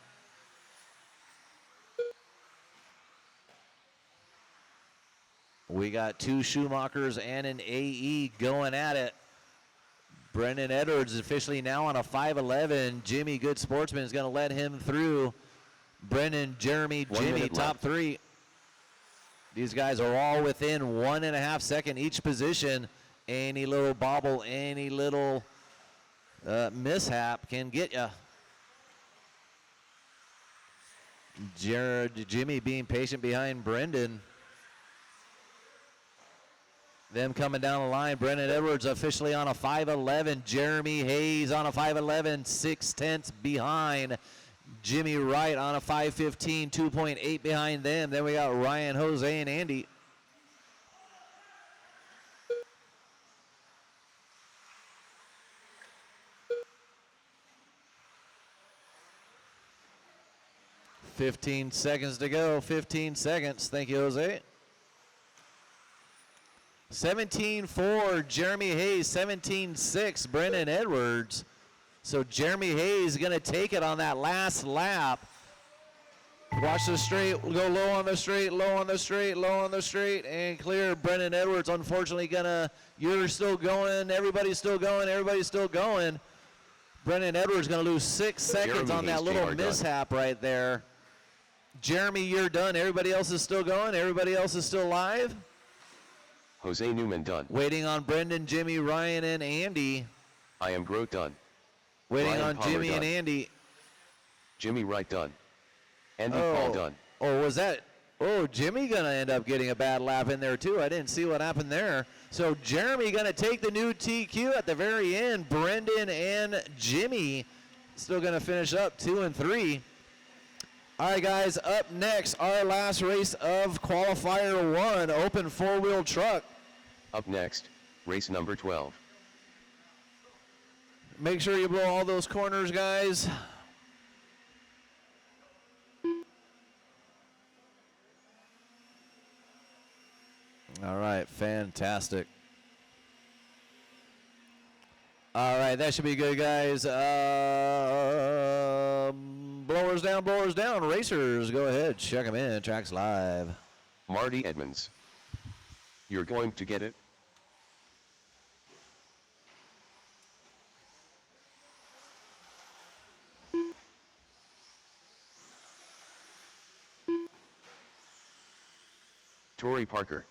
S6: We got 2 Schumachers and an AE going at it. Brendan Edwards is officially now on a 5:11. Jimmy, good sportsman, is going to let him through. Brendan, Jeremy,
S1: 1
S6: Jimmy,
S1: minute
S6: top
S1: left.
S6: 3. These guys are all within 1.5 seconds each position. Any little bobble, any little mishap can get you. Jimmy being patient behind Brendan. Them coming down the line. Brendan Edwards officially on a 5:11. Jeremy Hayes on a 5:11, 6/10 behind. Jimmy Wright on a 5:15, 2.8 behind them. Then we got Ryan, Jose, and Andy. $15 seconds to go. 15 seconds. Thank you, Jose. 17.4, Jeremy Hayes. 17.6, Brendan Edwards. So Jeremy Hayes is going to take it on that last lap. Watch the straight, go low on the straight, low on the straight, low on the straight, and clear. Brendan Edwards, unfortunately, you're still going. Everybody's still going. Everybody's still going. Brendan Edwards going to lose 6 seconds
S1: Jeremy
S6: on that
S1: Hayes,
S6: little
S1: JR done.
S6: mishap right there. Jeremy, you're done. Everybody else is still going. Everybody else is still live.
S1: Jose Newman done.
S6: Waiting on Brendan, Jimmy, Ryan, and Andy.
S1: I am Grote done.
S6: Waiting
S1: Ryan
S6: on
S1: Palmer
S6: Jimmy and
S1: done.
S6: Andy.
S1: Jimmy Wright done. Andy Paul done.
S6: Oh, was that? Oh, Jimmy going to end up getting a bad lap in there, too. I didn't see what happened there. So Jeremy going to take the new TQ at the very end. Brendan and Jimmy still going to finish up 2 and 3. All right, guys, up next, our last race of qualifier 1, open four-wheel truck.
S1: Up next, race number 12.
S6: Make sure you blow all those corners, guys. All right, fantastic. All right, that should be good, guys. Blowers down. Racers, go ahead, check them in. Tracks live.
S1: Marty Edmonds. You're going to get it? Tori Parker.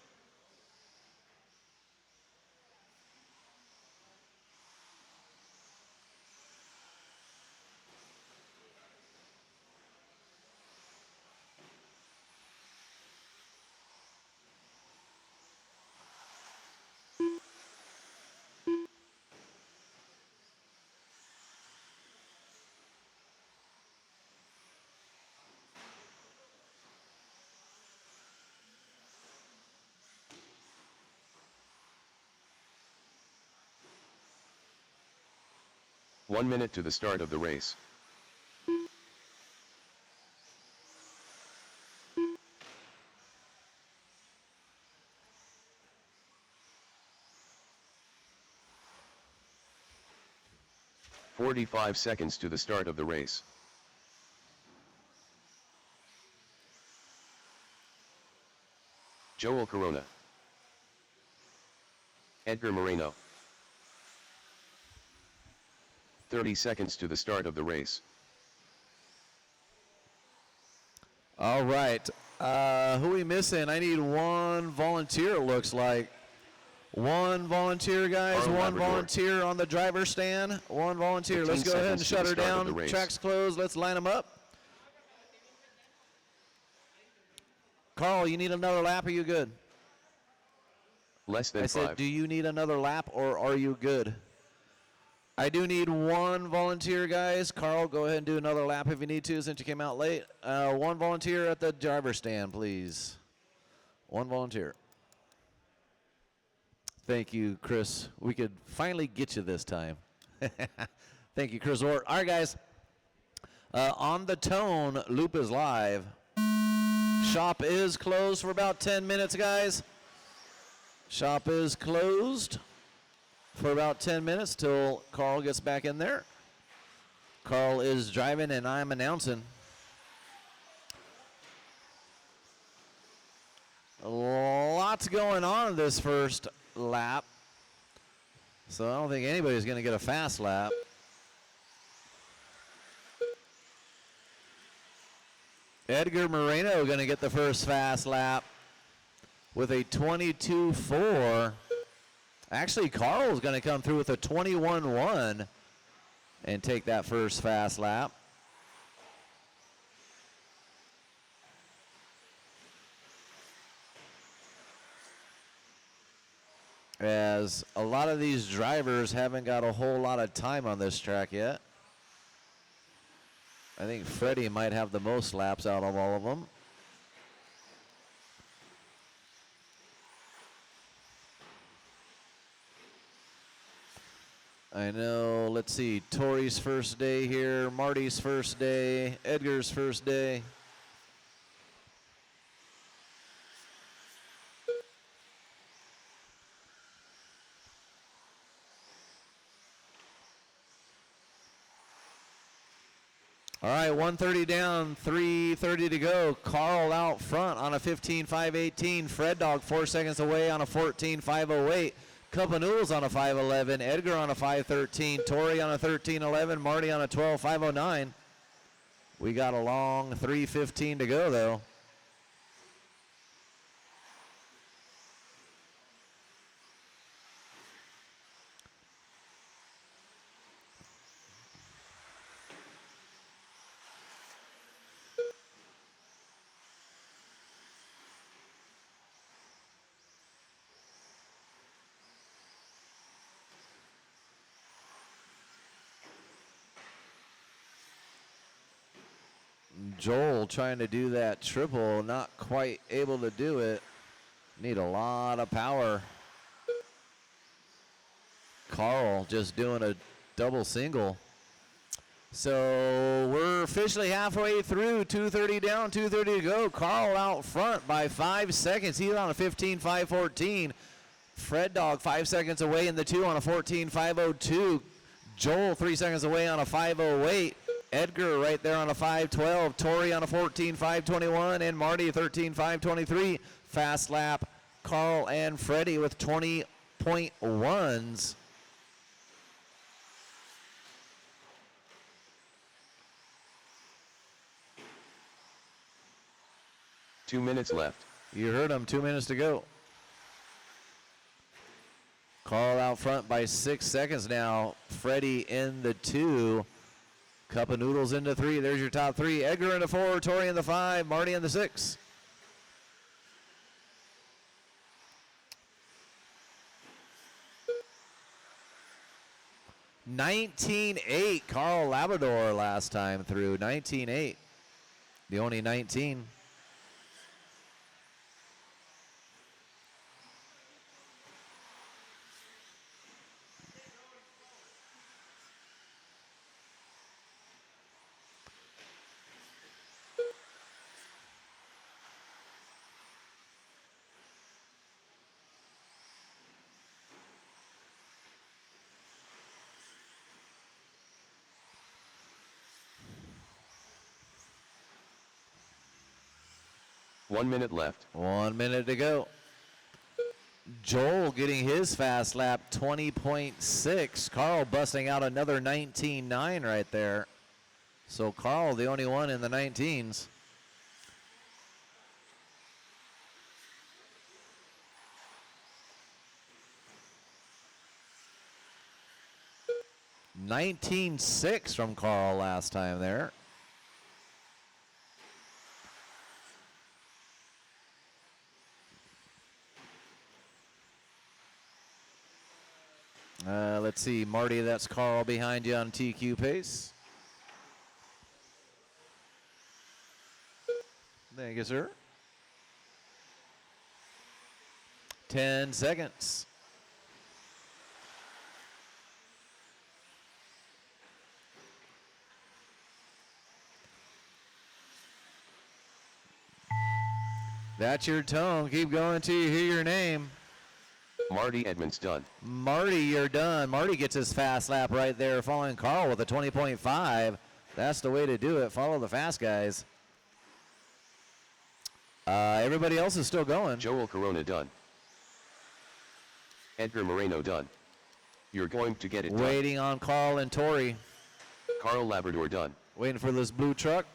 S1: One minute to the start of the race. "45 seconds to the start of the race. Joel Corona. Edgar Moreno. 30 seconds to the start of the race.
S6: All right. Who we missing? I need one volunteer, it looks like. One volunteer, guys.
S1: Carl
S6: One
S1: Labrador.
S6: volunteer on the driver's stand. One volunteer.
S1: 15
S6: Let's go ahead and
S1: seconds to
S6: shut
S1: the
S6: her
S1: start of the
S6: down.
S1: race.
S6: Tracks closed. Let's line them up. Carl, you need another lap? Are you good?
S1: Less than
S6: I said,
S1: 5.
S6: do you need another lap or are you good? I do need one volunteer, guys. Carl, go ahead and do another lap if you need to since you came out late. One volunteer at the driver's stand, please. One volunteer. Thank you, Chris. We could finally get you this time. Thank you, Chris Ort. All right, guys. On the tone, loop is live. Shop is closed for about 10 minutes, guys. Shop is closed for about 10 minutes till Carl gets back in there. Carl is driving and I'm announcing. Lots going on this first lap. So I don't think anybody's going to get a fast lap. Edgar Moreno going to get the first fast lap with a 22.4. Actually, Carl's going to come through with a 21.1 and take that first fast lap. As a lot of these drivers haven't got a whole lot of time on this track yet. I think Freddie might have the most laps out of all of them. I know, let's see, Tori's first day here, Marty's first day, Edgar's first day. All right, 130 down, 3:30 to go. Carl out front on a 15.518. Fred Dog 4 seconds away on a 14.508. Campanul's on a 5:11. Edgar on a 5:13. Tori on a 13:11. Marty on a 12.509. We got a long 3:15 to go, though. Joel trying to do that triple, not quite able to do it. Need a lot of power. Carl just doing a double single. So we're officially halfway through. 2:30 down, 2:30 to go. Carl out front by 5 seconds. He's on a 15.514. Fred Dog 5 seconds away in the 2 on a 14.502. Joel 3 seconds away on a 5:08. Edgar right there on a 5:12. Tori on a 14.521. And Marty 13.523. Fast lap. Carl and Freddie with 20.1s.
S1: Two minutes left.
S6: You heard him, 2 minutes to go. Carl out front by 6 seconds now. Freddie in the 2. Cup of Noodles in the 3. There's your top 3. Edgar in the 4. Tori in the 5. Marty in the 6. $19.8. Carl Labrador last time through. 19.8. The only 19.
S1: One minute left.
S6: 1 minute to go. Joel getting his fast lap, 20.6. Carl busting out another 19.9 right there. So Carl, the only one in the 19s. $19.6 from Carl last time there. Let's see, Marty, that's Carl behind you on TQ pace. Thank you, sir. 10 seconds. That's your tone. Keep going till you hear your name.
S1: Marty Edmonds done.
S6: Marty, you're done. Marty gets his fast lap right there, following Carl with a 20.5. That's the way to do it. Follow the fast guys. Everybody else is still going.
S1: Joel Corona done. Edgar Moreno done. You're going to get it done.
S6: Waiting on Carl and Tori.
S1: Carl Labrador done.
S6: Waiting for this blue truck.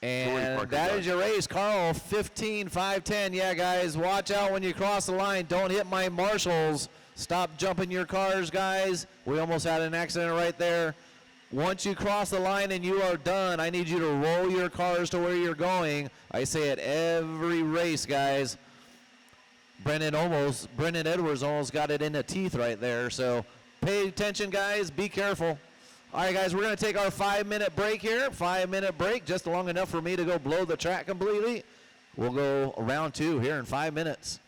S6: And
S1: Parker
S6: that
S1: done.
S6: is your race, Carl, 15.510. Yeah, guys, watch out when you cross the line. Don't hit my marshals. Stop jumping your cars, guys. We almost had an accident right there. Once you cross the line and you are done, I need you to roll your cars to where you're going. I say it every race, guys. Brennan Edwards almost got it in the teeth right there. So pay attention, guys. Be careful. All right, guys, we're going to take our 5-minute break here. 5-minute break, just long enough for me to go blow the track completely. We'll go round 2 here in 5 minutes.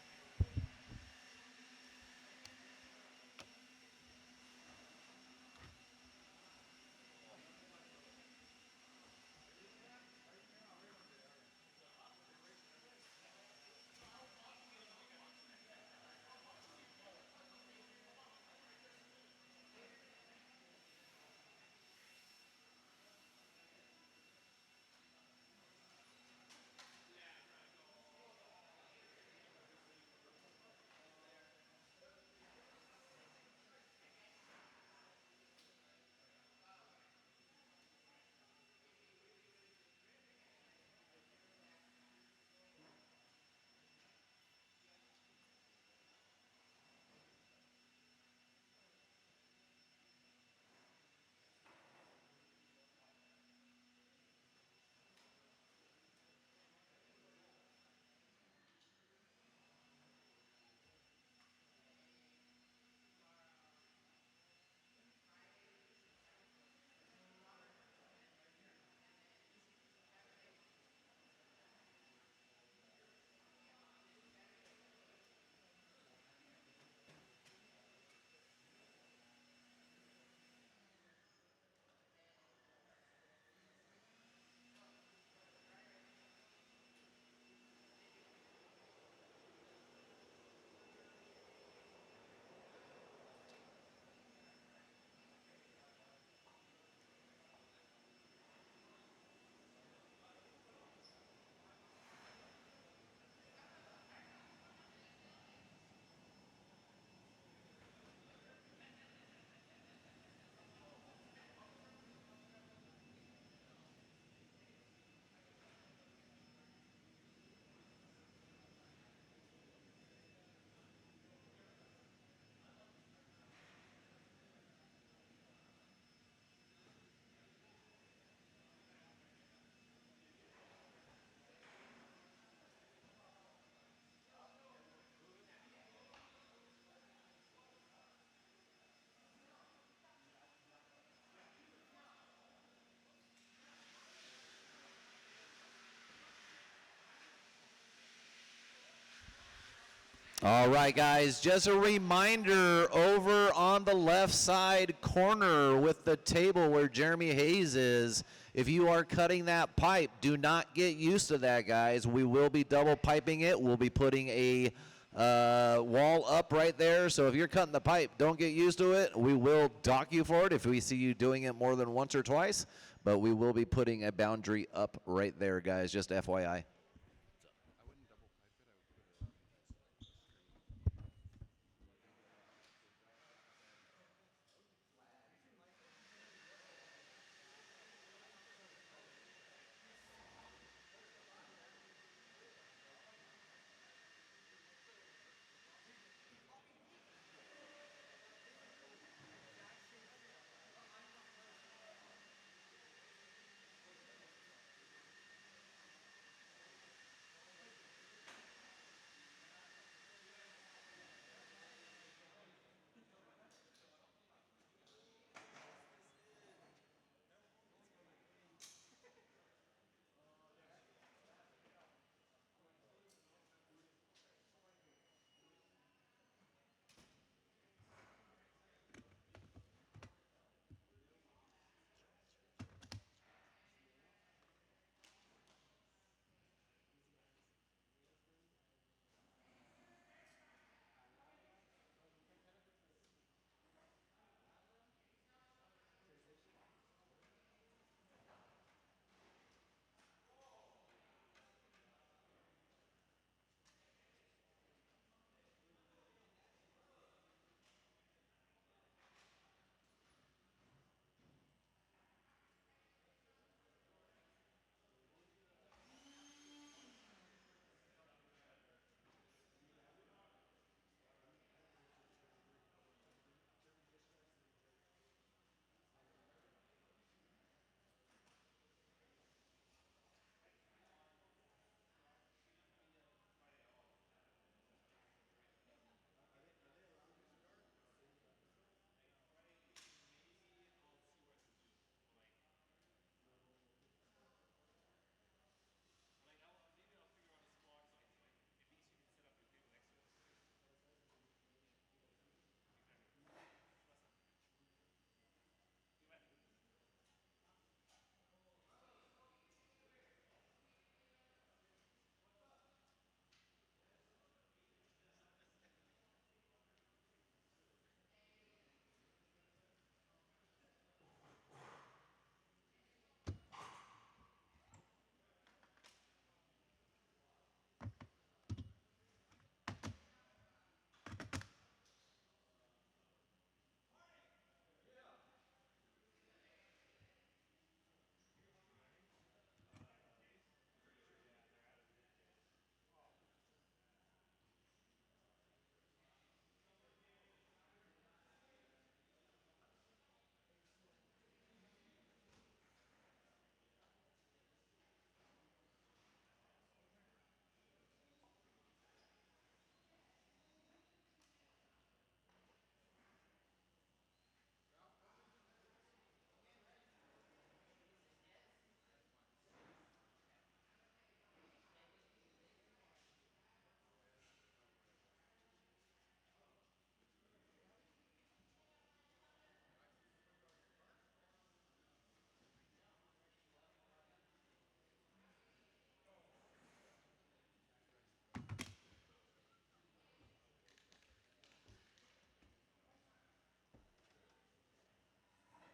S6: All right, guys, just a reminder over on the left side corner with the table where Jeremy Hayes is, if you are cutting that pipe, do not get used to that, guys. We will be double piping it. We'll be putting a wall up right there. So if you're cutting the pipe, don't get used to it. We will dock you for it if we see you doing it more than once or twice. But we will be putting a boundary up right there, guys, just FYI.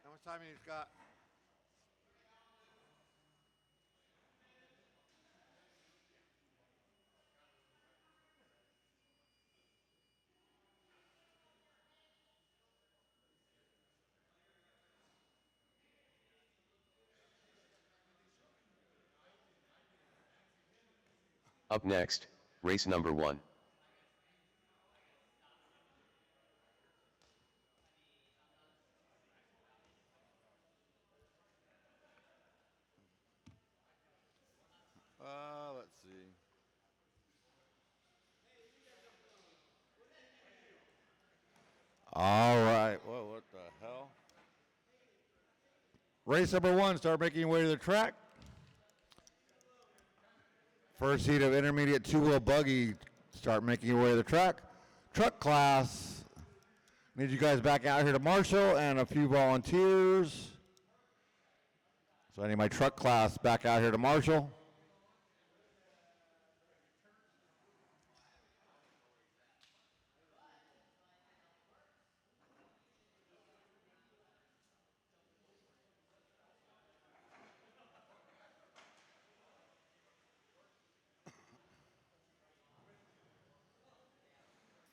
S2: How much time you got?
S1: Up next, race number 1.
S2: Let's see.
S3: All right.
S2: Whoa, what the hell?
S3: Race number 1, start making your way to the track. First heat of intermediate two-wheel buggy Start making your way to the track. Truck class. Need you guys back out here to Marshall and a few volunteers. So I need my truck class back out here to Marshall.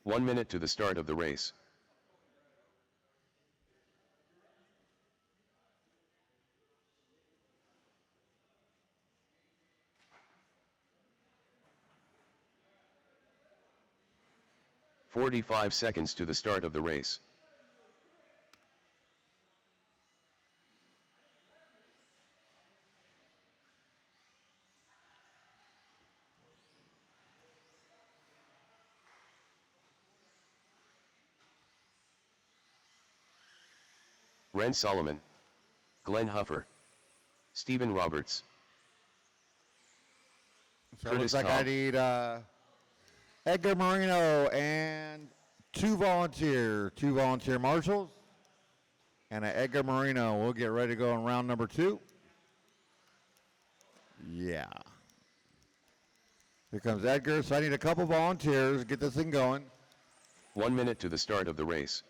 S1: One minute to the start of the race. "45 seconds to the start of the race. Ren Solomon, Glenn Huffer, Stephen Roberts,
S3: So it
S1: Curtis
S3: looks like I
S1: Cobb.
S3: need Edgar Marino and two volunteer marshals, and an Edgar Marino. We'll get ready to go in round number 2. Yeah. Here comes Edgar. So I need a couple volunteers. Get this thing going.
S1: 1 minute to the start of the race.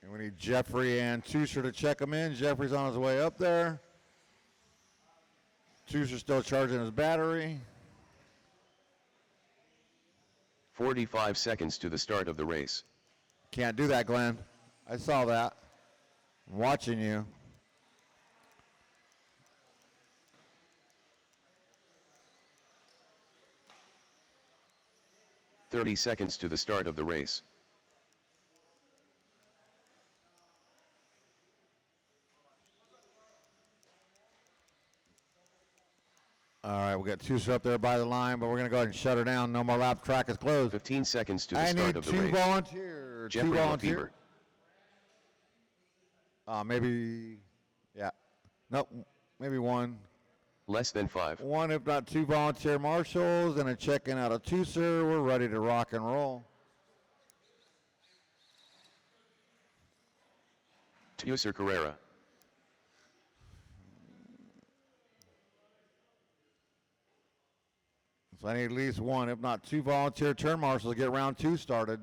S3: And we need Jeffrey and Tusser to check him in. Jeffrey's on his way up there. Tusser's still charging his battery.
S1: 45 seconds to the start of the race.
S3: Can't do that, Glenn. I saw that. I'm watching you.
S1: "30 seconds to the start of the race.
S3: All right, we got Tusser up there by the line, but we're going to go ahead and shut her down. No more lap. Track is closed.
S1: 15 seconds to the
S3: I
S1: start
S3: need
S1: of the
S3: two
S1: race.
S3: volunteers.
S1: Jeffrey
S3: Two volunteers.
S1: Lefevre.
S3: Maybe, yeah. Nope, maybe one.
S1: Less than 5.
S3: One, if not two volunteer marshals, and a check-in out of Tusser. We're ready to rock and roll.
S1: Tusser Carrera.
S3: So I need at least one, if not two volunteer turn marshals to get round 2 started.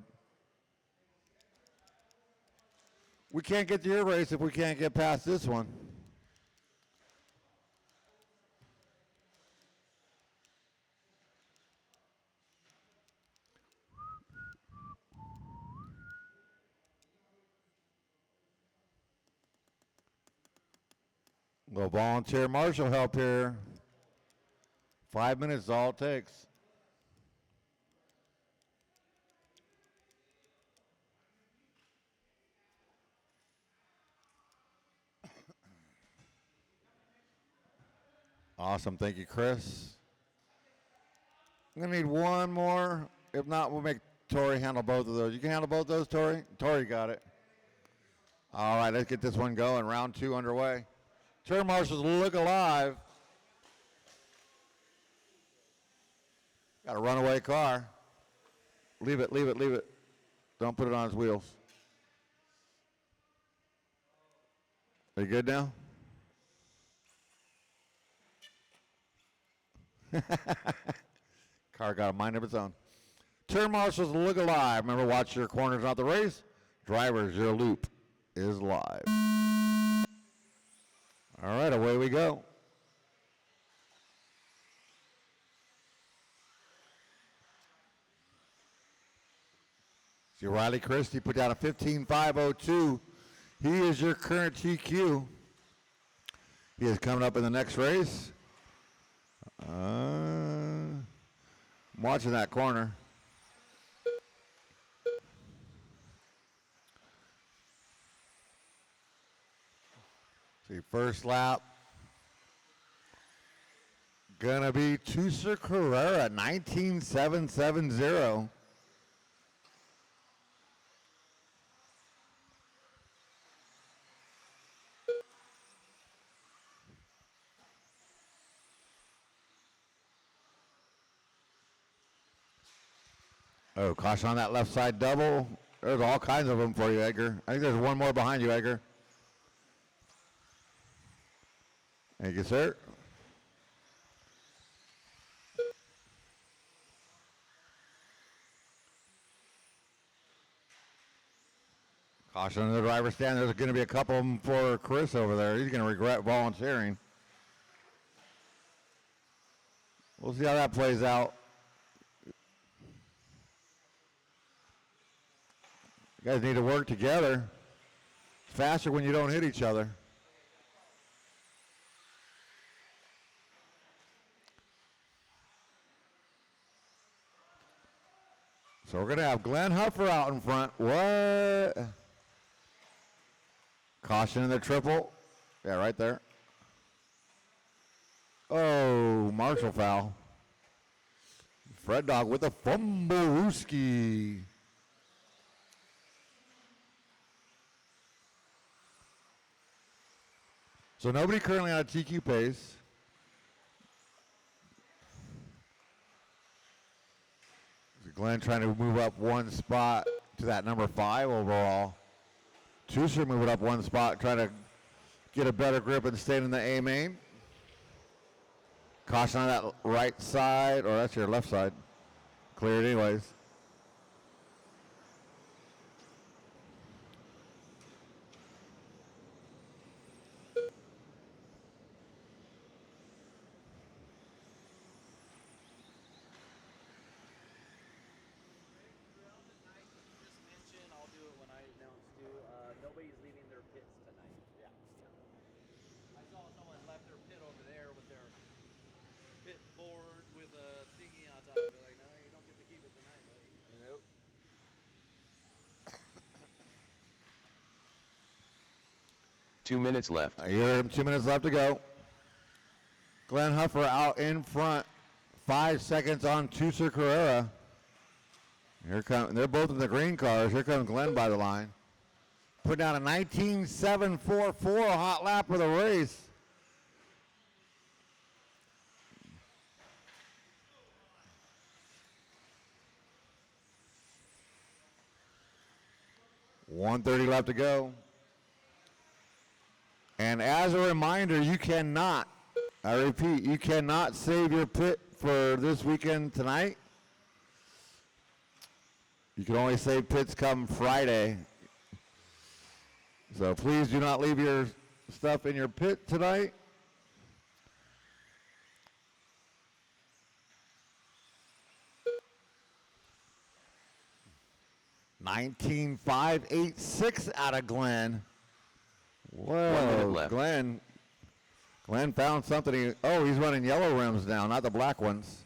S3: We can't get to your race if we can't get past this one. Little volunteer marshal help here. 5 minutes is all it takes. Awesome, thank you, Chris. I'm gonna need one more. If not, we'll make Tori handle both of those. You can handle both those, Tori? Tori got it. All right, let's get this one going. Round 2 underway. Turn marshals look alive. Got a runaway car. Leave it, leave it, leave it. Don't put it on his wheels. Are you good now? Car got a mind of its own. Turn marshals look alive. Remember, watch your corners, not the race. Drivers, your loop is live. All right, away we go. See, Riley Christie put down a 15.502. He is your current TQ. He is coming up in the next race. I'm watching that corner. See, first lap. Gonna be Tusser Carrera, 19.770. Oh, caution on that left side double. There's all kinds of them for you, Edgar. I think there's one more behind you, Edgar. Thank you, sir. Caution in the driver's stand. There's going to be a couple of them for Chris over there. He's going to regret volunteering. We'll see how that plays out. You guys need to work together. It's faster when you don't hit each other. So we're going to have Glenn Huffer out in front. What? Caution in the triple. Yeah, right there. Oh, Marshall foul. Fred Dog with a fumble-ooski. So nobody currently on a TQ pace. Glenn trying to move up one spot to that number 5 overall. Tusser moving up one spot, trying to get a better grip and staying in the A main. Caution on that right side, or that's your left side. Cleared anyways.
S5: Nobody's leaving their pits tonight. Yeah. I saw someone left their pit over there with their pit board with a thingy on top of it. Like, no, you don't get to keep it tonight, buddy. Nope.
S1: 2 minutes left.
S3: You heard him, 2 minutes left to go. Glenn Huffer out in front. 5 seconds on Tusser Carrera. Here come, they're both in the green cars. Here comes Glenn by the line. Put down a 19.744 hot lap of the race. .130 left to go. And as a reminder, you cannot, I repeat, you cannot save your pit for this weekend tonight. You can only save pits come Friday. So please do not leave your stuff in your pit tonight. $19,586 out of Glenn.
S1: 1 minute
S3: Whoa,
S1: left.
S3: Glenn found something. He's running yellow rims now, not the black ones.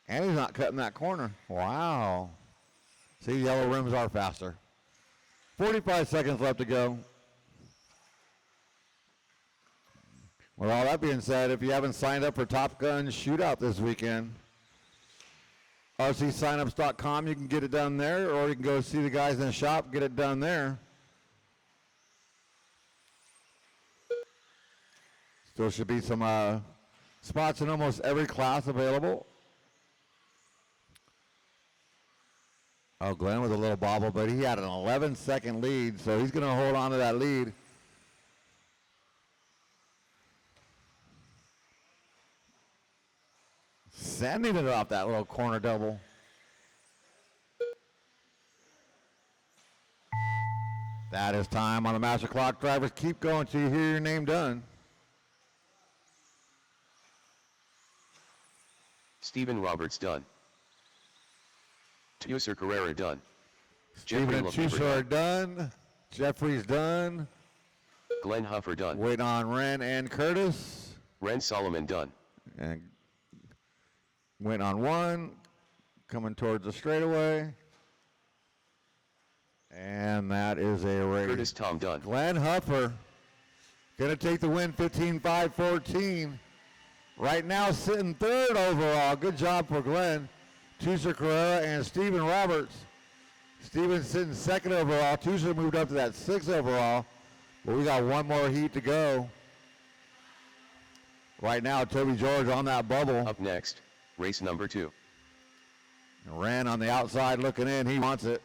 S3: And he's not cutting that corner. Wow. See, yellow rims are faster. 45 seconds left to go. With all that being said, if you haven't signed up for Top Gun Shootout this weekend, rcsignups.com, you can get it done there, or you can go see the guys in the shop, get it done there. Still should be some spots in almost every class available. Oh, Glenn with a little bobble, but he had an 11-second lead, so he's going to hold on to that lead. Sending it off that little corner double. That is time on the master clock. Drivers, keep going till you hear your name done.
S1: Stephen Roberts done. Tusser Carrera done.
S3: Steven and
S1: Lefevre
S3: Tusser are done. Jeffrey's done.
S1: Glenn Huffer done.
S3: Waiting on Ren and Curtis.
S1: Ren Solomon done.
S3: And went on one. Coming towards the straightaway. And that is a race.
S1: Curtis Tom done.
S3: Glenn Huffer going to take the win, 15-5-14. Right now sitting third overall. Good job for Glenn. Tusser Carrera and Stephen Roberts. Stephen sitting second overall. Tusser moved up to that 6th overall. But we got one more heat to go. Right now, Toby George on that bubble.
S1: Up next, Race number 2.
S3: Ran on the outside looking in. He wants it.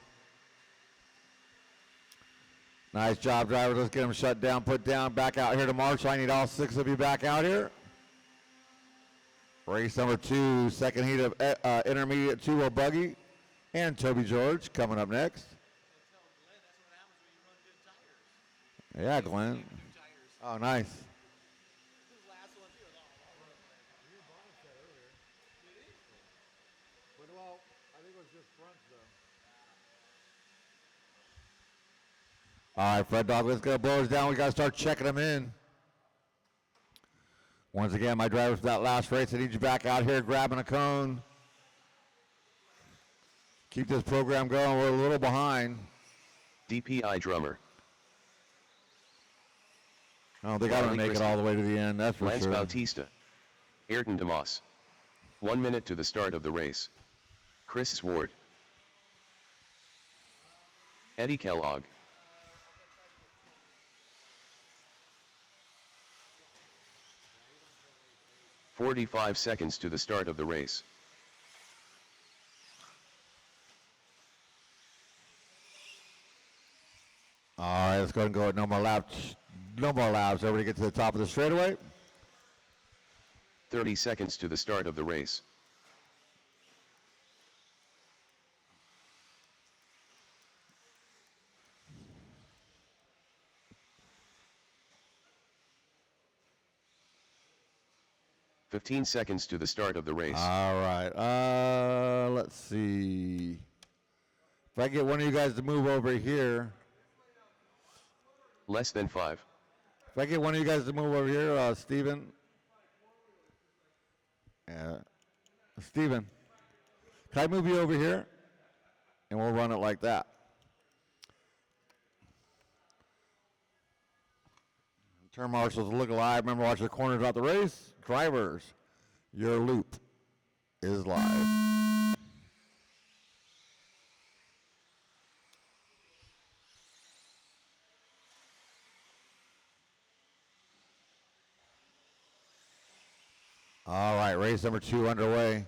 S3: Nice job, drivers. Let's get him shut down, put down, back out here to Marshall. I need all 6 of you back out here. Race number 2, second heat of intermediate 2-wheel buggy. And Toby George coming up next. Yeah, Glenn. Oh, nice. Well, I think it was just fronts, though. All right, Fred Dog, let's get blowers down. We got to start checking them in. Once again, my drivers for that last race, I need you back out here grabbing a cone. Keep this program going. We're a little behind.
S1: DPI drummer.
S3: Oh, they got to
S1: Riley
S3: make
S1: Christie.
S3: it all the way to the end, that's for
S1: Lance
S3: sure.
S1: Bautista. Ayrton DeMoss. 1 minute to the start of the race. Chris Sward. Eddie Kellogg. "45 seconds to the start of the race.
S3: All right, let's go ahead and go. No more laps. No more laps. Everybody get to the top of the straightaway.
S1: 30 seconds to the start of the race. "15 seconds to the start of the race.
S3: All right. Let's see. If I get one of you guys to move over here.
S1: Less than 5.
S3: If I get one of you guys to move over here, Steven. Steven. Can I move you over here? And we'll run it like that. Turn marshals look alive. Remember, watch the corners out the race. Drivers, your loop is live. All right, race number 2 underway.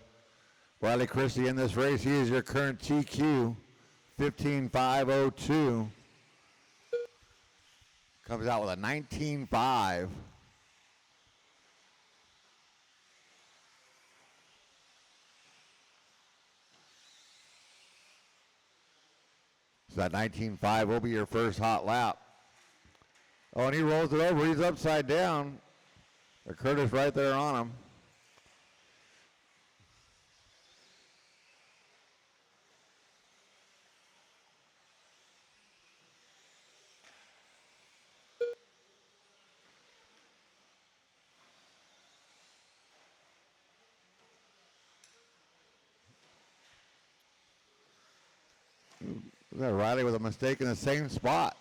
S3: Riley Christie in this race. He is your current TQ, 15.502. Comes out with a 19.5. So that 19.5 will be your first hot lap. Oh, and he rolls it over. He's upside down. Curtis right there on him. We got Riley with a mistake in the same spot.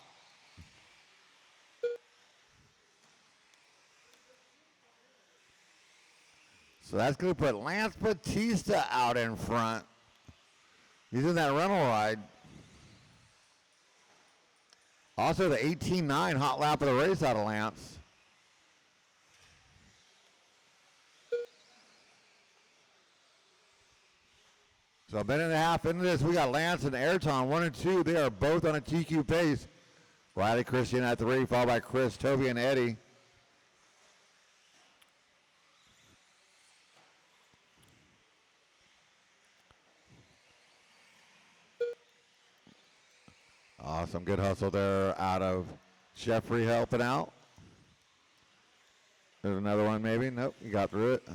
S3: So that's going to put Lance Bautista out in front. He's in that rental ride. Also the 18.9 hot lap of the race out of Lance. So a minute and a half into this, we got Lance and Ayrton, 1 and 2. They are both on a TQ pace. Riley Christian at 3, followed by Chris, Toby, and Eddie. Awesome, good hustle there out of Jeffrey helping out. There's another one maybe. Nope, he got through it.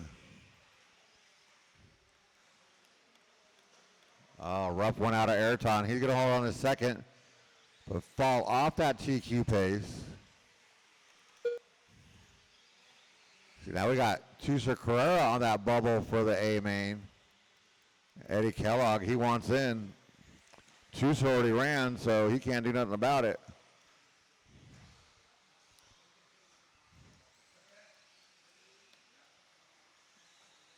S3: Oh, rough one out of Ayrton. He's going to hold on a second, but fall off that TQ pace. See, now we got Tusa Carrera on that bubble for the A main. Eddie Kellogg, he wants in. Tusa already ran, so he can't do nothing about it.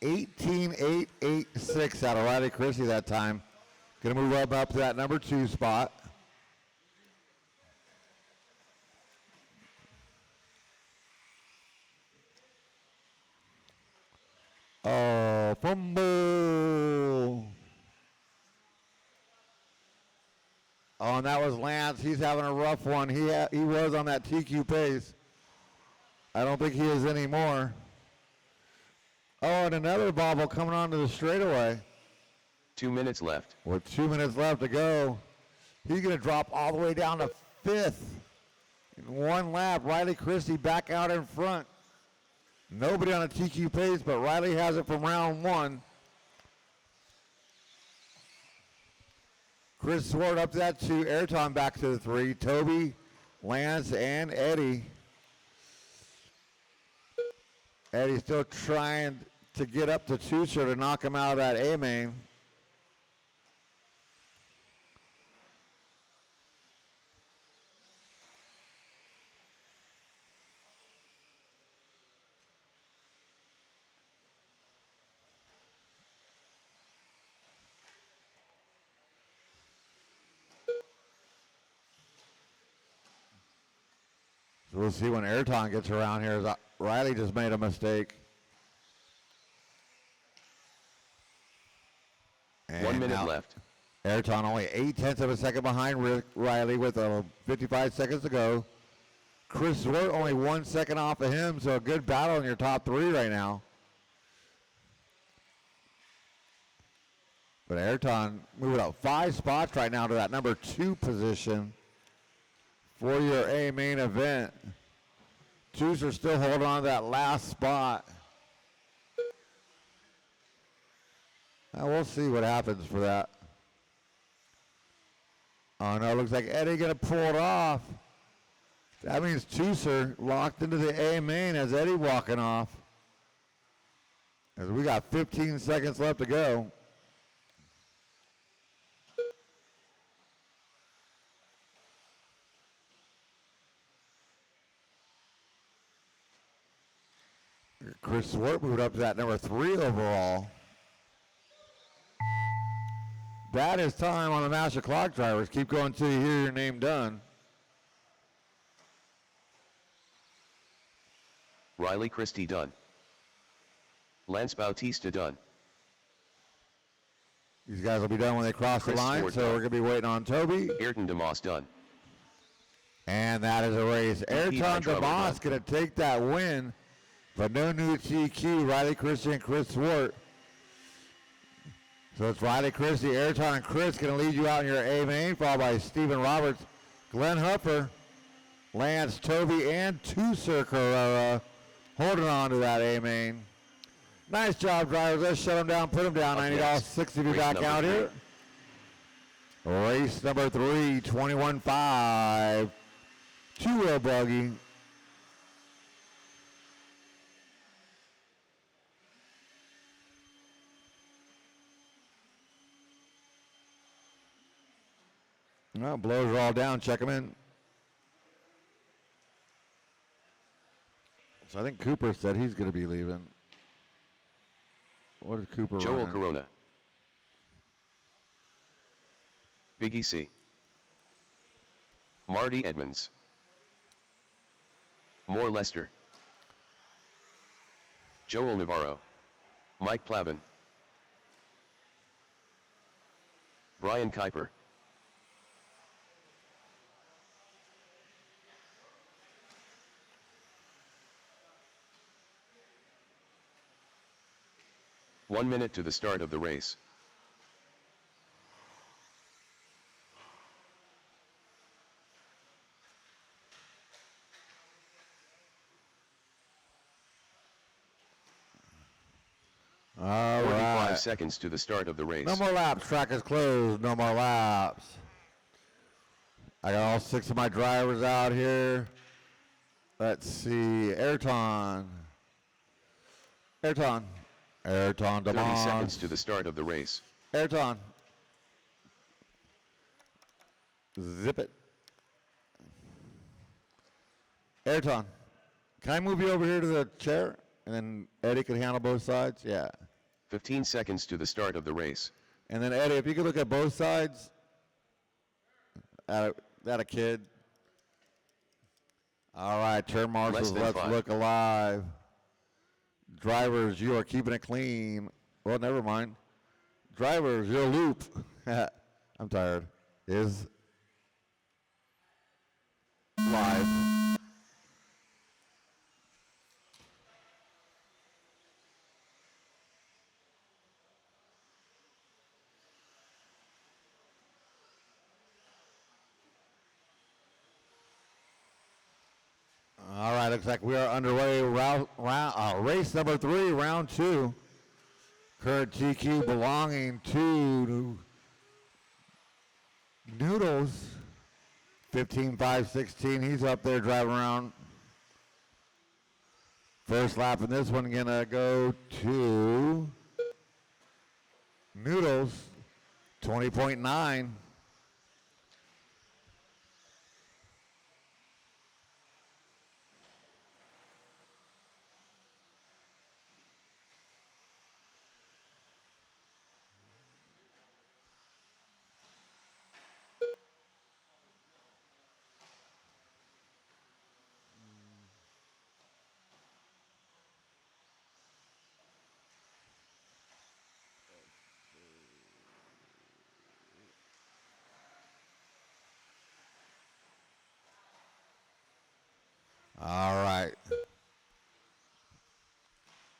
S3: (18.886) out of Riley Christie that time. Gonna move up to that number 2 spot. Oh, A fumble. Oh, and that was Lance. He's having a rough one. He was on that TQ pace. I don't think he is anymore. Oh, and another bobble coming onto the straightaway.
S1: 2 minutes left.
S3: With 2 minutes left to go. He's going to drop all the way down to 5th. In one lap, Riley Christie back out in front. Nobody on a TQ pace, but Riley has it from round 1. Chris Swart up to that 2. Ayrton back to the 3. Toby, Lance, and Eddie. Eddie's still trying to get up to Tusser to knock him out of that A main. So we'll see when Ayrton gets around here. Riley just made a mistake. And
S1: 1 minute
S3: now
S1: left.
S3: Ayrton only 0.8 of a second behind Riley with 55 seconds to go. Chris Swart only 1 second off of him, so a good battle in your top 3 right now. But Ayrton moving up 5 spots right now to that number 2 position for your A main event. Tusser still holding on to that last spot. Now we'll see what happens for that. Oh no, looks like Eddie gonna pull it off. That means Tusser locked into the A main as Eddie walking off. As we got 15 seconds left to go. Chris Swart moved up to that number 3 overall. That is time on the master clock drivers. Keep going until you hear your name done.
S1: Riley Christie done. Lance Bautista done.
S3: These guys will be done when they cross
S1: Chris
S3: the line,
S1: Swart
S3: so
S1: done.
S3: we're going to be waiting on Toby.
S1: Ayrton DeMoss done.
S3: And that is a race. Ayrton
S1: Hydro
S3: DeMoss going to take that win, but no new TQ. Riley Christie and Chris Swart. So it's Riley Christie, Ayrton, and Chris going to lead you out in your A main, followed by Stephen Roberts, Glenn Huffer, Lance, Toby, and Tusser Carrera holding on to that A main. Nice job, drivers. Let's shut them down, put them down.
S1: Up
S3: $90,
S1: next,
S3: 60 to be
S1: race
S3: back
S1: number
S3: out
S1: 3.
S3: here. Race number 3, 21.5, two-wheel buggy. Well, blows are all down. Check them in. So I think Cooper said he's going to be leaving. What is Cooper
S1: Joel
S3: running?
S1: Corona. Big EC. Marty Edmonds. Moore Lester. Joel Navarro. Mike Plavin. Brian Kuiper. One minute to the start of the race.
S3: All
S1: 45
S3: right.
S1: seconds to the start of the race.
S3: No more laps. Track is closed. No more laps. I got all 6 of my drivers out here. Let's see. Ayrton. Ayrton
S1: 30
S3: DeMoss.
S1: seconds to the start of the race.
S3: Ayrton. Zip it. Ayrton. Can I move you over here to the chair? And then Eddie can handle both sides? Yeah.
S1: 15 seconds to the start of the race.
S3: And then Eddie, if you could look at both sides. That a kid. All right, turn marshals,
S1: than
S3: let's
S1: 5.
S3: look alive. Drivers, you are keeping it clean. Well, never mind. Drivers, your loop. I'm tired. Is live. All right, looks like we are underway. Race number 3, round 2. Current TQ belonging to Noodles. 15.5.16. He's up there driving around. First lap in this one gonna go to Noodles. 20.9. All right.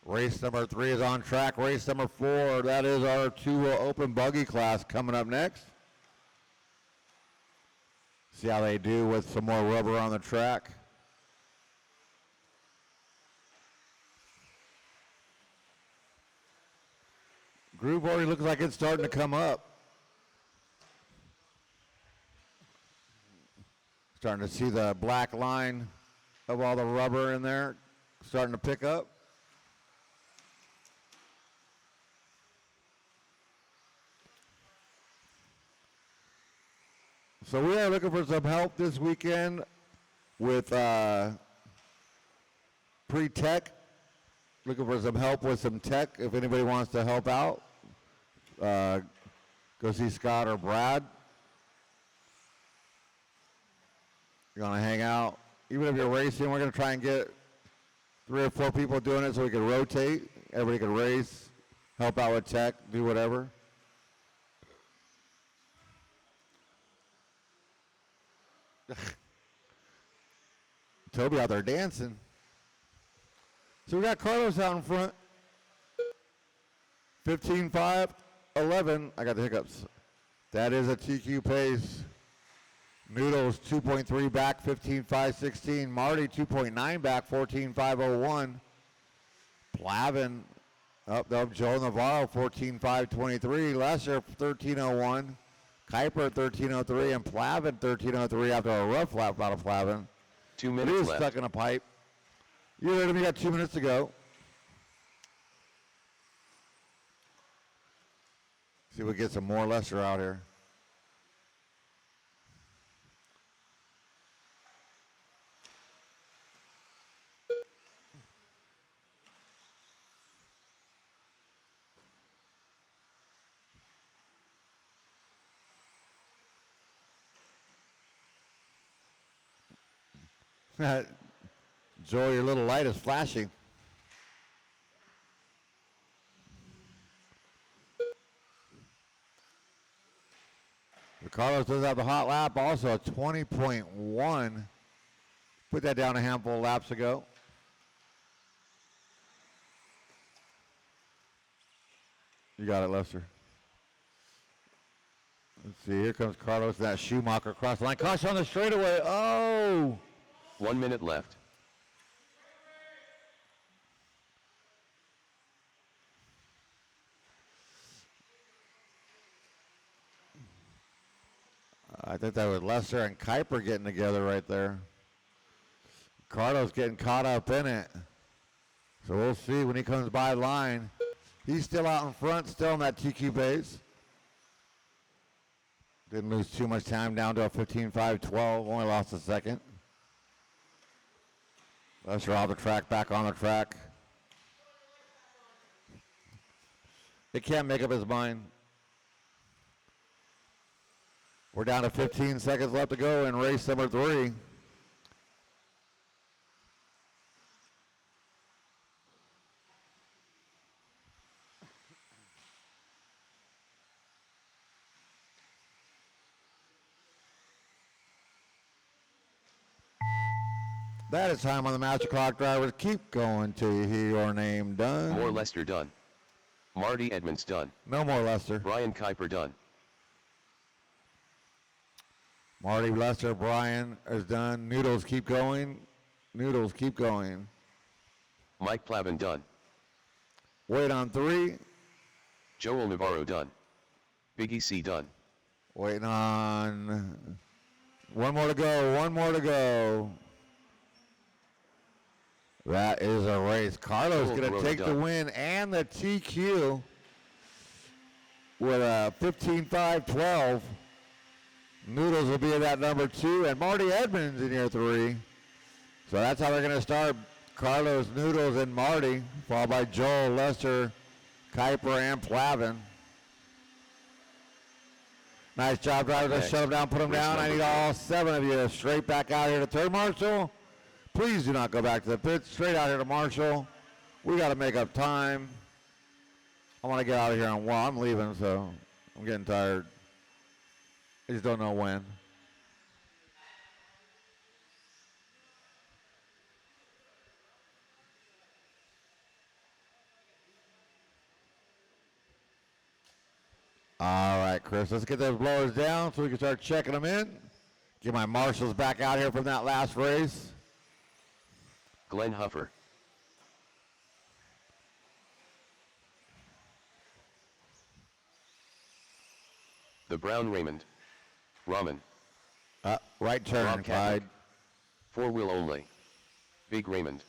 S3: Race number 3 is on track. Race number 4, that is our 2 open buggy class coming up next. See how they do with some more rubber on the track. Groove already looks like it's starting to come up. Starting to see the black line of all the rubber in there starting to pick up. So we are looking for some help this weekend with pre-tech. Looking for some help with some tech. If anybody wants to help out, go see Scott or Brad. You're gonna hang out. Even if you're racing, we're gonna try and get 3 or 4 people doing it so we can rotate. Everybody can race, help out with tech, do whatever. Toby out there dancing. So we got Carlos out in front. 15.5.11. I got the hiccups. That is a TQ pace. Noodles 2.3 back, 15.5.16. Marty 2.9 back, 14.5.01. Plavin up Joe Navarro 14.5.23. Lesser 13.01. Kuiper 13.03 and Plavin 13.03 after a rough lap out of Plavin.
S1: 2
S3: He
S1: minutes
S3: was
S1: left.
S3: stuck in a pipe. You heard him, you got 2 minutes to go. See if we get some more Lester out here. Joel, your little light is flashing. Carlos does have the hot lap, also a 20.1. Put that down a handful of laps ago. You got it, Lester. Let's see, here comes Carlos, that Schumacher across the line. Caution on the straightaway. Oh!
S1: 1 minute left.
S3: I think that was Lester and Kuiper getting together right there. Carlos getting caught up in it. So we'll see when he comes by line. He's still out in front, still in that TQ base. Didn't lose too much time, down to a 15.5.12. Only lost a second. Lester off the track, back on the track. He can't make up his mind. We're down to 15 seconds left to go in race number 3. That is time on the master clock, drivers. Keep going till you hear your name done.
S1: More Lester done. Marty Edmonds done.
S3: No more Lester.
S1: Brian Kuiper done.
S3: Marty, Lester, Brian is done. Noodles keep going. Noodles keep going.
S1: Mike Plavin done.
S3: Wait on 3.
S1: Joel Navarro done. Biggie C done.
S3: Waiting on 1 more to go. 1 more to go. That is a race. Carlos
S1: Joel
S3: going to
S1: Corona
S3: take the
S1: done.
S3: win and the TQ with a 15-5-12. Noodles will be at that number 2, and Marty Edmonds in year 3. So that's how they're going to start. Carlos, Noodles, and Marty, followed by Joel, Lester, Kuiper, and Plavin. Nice job, drivers. Let's shut them down, put them
S1: Race
S3: down. I
S1: number
S3: need
S1: 4.
S3: all 7 of you straight back out here to third marshal. Please do not go back to the pits. Straight out here to marshal. We got to make up time. I want to get out of here on 1. I'm leaving, so I'm getting tired. I just don't know when. All right, Chris, let's get those blowers down so we can start checking them in. Get my marshals back out here from that last race.
S1: Glenn Huffer. The Brown Raymond. Ramen.
S3: Right turn,
S1: Rob
S3: Clyde.
S1: Kaepernick. 4-wheel only. Big Raymond.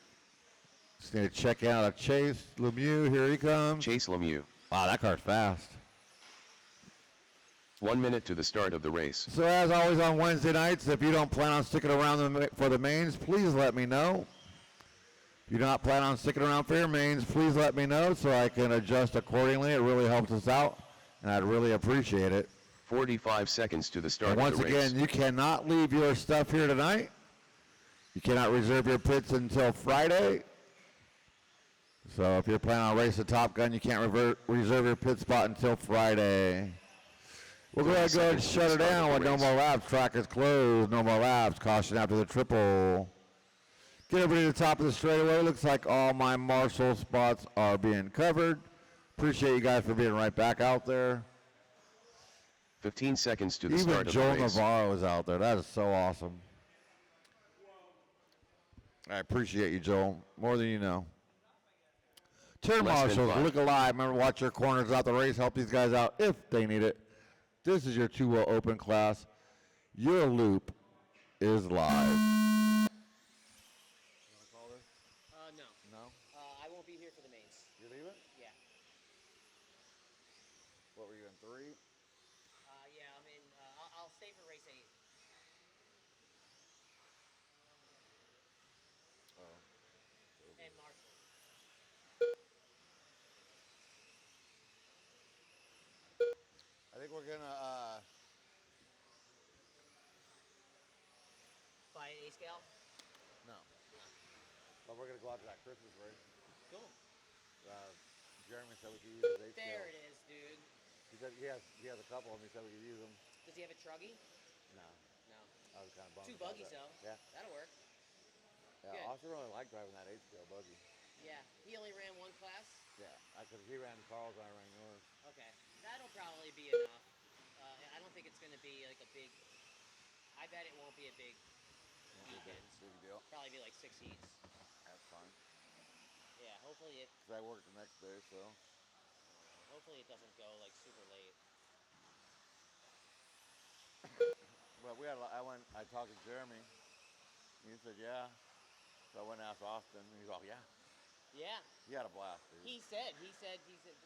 S3: Just need to check out a Chase Lemieux. Here he comes.
S1: Chase Lemieux.
S3: Wow, that car's fast.
S1: 1 minute to the start of the race.
S3: So as always on Wednesday nights, if you don't plan on sticking around for the mains, please let me know. If you do not plan on sticking around for your mains, please let me know so I can adjust accordingly. It really helps us out, and I'd really appreciate it.
S1: 45 seconds to the start
S3: And once
S1: of the race.
S3: again, you cannot leave your stuff here tonight. You cannot reserve your pits until Friday. So if you're planning on racing Top Gun, you can't reserve your pit spot until Friday. We'll go ahead and shut her down with no more laps. Track is closed. No more laps. Caution after the triple. Get everybody to the top of the straightaway. Looks like all my marshal spots are being covered. Appreciate you guys for being right back out there.
S1: 15 seconds to the
S3: Even
S1: start of
S3: Joel
S1: the race.
S3: Navarro is out there. That is so awesome. I appreciate you, Joel, more than you know. Turn
S1: Less than
S3: marshals,
S1: 5.
S3: look alive. Remember, watch your corners out the race. Help these guys out if they need it. This is your 2-wheel open class. Your loop is live.
S5: No.
S3: No?
S5: I won't be here for the mains.
S3: You leave it?
S5: Yeah.
S3: What were you in, 3?
S5: Yeah, I'm in. I'll stay for race 8. And Marshall.
S3: I think we're going to...
S5: By A scale?
S3: No. But we're going to go out to that Christmas race.
S5: Cool.
S3: Jeremy said we could use his 8
S5: There it is, dude.
S3: He said he has a couple of them. He said we could use them.
S5: Does he have a truggy?
S3: No.
S5: No.
S3: I was kind of bummed.
S5: 2
S3: about
S5: buggies,
S3: that.
S5: though.
S3: Yeah.
S5: That'll work.
S3: Yeah.
S5: Good.
S3: Austin really liked driving that 8-scale buggy.
S5: Yeah. He only ran 1 class?
S3: Yeah. Because he ran Carl's and I ran yours.
S5: Okay. That'll probably be enough. I don't think it's going to be like a big... I bet it won't be a big weekend.
S3: Big deal.
S5: Probably be like 6 heats.
S3: That's fine.
S5: Yeah, hopefully it
S3: Because I worked the next day, so.
S5: doesn't go like super late.
S3: But I talked to Jeremy. And he said, yeah. So I went and asked Austin. And he's all, yeah.
S5: Yeah.
S3: He had a blast, dude.
S5: He said,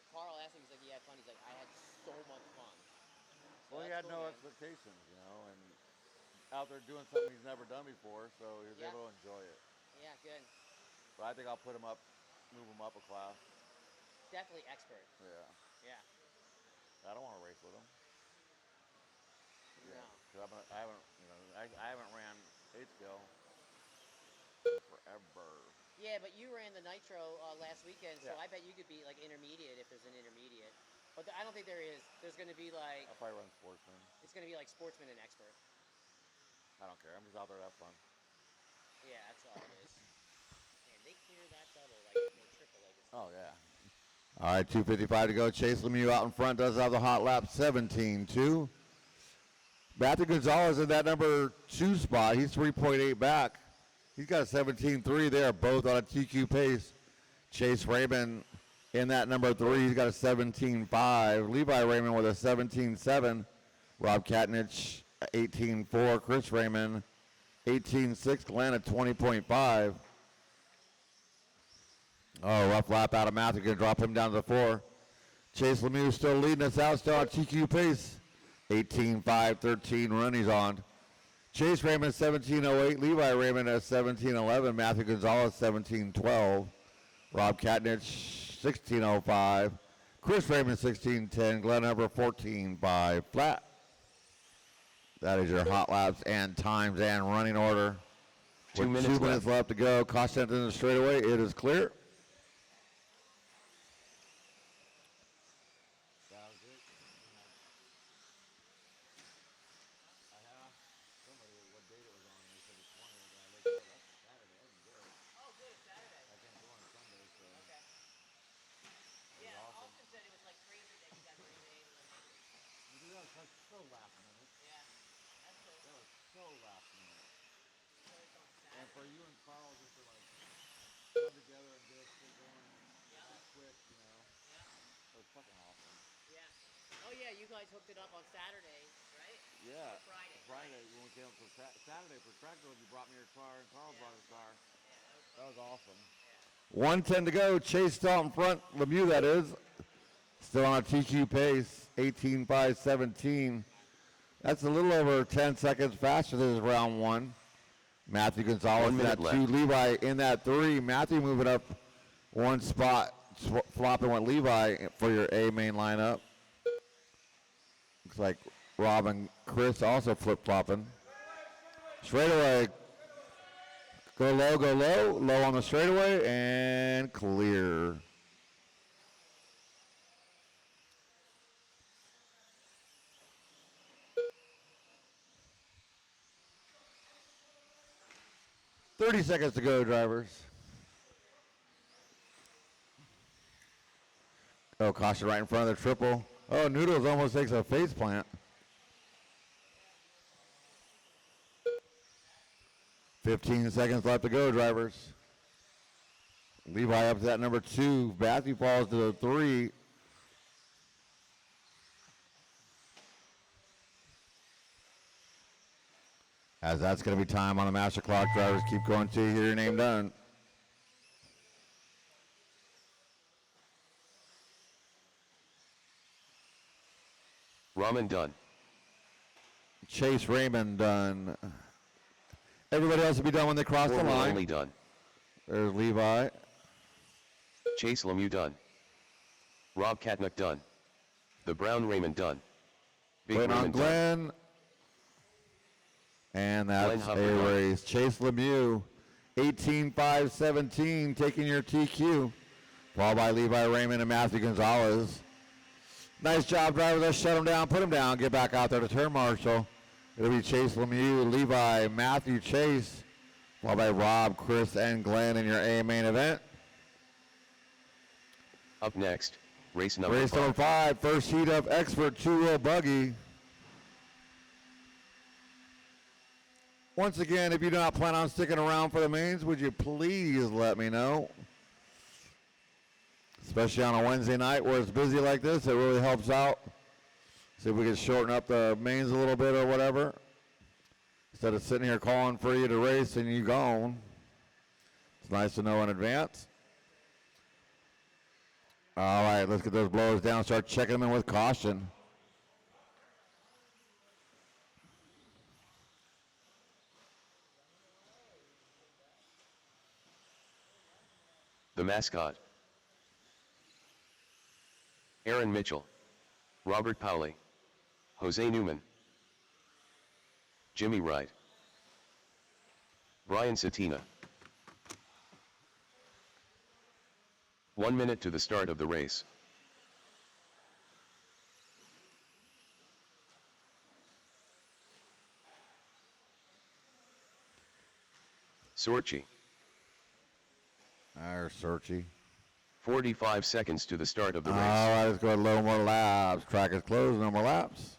S5: Carl asked him, he's like, you had fun? He's like, I had so much fun. So
S3: Well, he
S5: that's
S3: had
S5: cool,
S3: no
S5: man.
S3: expectations, and out there doing something he's never done before, so he was
S5: Yeah.
S3: able to enjoy it.
S5: Yeah, good.
S3: But I think I'll move him up a class.
S5: Definitely expert.
S3: Yeah.
S5: Yeah.
S3: I don't want to race with him.
S5: No.
S3: Because I haven't ran 8-scale forever.
S5: Yeah, but you ran the Nitro last weekend, so
S3: Yeah.
S5: I bet you could be like intermediate if there's an intermediate. But I don't think there is. There's going to be like,
S3: I'll probably run sportsman.
S5: it's going to be like sportsman and expert.
S3: I don't care. I'm just out there to have fun.
S5: Yeah, that's all it is. Man, they clear that double like or triple like it's.
S2: Oh yeah.
S3: All right, 2:55 to go. Chase Lemieux out in front does have the hot lap, 17-2. Matthew Gonzalez in that number 2 spot. He's 3.8 back. He's got a 17-3 there, both on a TQ pace. Chase Raymond in that number 3. He's got a 17-5. Levi Raymond with a 17-7. Rob Katnich, 18-4. Chris Raymond, 18-6. Glenn at 20.5. Oh, rough lap out of Matthew. Going to drop him down to the 4. Chase Lemieux still leading us out, still on TQ pace. 18-5, 13 run he's on. Chase Raymond 17-08. Levi Raymond at 17-11. Matthew Gonzalez 17-12. Rob Katnich 16-05. Chris Raymond 16-10. Glenn Hubbard 14-5 flat. That is your hot laps and times and running order.
S1: 2
S3: With
S1: minutes
S3: 2 minutes left to go. Caution in the straightaway. It is clear.
S2: That was it. I have somebody what date it was on. They said it's 20. And I looked it up. That's Saturday. That was good.
S5: Oh, good, it's Saturday.
S2: I can't go on Sunday, so
S5: Okay.
S2: it was
S5: Yeah,
S2: awesome.
S5: Austin said it was like crazy that you got remade.
S2: You did that was so last minute.
S5: Yeah, that's cool.
S2: That was so last minute.
S5: So it's on
S2: And
S5: Saturday.
S2: for you and Carl just to like come together and get us shit going
S5: Yeah.
S2: that quick, you know,
S5: Yeah.
S2: it was fucking awesome.
S5: Yeah. Oh yeah, you guys hooked it up on Saturday, right?
S2: Yeah.
S5: Or Friday.
S2: Friday when we came up for Saturday for track road, you brought me your car and Carl brought his car.
S5: Yeah,
S2: That was awesome.
S3: 1:10 to go. Chase still out in front. Lemieux, that is. Still on a TQ pace. 18-5, 17. That's a little over 10 seconds faster than round 1. Matthew Gonzalez
S1: 1
S3: in
S1: minute
S3: that 2.
S1: left.
S3: Levi in that 3. Matthew moving up 1 spot. Flopping with Levi for your A main lineup. Looks like Rob and Chris also flip-flopping. Straightaway. Go low, go low. Low on the straightaway and clear. "30 seconds to go, drivers." Oh, caution right in front of the triple. Oh, Noodles almost takes a face plant. 15 seconds left to go, drivers. Levi up to that number 2. Matthew falls to the 3. As that's going to be time on the master clock, drivers keep going till you hear your name done.
S1: Ramen done.
S3: Chase Raymond done. Everybody else will be done when they cross the
S1: Forward
S3: line.
S1: only done.
S3: There's Levi.
S1: Chase Lemieux done. Rob Katnick done. The Brown Raymond done. Big
S3: Waiting on
S1: Raymond done.
S3: Glenn. And that's
S1: Glenn
S3: a
S1: Hubbard done.
S3: race. Chase Lemieux, 18-5-17, taking your TQ. Followed by Levi Raymond and Matthew Gonzalez. Nice job, drivers. Let's shut them down, put them down, get back out there to turn marshal. It'll be Chase Lemieux, Levi, Matthew, Chase. Followed by Rob, Chris, and Glenn in your A main event.
S1: Up next, race number
S3: Race
S1: 5.
S3: number 5, first heat of Expert 2-wheel buggy. Once again, if you do not plan on sticking around for the mains, would you please let me know? Especially on a Wednesday night where it's busy like this, it really helps out. See if we can shorten up the mains a little bit or whatever. Instead of sitting here calling for you to race and you gone. It's nice to know in advance. All right, let's get those blowers down, start checking them in with caution.
S1: The mascot. Aaron Mitchell. Robert Powley. Jose Newman. Jimmy Wright. Brian Satina. 1 minute to the start of the race. Sorchi.
S3: There's Searchy.
S1: 45 seconds to the start of the
S3: All
S1: race.
S3: right, let's go a little more laps. Track is closed, no more laps.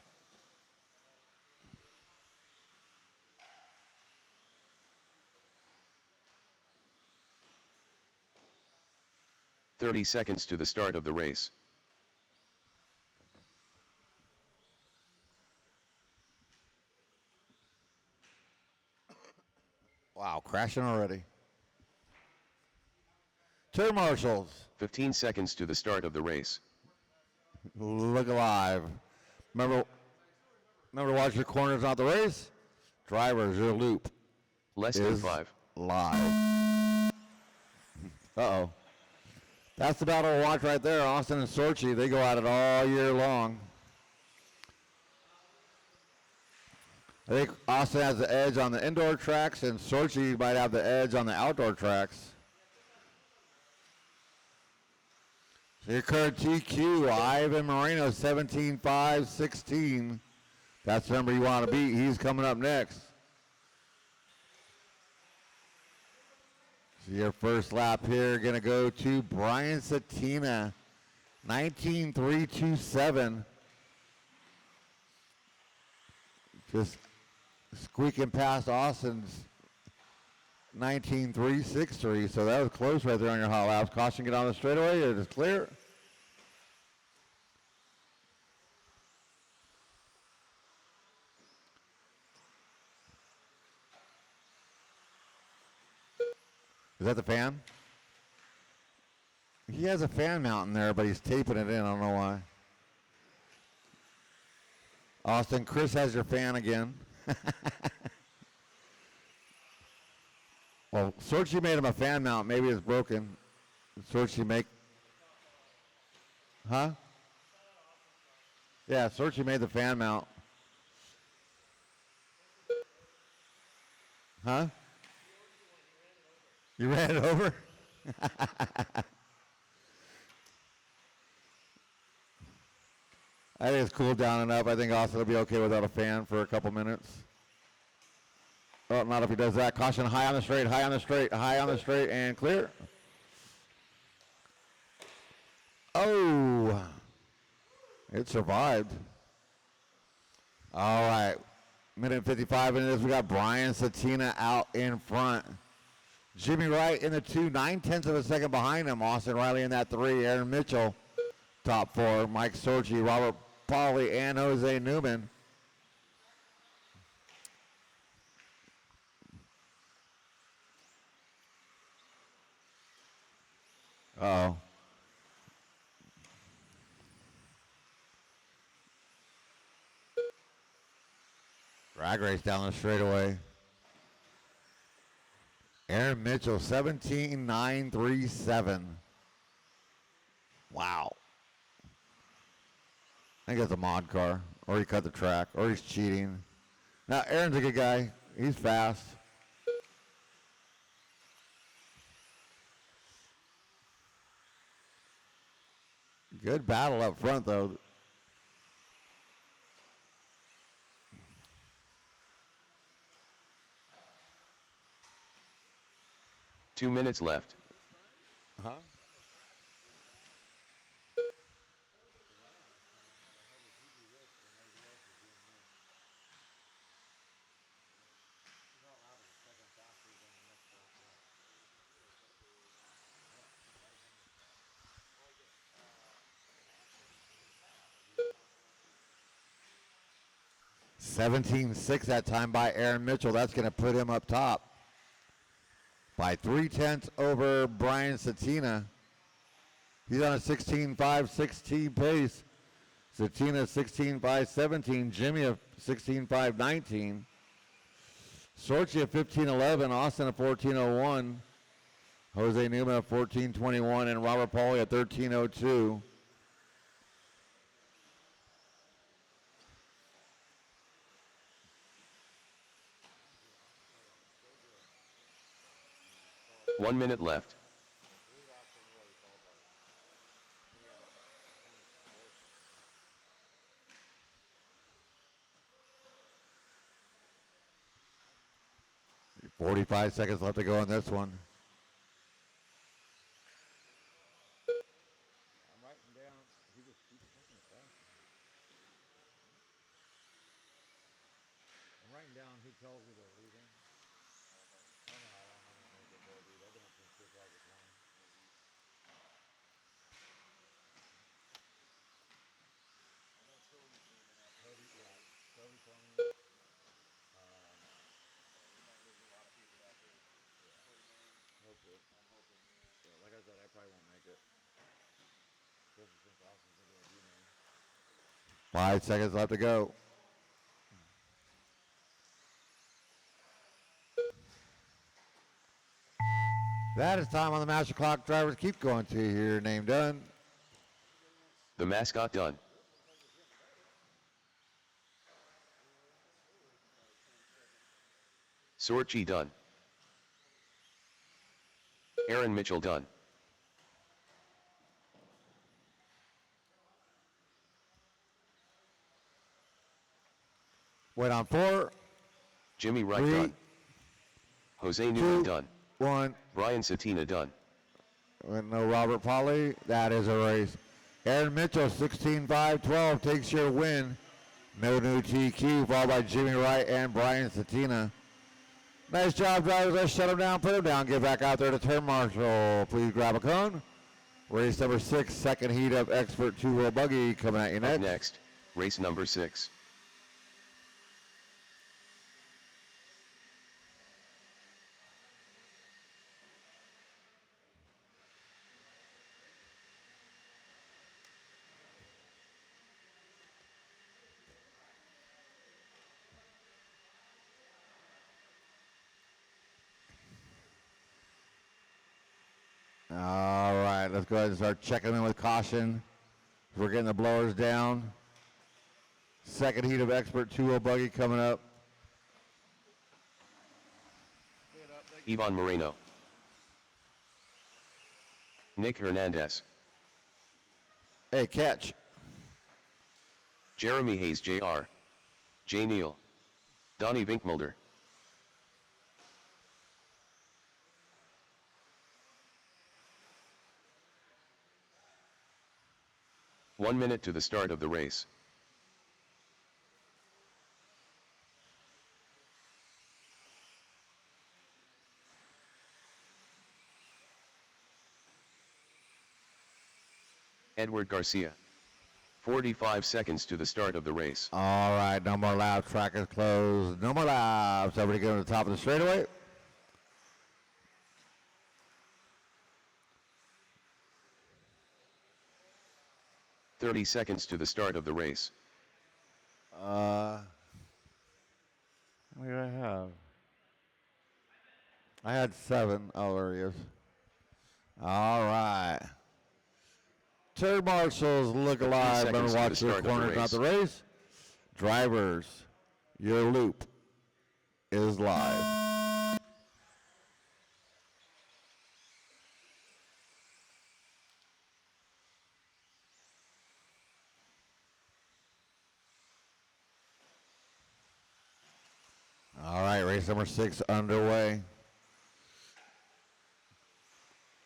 S1: Thirty seconds to the start of the race.
S3: Wow, crashing already. Turn marshals.
S1: 15 seconds to the start of the race.
S3: Look alive. Remember to watch your corners, not the race. Drivers, your loop
S1: Less than
S3: is
S1: 5.
S3: live. Uh-oh. That's the battle to watch right there. Austin and Sorchi, they go at it all year long. I think Austin has the edge on the indoor tracks, and Sorchi might have the edge on the outdoor tracks. So your current TQ, Ivan Moreno, 17.5.16. That's the number you want to beat. He's coming up next. So your first lap here going to go to Brian Satina, 19.327. Just squeaking past Austin's 19.363. So that was close right there on your hot laps. Caution, get on the straightaway. It is clear. Is that the fan? He has a fan mounting there, but he's taping it in. I don't know why. Austin, Chris has your fan again. Well, Sorchi made him a fan mount. Maybe it's broken. Sorchi make... Huh? Yeah, Sorchi made the fan mount. Huh? You ran it over? I think it's cooled down enough. I think Austin will be okay without a fan for a couple minutes. Oh, not if he does that. Caution, high on the straight, high on the straight, high on the straight, and clear. Oh, it survived. All right, minute 55 into this. We got Brian Satina out in front. Jimmy Wright in the 2, 9/10 of a second behind him. Austin Riley in that 3. Aaron Mitchell, top 4. Mike Sorchi, Robert Pauly, and Jose Newman. Uh-oh. Drag race down the straightaway. Aaron Mitchell, 17.937. Wow. I think that's a mod car, or he cut the track, or he's cheating. Now, Aaron's a good guy. He's fast. Good battle up front, though.
S1: Two minutes left.
S3: Huh? $17.6 that time by Aaron Mitchell. That's going to put him up top by 3/10 over Brian Satina. He's on a 16.5-16 pace. Satina 16.5-17. Jimmy a 16.5-19. Sorchi at 15.11. Austin at 14.01. Jose Newman at 14.21. And Robert Pauly at 13.02.
S1: One minute left.
S3: 45 seconds left to go in this one. I'm writing down. He just keeps fucking faster. I'm writing down who tells me they're leaving. I don't know how long I'm gonna make it go, dude. I've been up since 2 o'clock this morning. Toby, yeah, Toby told me. Hopefully. Yeah, like I said, I probably won't make it. Especially since Austin's thinking of you, man. 5 seconds left to go. That is time on the master clock. Drivers keep going to your name done.
S1: The mascot done. Sorchi done. Aaron Mitchell done.
S3: Wait on 4,
S1: Jimmy Wright
S3: 3,
S1: done. Jose Newman
S3: 2,
S1: done.
S3: 1.
S1: Brian Satina done.
S3: With no Robert Polly, that is a race. Aaron Mitchell, 16-5-12, takes your win. No new TQ, followed by Jimmy Wright and Brian Satina. Nice job, drivers. Let's shut them down, put them down, get back out there to turn marshal. Please grab a cone. Race number 6, second heat of Expert 2-wheel buggy coming at you
S1: Up
S3: next.
S1: next, race number 6.
S3: All right, let's go ahead and start checking in with caution. We're getting the blowers down. Second heat of Expert 2-wheel buggy coming up.
S1: Ivan Moreno. Nick Hernandez.
S3: Hey, catch.
S1: Jeremy Hayes Jr. J. Neal. Donnie Vinkmulder. One minute to the start of the race. Edward Garcia. 45 seconds to the start of the race.
S3: All right, no more laps. Track is closed. No more laps. Everybody go to the top of the straightaway.
S1: – 30 seconds to the start of the race.
S3: What did I have? I had 7. Oh, there he is. All right. Turn marshals look alive. Remember,
S1: seconds to the
S3: watch your
S1: start of the
S3: corners, not the race. Drivers, your loop is live. All right, race number 6 underway.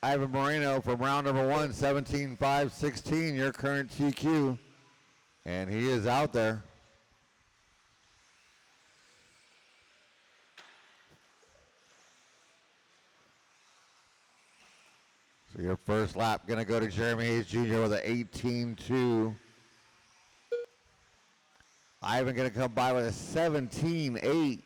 S3: Ivan Moreno from round number 1, 17-5-16, your current TQ. And he is out there. So your first lap going to go to Jeremy Hayes Jr. with an 18-2. Ivan going to come by with a 17-8.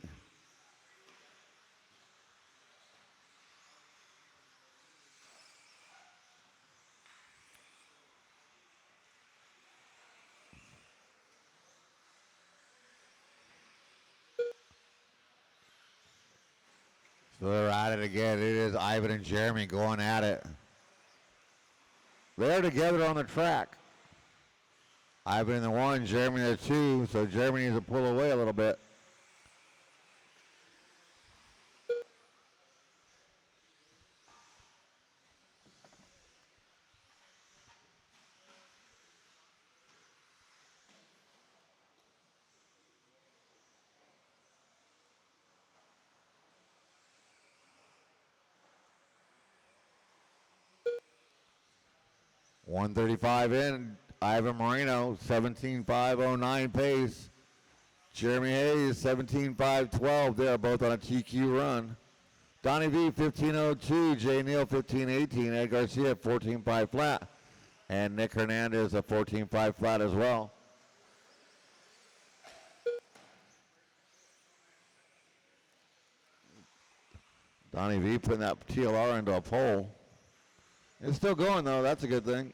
S3: So they're at it again. It is Ivan and Jeremy going at it. They're together on the track. Ivan in the 1, Jeremy in the 2, so Jeremy needs to pull away a little bit. 135 in. Ivan Moreno, 17.509 pace. Jeremy Hayes, 17.512. They are both on a TQ run. Donnie V, 15.02. Jay Neal, 15.18. Ed Garcia, 14.5 flat. And Nick Hernandez, a 14.5 flat as well. Donnie V putting that TLR into a pole. It's still going, though. That's a good thing.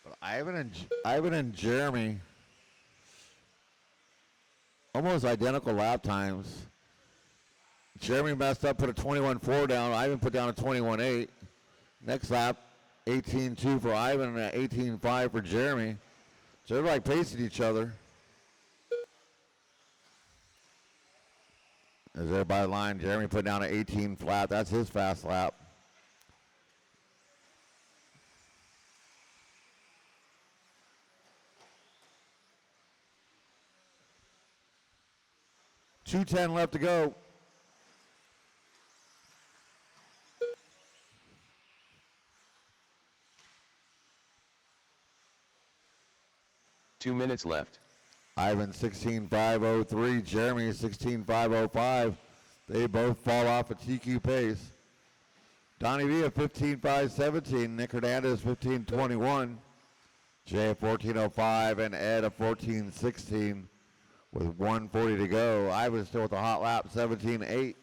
S3: But Ivan and Jeremy, almost identical lap times. Jeremy messed up, put a 21.4 down. Ivan put down a 21.8. Next lap, 18.2 for Ivan and 18.5 for Jeremy. So they're like pacing each other. As they're by the line, Jeremy put down an 18 flat. That's his fast lap. .210 left to go.
S1: Two minutes left.
S3: Ivan 16.503, Jeremy 16.505. They both fall off a TQ pace. Donnie V at 15.517, Nick Hernandez 15.21, Jay at 14.05, and Ed at 14.16 with 140 to go. Ivan still with a hot lap, 17.8.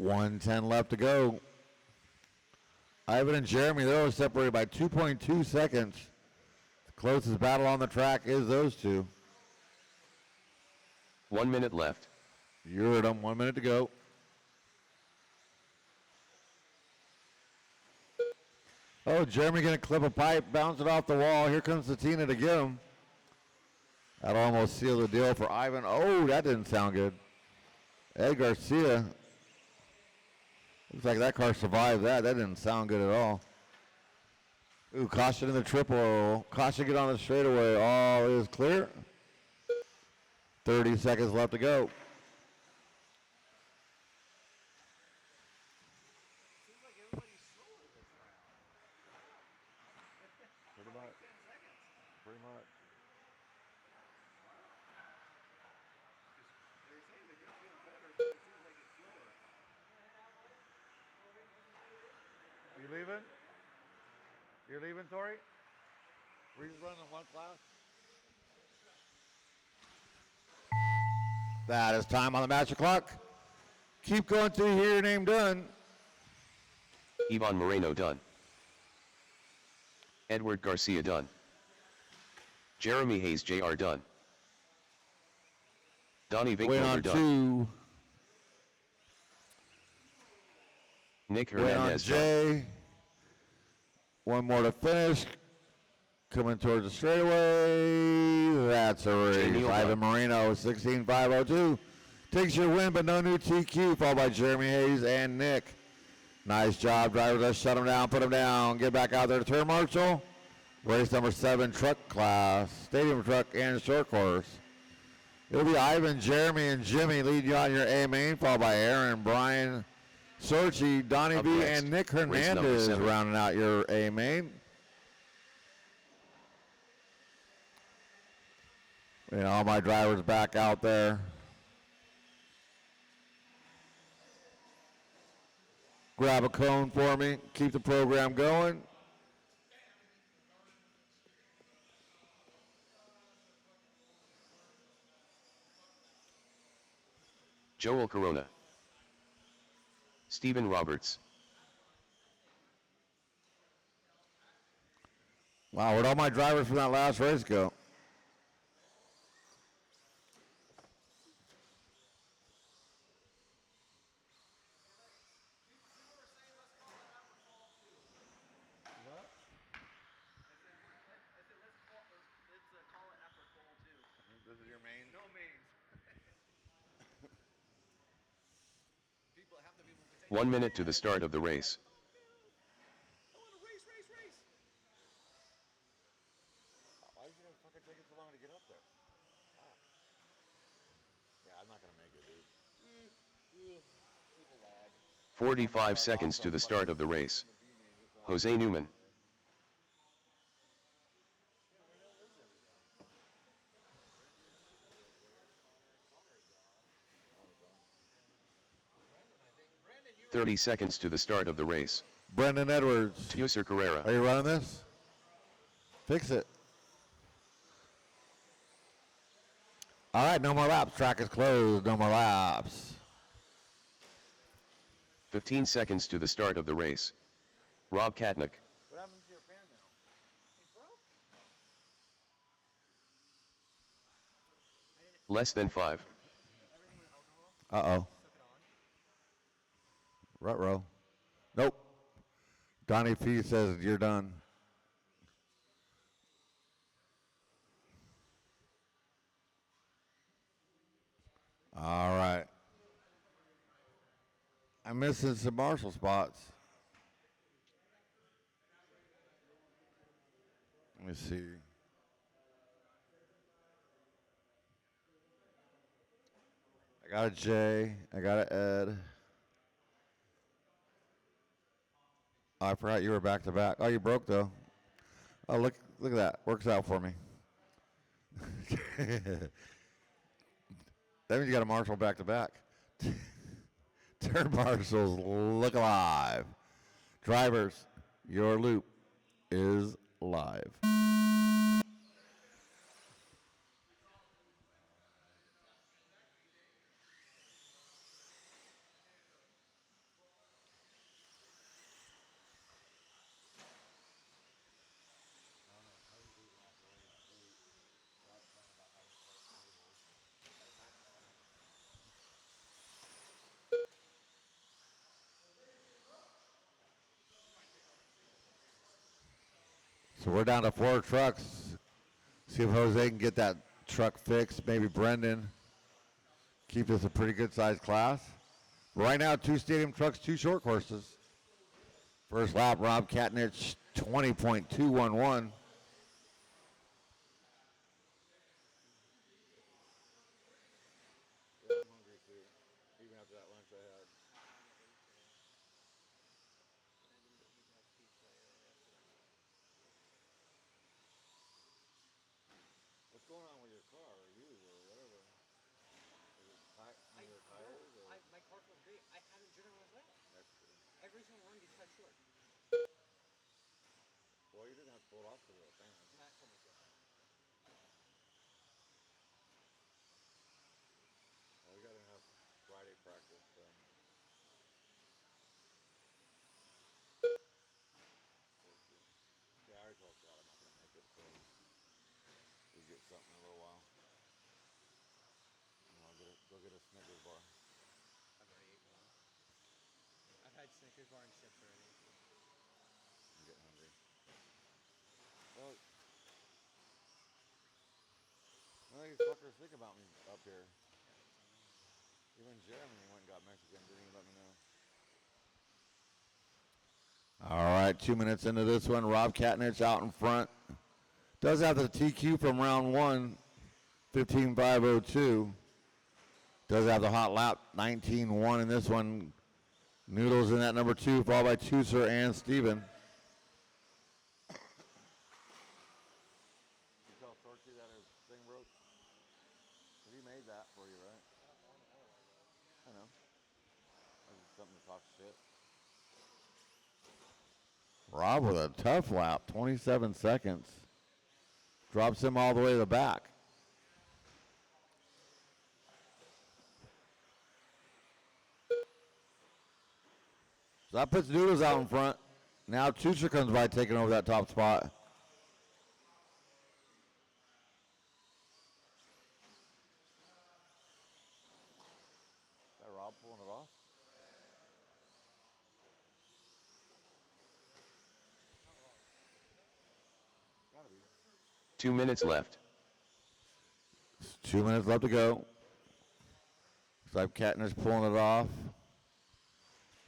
S3: .110 left to go. Ivan and Jeremy, they're separated by 2.2 seconds. The closest battle on the track is those two.
S1: 1 minute left.
S3: You heard them, 1 minute to go. Oh, Jeremy gonna clip a pipe, bounce it off the wall. Here comes Satina to get him. That'll almost seal the deal for Ivan. Oh, that didn't sound good. Ed Garcia. Looks like that car survived that. That didn't sound good at all. Ooh, caution in the triple. Caution get on the straightaway. All is clear. 30 seconds left to go. Pretty much. You leaving? You're leaving, Tori? We're just running one class? That is time on the master clock. Keep going till you hear your name done.
S1: Ivan Moreno done. Edward Garcia done. Jeremy Hayes Jr. done. Donnie
S3: Wait
S1: Vinknover
S3: on
S1: done.
S3: two.
S1: Nick
S3: Wait on
S1: Hernandez done.
S3: Jay. One more to finish. Coming towards the straightaway. That's a race.
S1: Neal
S3: Ivan
S1: done.
S3: Moreno, 16.502. Takes your win, but no new TQ. Followed by Jeremy Hayes and Nick. Nice job, drivers. Let's shut them down, put them down. Get back out there to turn marshal. Race number 7, truck class. Stadium truck and short course. It'll be Ivan, Jeremy, and Jimmy leading you on your A main, followed by Aaron, Brian, Sorchi, Donnie
S1: Up
S3: B,
S1: next,
S3: and Nick
S1: race number
S3: Hernandez
S1: 7.
S3: rounding out your A main. And all my drivers back out there. Grab a cone for me. Keep the program going.
S1: Joel Corona. Stephen Roberts.
S3: Wow, where'd all my drivers from that last race go?
S1: 1 minute to the start of the race.
S2: Why is it gonna fucking take it so long to get up there? Fuck. Yeah, I'm not gonna make it, dude.
S5: People lag.
S1: 45 seconds to the start of the race. Jose Newman.
S5: Yeah, where the hell is everybody?
S1: 30 seconds to the start of the race.
S3: Brendan Edwards.
S1: User Carrera.
S3: Are you running this? Fix it. All right, no more laps. Track is closed. No more laps.
S1: 15 seconds to the start of the race. Rob Katnick.
S2: What happened to your fan now?
S5: It broke.
S1: Less than 5.
S4: Everything with alcohol.
S3: Uh-oh.
S4: Took it on.
S3: Ruh-roh. Nope. Donnie P says you're done. All right. I'm missing some Marshall spots. Let me see. I got a J. I got an Ed. Oh, I forgot you were back to back. Oh, you broke though. Oh, look at that. Works out for me. That means you got a Marshall back to back. Turn marshals, look alive. Drivers, your loop is live. So we're down to 4 trucks. See if Jose can get that truck fixed. Maybe Brendan. Keep this a pretty good sized class. Right now, 2 stadium trucks, 2 short courses. First lap, Rob Katnich, 20.211.
S2: Yeah, I'm hungry too. Even after that lunch I had. What's going on with your car or you or whatever? Is it your tires or?
S5: My car feels great. I haven't driven one well.
S2: That's true.
S5: Every single run gets cut short.
S2: Well, you didn't have to pull it off the real fans.
S5: Matt told me so.
S2: Well, we got enough Friday practice, so. Yeah, I already told Scott I'm not gonna make it, so we'll get something in a little while. And I'll go get a Snickers bar.
S4: I've already ate one. I've had Snickers bar and chips already.
S2: I'm getting hungry. Well, what do you fuckers think about me up here? Even Jeremy went and got Mexican, didn't even let me know.
S3: All right, 2 minutes into this one. Rob Katnich out in front. Does have the TQ from round 1, 15.502. Does have the hot lap, 19.1 in this one. Noodles in that number 2, followed by Tuser and Steven.
S2: You tell Sorky that his thing broke? But he made that for you, right? I know. That was something to talk shit.
S3: Rob with a tough lap, 27 seconds. Drops him all the way to the back. So that puts Noodles out in front. Now Tucher comes by taking over that top spot.
S2: Is that Rob pulling it off? Gotta be.
S1: 2 minutes left.
S3: 2 minutes left to go. Looks like Katniss pulling it off.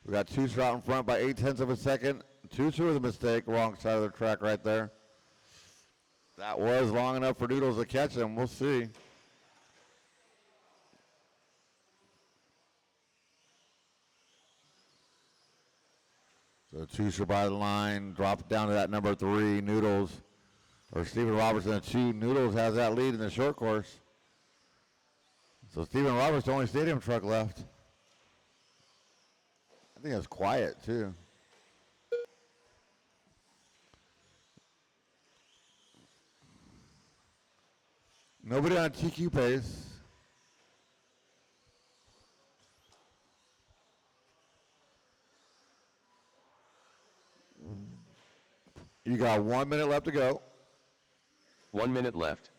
S3: We got Tooser out in front by 0.8 of a second. Tooser with a mistake, wrong side of the track right there. That was long enough for Noodles to catch him. We'll see. So Tooser by the line, drop it down to that number 3, Noodles. Or Stephen Robertson at 2. Noodles has that lead in the short course. So Stephen Roberts, the only stadium truck left. I think it's quiet too. Nobody on TQ pace. You got 1 minute left to go.
S1: 1 minute left.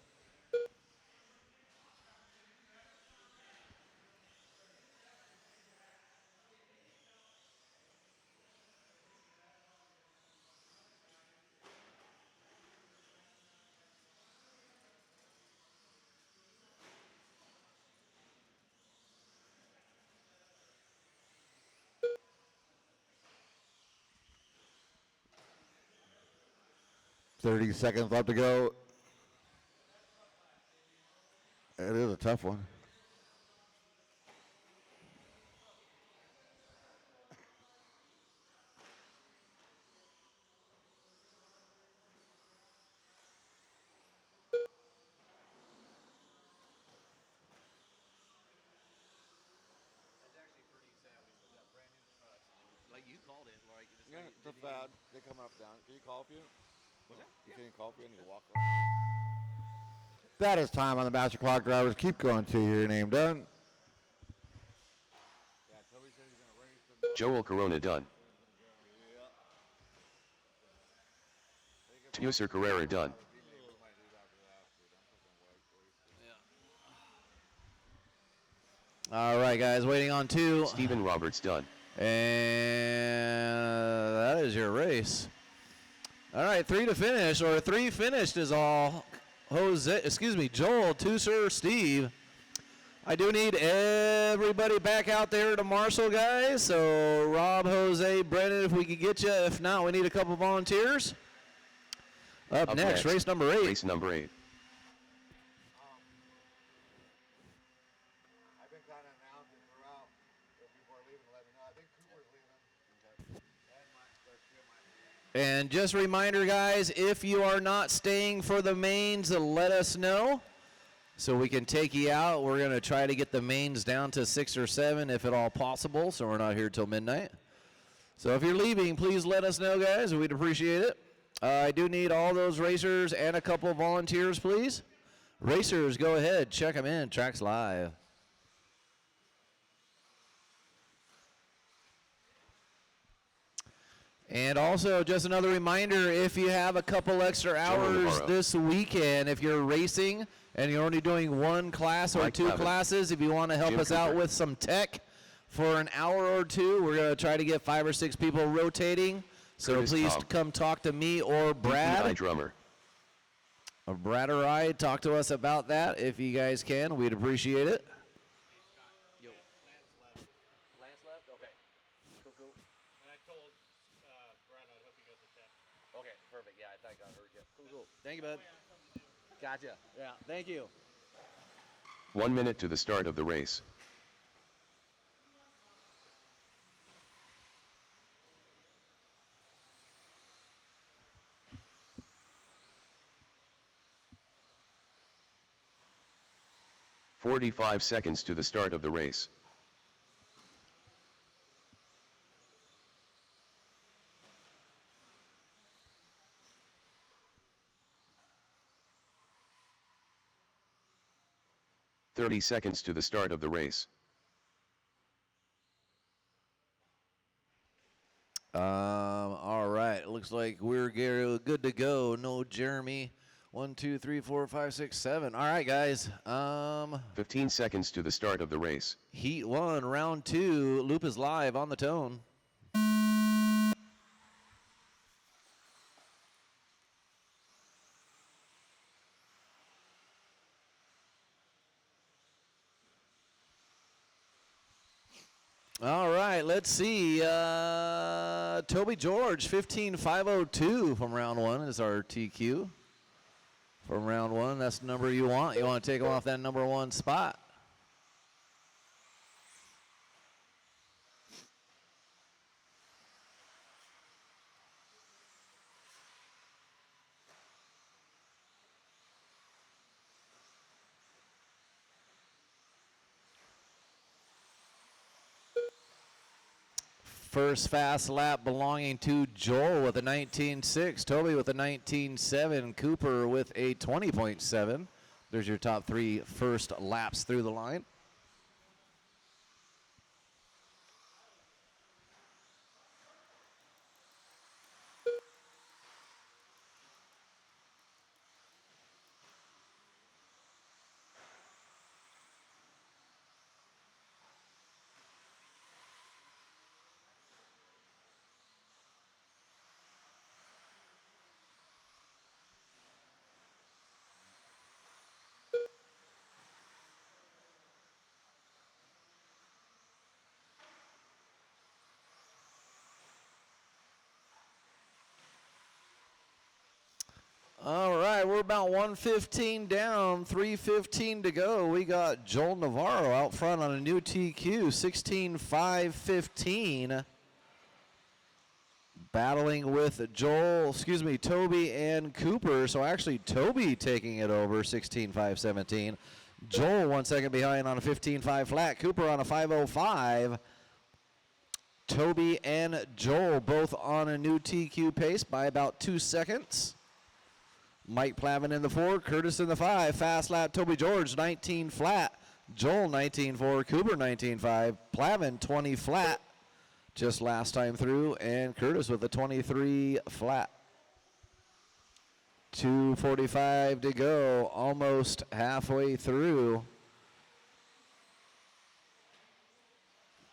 S3: Thirty seconds left to go. It is a tough one.
S5: That's actually pretty sad. We still got brand new trucks. Like you called it, like it's
S2: Yeah,
S5: like,
S2: it's a
S5: didn't even-
S2: bad. They coming up down. Can you call for you?
S5: What's that?
S2: You can call for you. I need to walk.
S3: That is time on the master clock, drivers. Keep going to your name done.
S2: Yeah, Toby said he's gonna race the.
S1: Joel Corona done. Teucer Carrera done.
S6: All right, guys, waiting on 2.
S1: Stephen Roberts done.
S6: And that is your race. All right, 3 to finish, or 3 finished is all. Joel, Tooser, Steve. I do need everybody back out there to marshal, guys. So Rob, Jose, Brennan, if we could get you. If not, we need a couple volunteers. Up next, race number 8.
S1: Race number 8.
S2: I've been kind of announcing throughout. If people are leaving, let me know. I think Cooper's leaving.
S6: And just a reminder, guys, if you are not staying for the mains, let us know so we can take you out. We're going to try to get the mains down to 6 or 7 if at all possible, so we're not here till midnight. So if you're leaving, please let us know, guys. We'd appreciate it. I do need all those racers and a couple of volunteers, please. Racers, go ahead. Check them in. Track's live. And also, just another reminder, if you have a couple extra hours this weekend, if you're racing and you're only doing 1 class or
S1: Mike
S6: 2
S1: Levin.
S6: classes, if you want to help
S1: Jim
S6: us out
S1: Cooper.
S6: with some tech for an hour or 2, we're going to try to get 5 or 6 people rotating. So
S1: Curtis
S6: please
S1: Tom.
S6: come talk to me or
S1: DPI
S6: Brad.
S1: drummer.
S6: Or Brad or I, talk to us about that if you guys can. We'd appreciate it.
S5: Lance left? Okay. Cool.
S4: And I told Brad I'd hope he goes to tech.
S5: Okay, perfect. Yeah, I think I heard you.
S6: Cool. Thank you, bud. Gotcha. Yeah, thank you.
S1: 1 minute to the start of the race. "45 seconds to the start of the race. "30 seconds to the start of the race.
S6: All right. Looks like we're good to go. No Jeremy. 1, 2, 3, 4, 5, 6, 7. All right, guys.
S1: 15 seconds to the start of the race.
S6: Heat 1, round 2. Loop is live on the tone. All right, let's see. Toby George, 15.502 from round one is our TQ. From round one, that's the number you want. You want to take him off that number one spot. First fast lap belonging to Joel with a 19.6, Toby with a 19.7, Cooper with a 20.7. There's your top three first laps through the line. All right, we're about 1:15 down, 3:15 to go. We got Joel Navarro out front on a new TQ, 16.515. Battling with Toby and Cooper. So actually Toby taking it over, 16.517. Joel 1 second behind on a 15.5 flat. Cooper on a 5.05. Toby and Joel both on a new TQ pace by about 2 seconds. Mike Plavin in the 4, Curtis in the 5. Fast lap, Toby George, 19 flat. Joel, 19.4, Cooper, 19.5. Plavin, 20 flat, just last time through. And Curtis with a 23 flat. 2:45 to go, almost halfway through.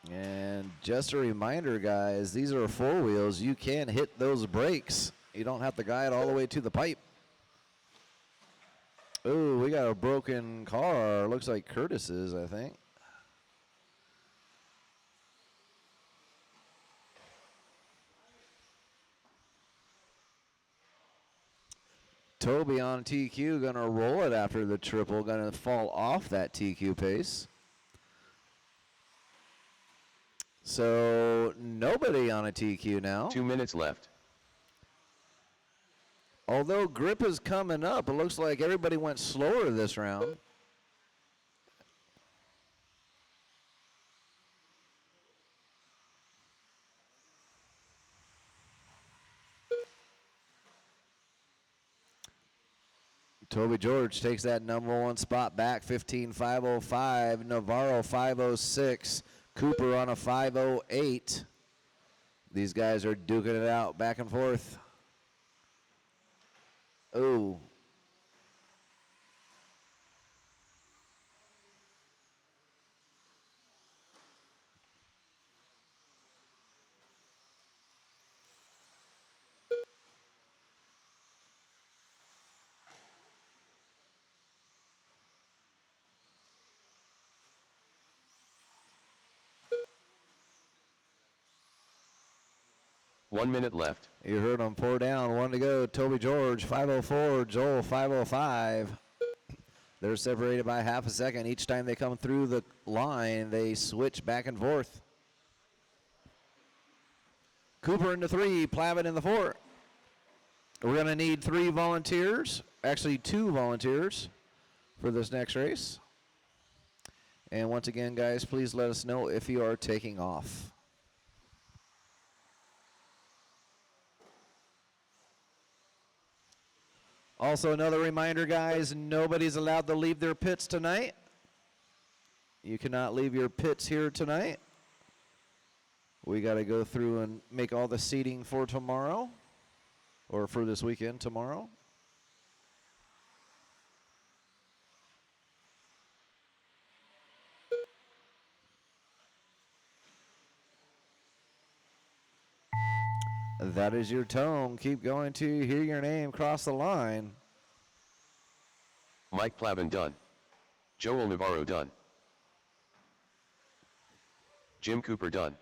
S6: And just a reminder, guys, these are four wheels. You can hit those brakes. You don't have to guide all the way to the pipe. Ooh, we got a broken car. Looks like Curtis's, I think. Toby on TQ, gonna roll it after the triple, gonna fall off that TQ pace. So nobody on a TQ now.
S1: 2 minutes left.
S6: Although grip is coming up, it looks like everybody went slower this round. Toby George takes that number one spot back, 15.505. Navarro 5.06. Cooper on a 5.08. These guys are duking it out back and forth. Ooh.
S1: One minute left.
S6: You heard them pour down. One to go. Toby George, 5.04. Joel, 5.05. They're separated by half a second. Each time they come through the line, they switch back and forth. Cooper in the 3, Plavin in the 4. We're going to need 3 volunteers, actually 2 volunteers for this next race. And once again, guys, please let us know if you are taking off. Also, another reminder, guys, nobody's allowed to leave their pits tonight. You cannot leave your pits here tonight. We got to go through and make all the seating for tomorrow, or for this weekend tomorrow. That is your tone. Keep going to hear your name cross the line.
S1: Mike Plavin done. Joel Navarro done. Jim Cooper done.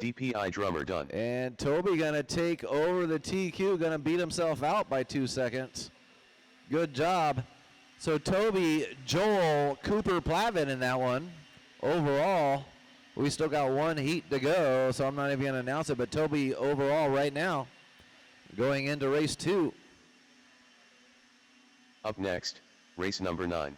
S1: DPI drummer done.
S6: And Toby gonna take over the TQ, gonna beat himself out by 2 seconds. Good job. So Toby, Joel, Cooper, Plavin in that one. Overall, we still got 1 heat to go, so I'm not even gonna announce it, but Toby overall right now, going into race 2.
S1: Up next, race number 9.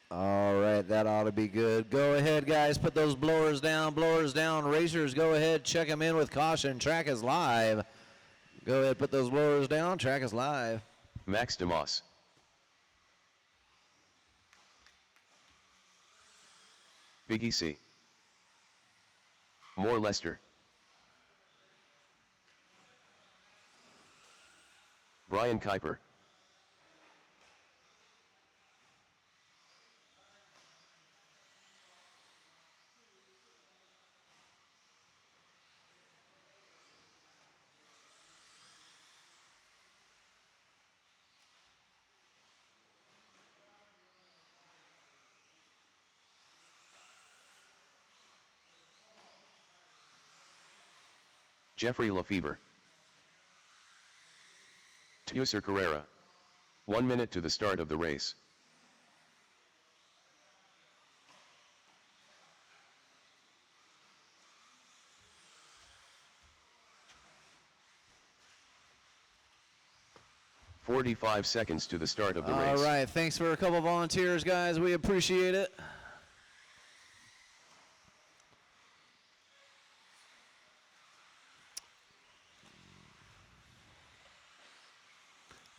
S6: All right, that ought to be good. Go ahead, guys, put those blowers down, racers, go ahead, check them in with caution. Track is live. Go ahead, put those blowers down, track is live.
S1: Max DeMoss. Biggie C. More Lester. Brian Kuiper. Jeffrey Lefevre. Tuser Carrera. 1 minute to the start of the race. "45 seconds to the start of the race.
S6: All right, thanks for a couple volunteers, guys. We appreciate it.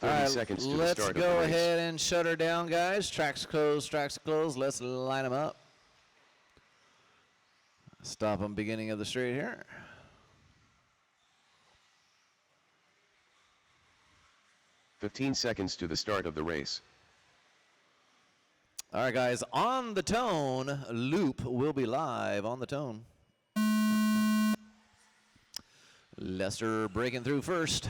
S6: All
S1: 30
S6: right,
S1: seconds to the
S6: let's
S1: start of the
S6: go
S1: race.
S6: ahead and shut her down, guys. Tracks closed, tracks closed. Let's line them up. Stop them beginning of the straight here.
S1: "15 seconds to the start of the race.
S6: All right, guys, on the tone, Loop will be live on the tone. Lester breaking through first.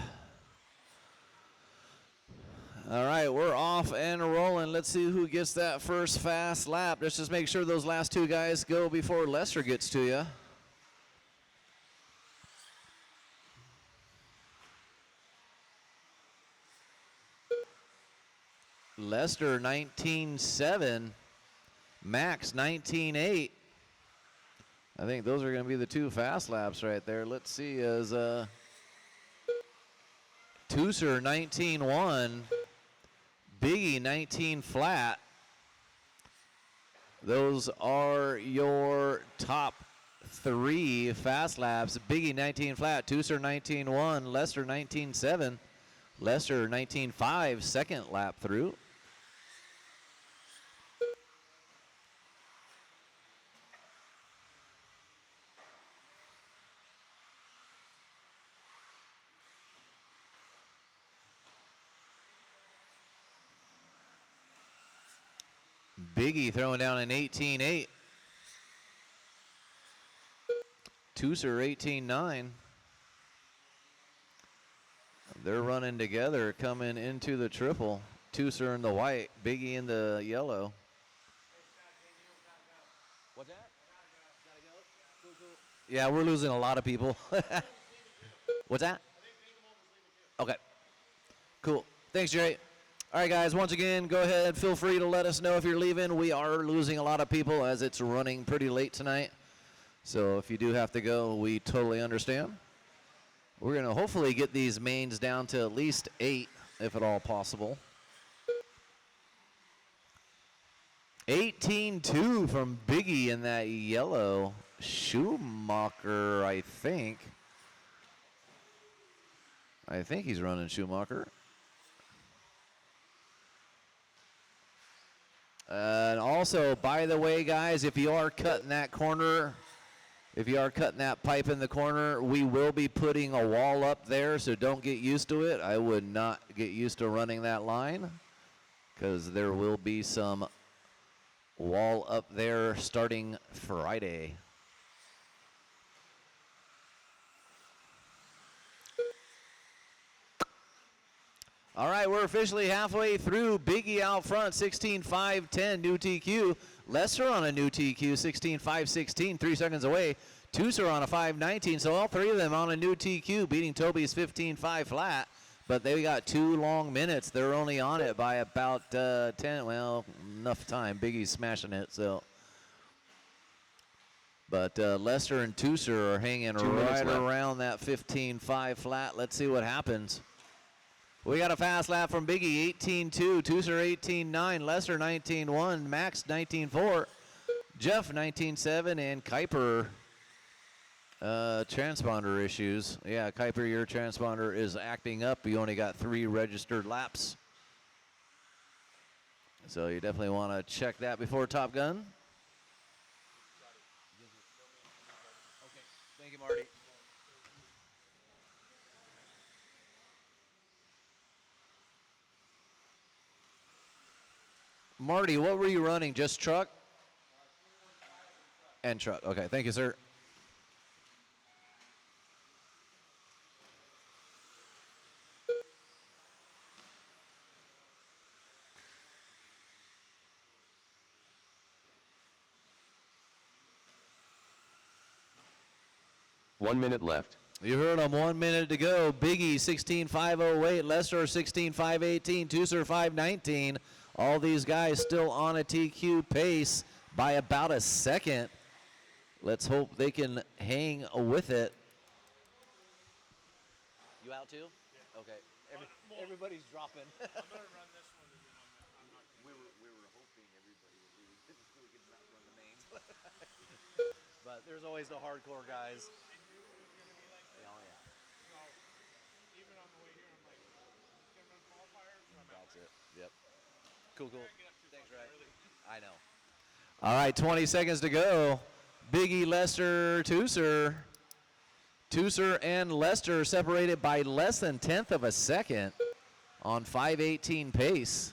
S6: All right, we're off and rolling. Let's see who gets that first fast lap. Let's just make sure those last 2 guys go before Lester gets to you. Lester 19.7, Max 19.8. I think those are going to be the 2 fast laps right there. Let's see, as Tuser 19.1, Biggie 19 flat. Those are your top 3 fast laps. Biggie 19 flat, Tuser 19.1, Lester 19.7, Lester 19.5 second lap through. Biggie throwing down an 18.8. Tuser 18.9. They're running together coming into the triple. Tuser in the white, Biggie in the yellow. What's that? Yeah, we're losing a lot of people. What's that? Okay. Cool. Thanks, Jerry. All right, guys, once again, go ahead. Feel free to let us know if you're leaving. We are losing a lot of people as it's running pretty late tonight. So if you do have to go, we totally understand. We're going to hopefully get these mains down to at least 8, if at all possible. 18-2 from Biggie in that yellow. Schumacher, I think. I think he's running Schumacher. And also, by the way, guys, if you are cutting that corner, if you are cutting that pipe in the corner, we will be putting a wall up there, so don't get used to it. I would not get used to running that line. because there will be some wall up there starting Friday. All right, we're officially halfway through. Biggie out front, 16.5.10, new TQ. Lester on a new TQ, 16.5.16, 3 seconds away. Tooser on a 5.19, so all three of them on a new TQ, beating Toby's 15.5 flat. But they got 2 long minutes. They're only on it by about 10, well, enough time. Biggie's smashing it, so. But Lester and Tooser are hanging right around that 15.5 flat. Let's see what happens. We got a fast lap from Biggie, 18.2, Tooser 18.9, Lester 19.1, Max 19.4, Jeff 19.7, and Kuiper transponder issues. Yeah, Kuiper, your transponder is acting up. You only got 3 registered laps. So you definitely want to check that before Top Gun. Okay, thank you, Marty. Marty, what were you running? Just truck? And truck. Okay, thank you, sir.
S1: One minute left.
S6: You heard him, 1 minute to go. Biggie, 16.508. Lester, 16.518. Tooser, 5.19. All these guys still on a TQ pace by about a second. Let's hope they can hang with it. You out too? Yeah. Okay. Everybody's dropping.
S4: I'm going to run this one, and then I'm not
S6: We were hoping everybody would leave so we could not run the mains. But there's always the hardcore guys. Oh, yeah.
S4: So, even on the way here, I'm like, I'm going to run qualifiers, or I'm out.
S6: That's it. Yep. Cool.
S4: I get up too
S6: Thanks,
S4: fucking
S6: Ray.
S4: early.
S6: I know. All right, 20 seconds to go. Biggie, Lester, Tooser. Tooser and Lester separated by less than 1/10 of a second on 5.18 pace.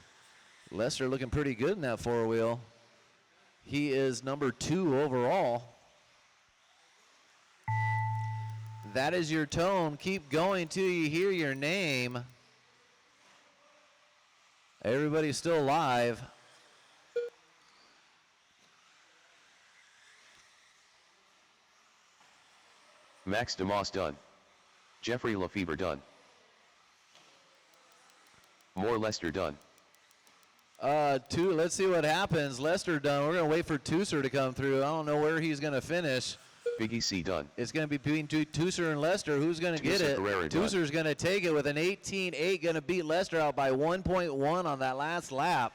S6: Lester looking pretty good in that 4-wheel. He is number 2 overall. That is your tone. Keep going till you hear your name. Everybody's still live.
S1: Max DeMoss done. Jeffrey Lefevre done. More Lester done.
S6: Let's see what happens. Lester done. We're going to wait for Tooser to come through. I don't know where he's going to finish.
S1: Biggie C done.
S6: It's going to be between Tooser and Lester. Who's going to get it? Tooser's going to take it with an 18.8, going to beat Lester out by 1.1 on that last lap.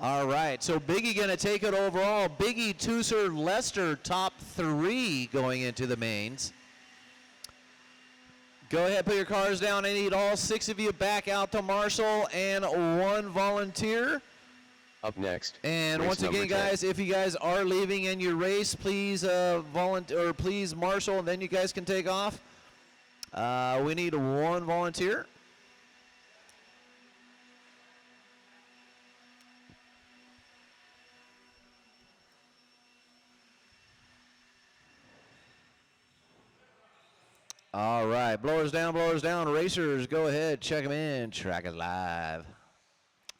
S6: All right, so Biggie going to take it overall. Biggie, Tooser, Lester, top 3 going into the mains. Go ahead, put your cars down. I need all 6 of you back out to Marshall and 1 volunteer.
S1: Up next.
S6: And
S1: race
S6: once again,
S1: number 10.
S6: guys, if you guys are leaving in your race, please volunteer, or please Marshall, and then you guys can take off. We need 1 volunteer. All right, blowers down, racers, go ahead, check them in, track is live.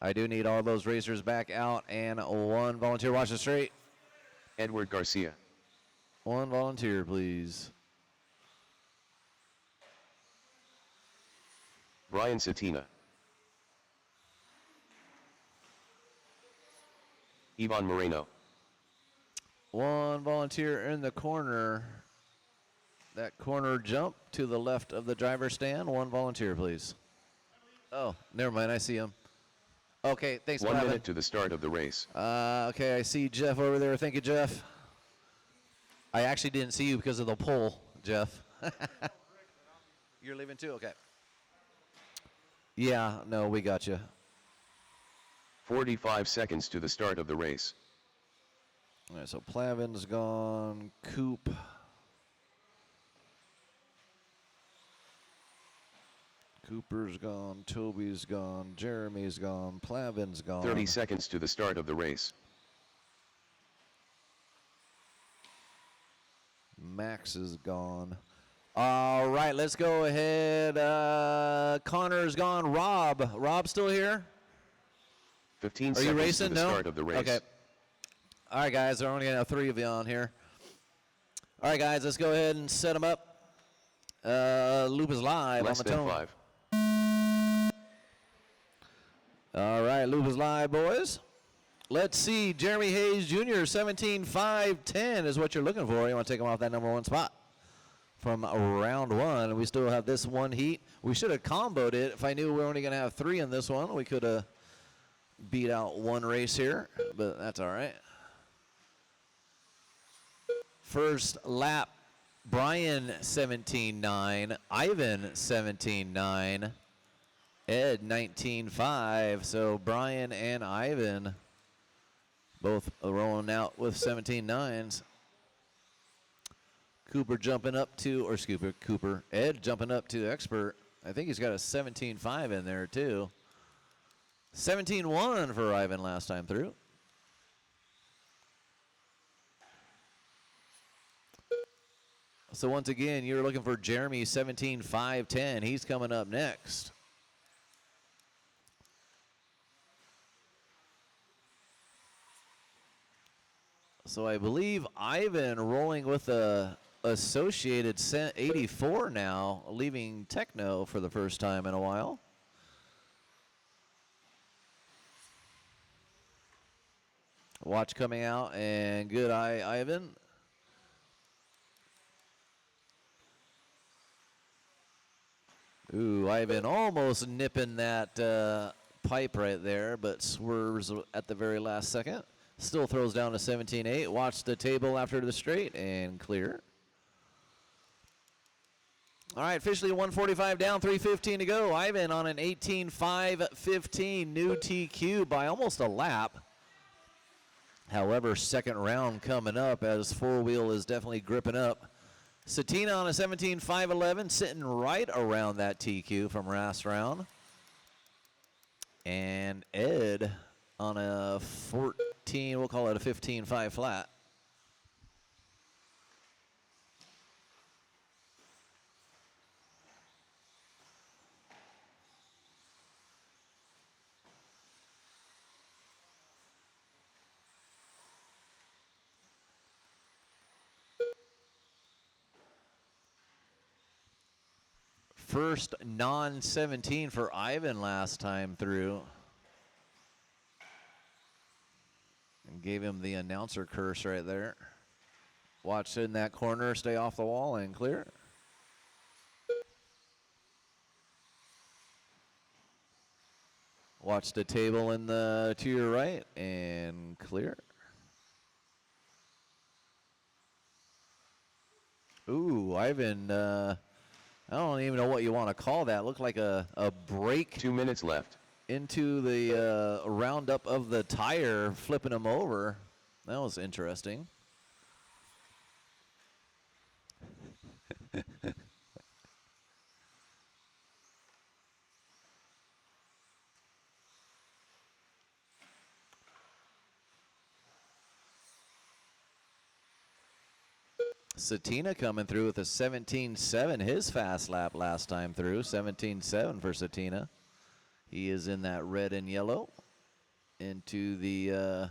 S6: I do need all those racers back out and 1 volunteer, watch it straight.
S1: Edward Garcia.
S6: 1 volunteer, please.
S1: Brian Satina. Ivan Moreno.
S6: 1 volunteer in the corner. That corner jump to the left of the driver's stand. 1 volunteer, please. Oh, never mind. I see him. Okay, thanks.
S1: 1 minute to the start of the race.
S6: Okay, I see Jeff over there. Thank you, Jeff. I actually didn't see you because of the pole, Jeff. You're leaving too? Okay. Yeah, no, we got you.
S1: 45 seconds to the start of the race.
S6: All right, so Plavin's gone. Coop. Cooper's gone, Toby's gone, Jeremy's gone, Plavin's gone.
S1: 30 seconds to the start of the race.
S6: Max is gone. All right, let's go ahead. Connor's gone. Rob still here?
S1: 15
S6: Are
S1: seconds
S6: you
S1: to
S6: racing?
S1: the
S6: No?
S1: start of the race.
S6: Okay. All right, guys, there are only going to have 3 of you on here. All right, guys, let's go ahead and set them up. Loop is live
S1: Less
S6: on the
S1: than
S6: tone.
S1: 5.
S6: All right, Loop is live, boys. Let's see. Jeremy Hayes Jr., 17.510 is what you're looking for. You want to take him off that number 1 spot from round 1. We still have this one heat. We should have comboed it. If I knew we were only going to have 3 in this one, we could have beat out 1 race here, but that's all right. First lap, Brian 17.9, Ivan 17.9, Ed 19.5. So Brian and Ivan both rolling out with 17.9s. Cooper jumping up to, or Cooper, Ed jumping up to expert. I think he's got a 17.5 in there too. 17.1 for Ivan last time through. So once again, you're looking for Jeremy 17.510. He's coming up next. So I believe Ivan rolling with a associated 84 now, leaving Techno for the first time in a while. Watch coming out, and good eye, Ivan. Ooh, Ivan almost nipping that pipe right there, but swerves at the very last second. Still throws down to 17.8. Watch the table after the straight and clear. All right, officially 145 down, 3:15 to go. Ivan on an 18.515, new TQ by almost a lap. However, second round coming up as four-wheel is definitely gripping up. Satina on a 17.511, sitting right around that TQ from last round. And Ed on a 14, we'll call it a 15.5 flat. First non-17 for Ivan last time through. And gave him the announcer curse right there. Watch in that corner, stay off the wall and clear. Watch the table in the to your right and clear. Ooh, Ivan, I don't even know what you want to call that. Looked like a break.
S1: 2 minutes left.
S6: Into the roundup of the tire, flipping him over. That was interesting. Satina coming through with a 17.7, his fast lap last time through. 17.7 for Satina. He is in that red and yellow into the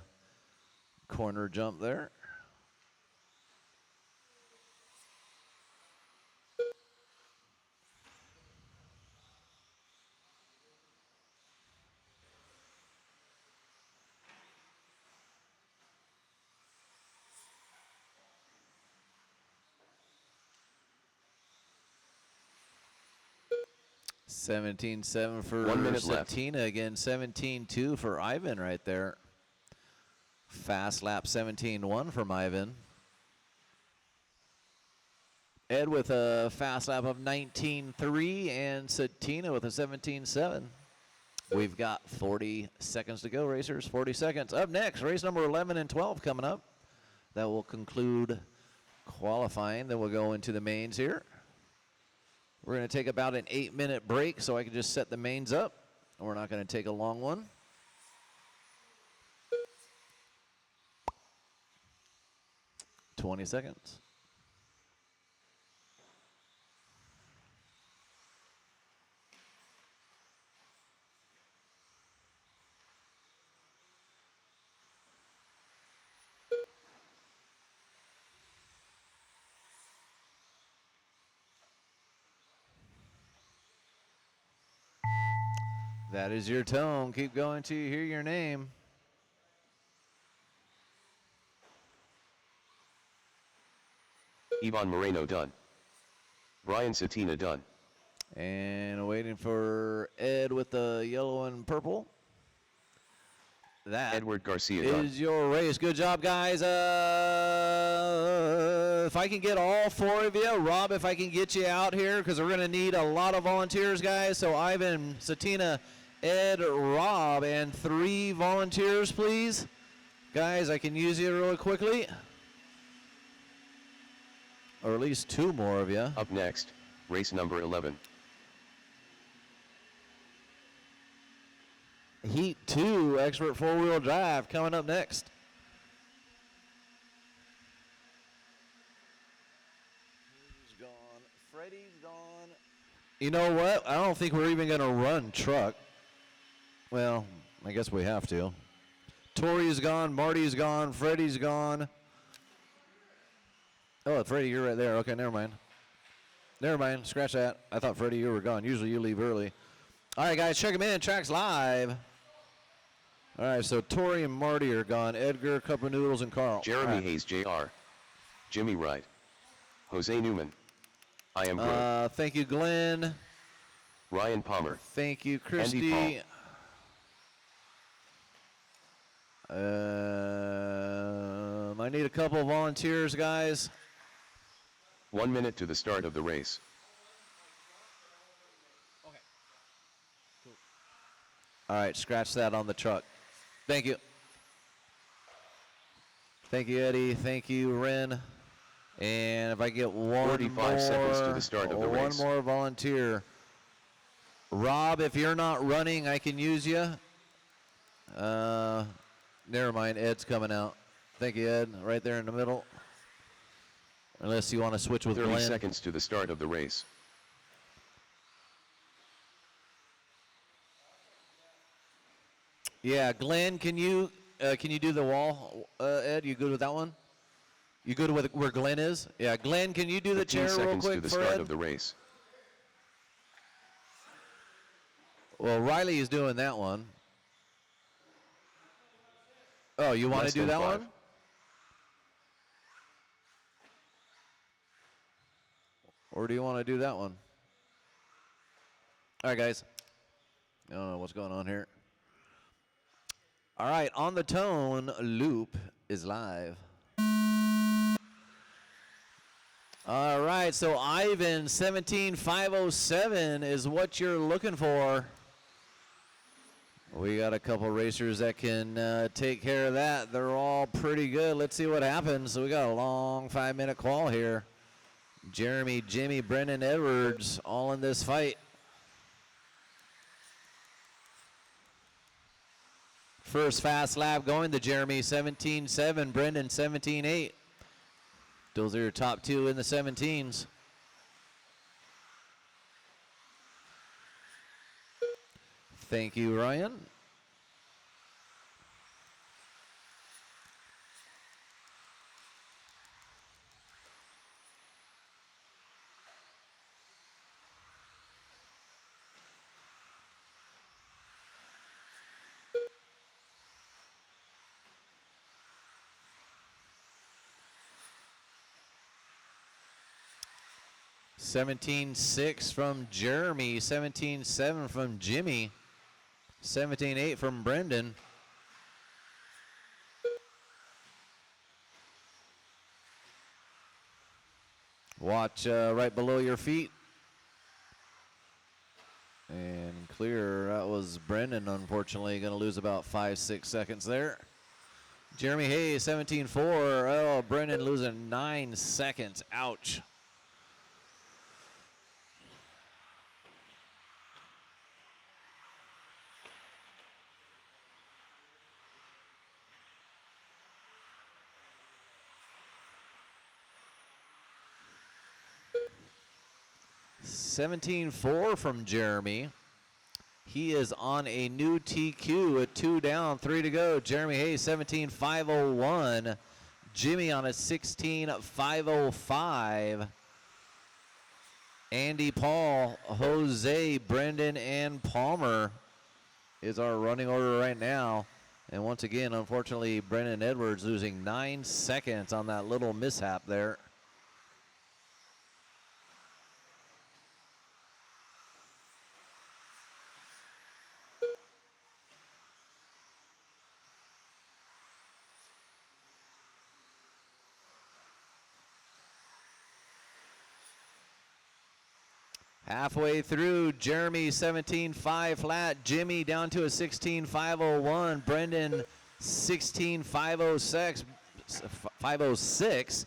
S6: corner jump there. $17.7 for
S1: 1 minute
S6: Satina again. 17.2 for Ivan right there. Fast lap 17.1 from Ivan. Ed with a fast lap of 19.3 and Satina with a 17.7. We've got 40 seconds to go, racers. 40 seconds. Up next, race number 11 and 12 coming up. That will conclude qualifying. Then we'll go into the mains here. We're going to take about an 8-minute break so I can just set the mains up. We're not going to take a long one. $20 seconds. That is your tone. Keep going till you hear your name.
S1: Ivan Moreno done. Brian Satina done.
S6: And waiting for Ed with the yellow and purple. That
S1: Edward Garcia
S6: is
S1: done.
S6: your race. Good job, guys. If I can get all 4 of you, Rob, if I can get you out here, because we're going to need a lot of volunteers, guys. So Ivan, Satina, Ed, Rob, and 3 volunteers, please. Guys, I can use you really quickly. Or at least 2 more of you.
S1: Up next, race number 11.
S6: Heat 2, expert 4-wheel drive coming up next. Who's gone? Freddie's gone. You know what? I don't think we're even going to run truck. Well, I guess we have to. Tori's gone, Marty's gone, Freddie's gone. Oh, Freddie, you're right there. Okay, never mind. Never mind. Scratch that. I thought, Freddie, you were gone. Usually you leave early. All right, guys, check them in. Track's live. All right, so Tori and Marty are gone. Edgar, Cup of Noodles, and Carl.
S1: Jeremy
S6: All right.
S1: Hayes Jr. Jimmy Wright. Jose Newman. I am Brooke.
S6: Thank you, Glenn.
S1: Ryan Palmer.
S6: Thank you,
S1: Andy
S6: Christy.
S1: Paul.
S6: I need a couple of volunteers, guys.
S1: 1 minute to the start of the race.
S6: All right, scratch that on the truck. Thank you. Thank you, Eddie. Thank you, Ren. And if I get
S1: 45 seconds to the start of the
S6: one
S1: race.
S6: more volunteer. Rob, if you're not running, I can use you. Never mind, Ed's coming out. Thank you, Ed. Right there in the middle. Unless you want to switch with
S1: 30
S6: Glenn.
S1: seconds to the start of the race.
S6: Yeah, Glenn, can you do the wall, Ed? You good with that one? You good with where Glenn is? Yeah, Glenn, can you do the
S1: 15
S6: chair real
S1: seconds
S6: quick
S1: to the
S6: for
S1: start
S6: Ed?
S1: of the race.
S6: Well, Riley is doing that one. Oh, you want to
S1: Less
S6: do
S1: than
S6: that
S1: 5.
S6: one? Or do you want to do that one? All right, guys. I don't know what's going on here. All right, on the tone, loop is live. All right, so Ivan, 17507 is what you're looking for. We got a couple racers that can take care of that. They're all pretty good. Let's see what happens. So we got a long 5-minute call here. Jeremy, Jimmy, Brendan, Edwards, all in this fight. First fast lap going to Jeremy, 17.7. Brendan, 17.8. Those are your top 2 in the 17s. Thank you, Ryan. $17.6 from Jeremy, $17.7 from Jimmy, $17.8 from Brendan. Watch right below your feet. And clear, that was Brendan, unfortunately, going to lose about 5-6 seconds there. Jeremy Hayes, 17.4. Oh, Brendan losing 9 seconds. Ouch. 17-4 from Jeremy. He is on a new TQ with 2 down, 3 to go. Jeremy Hayes, 17-501. Jimmy on a 16-505. Andy Paul, Jose, Brendan, and Palmer is our running order right now. And once again, unfortunately, Brendan Edwards losing 9 seconds on that little mishap there. Halfway through, Jeremy 17-5 flat. Jimmy down to a 16-501. Brendan 16-506.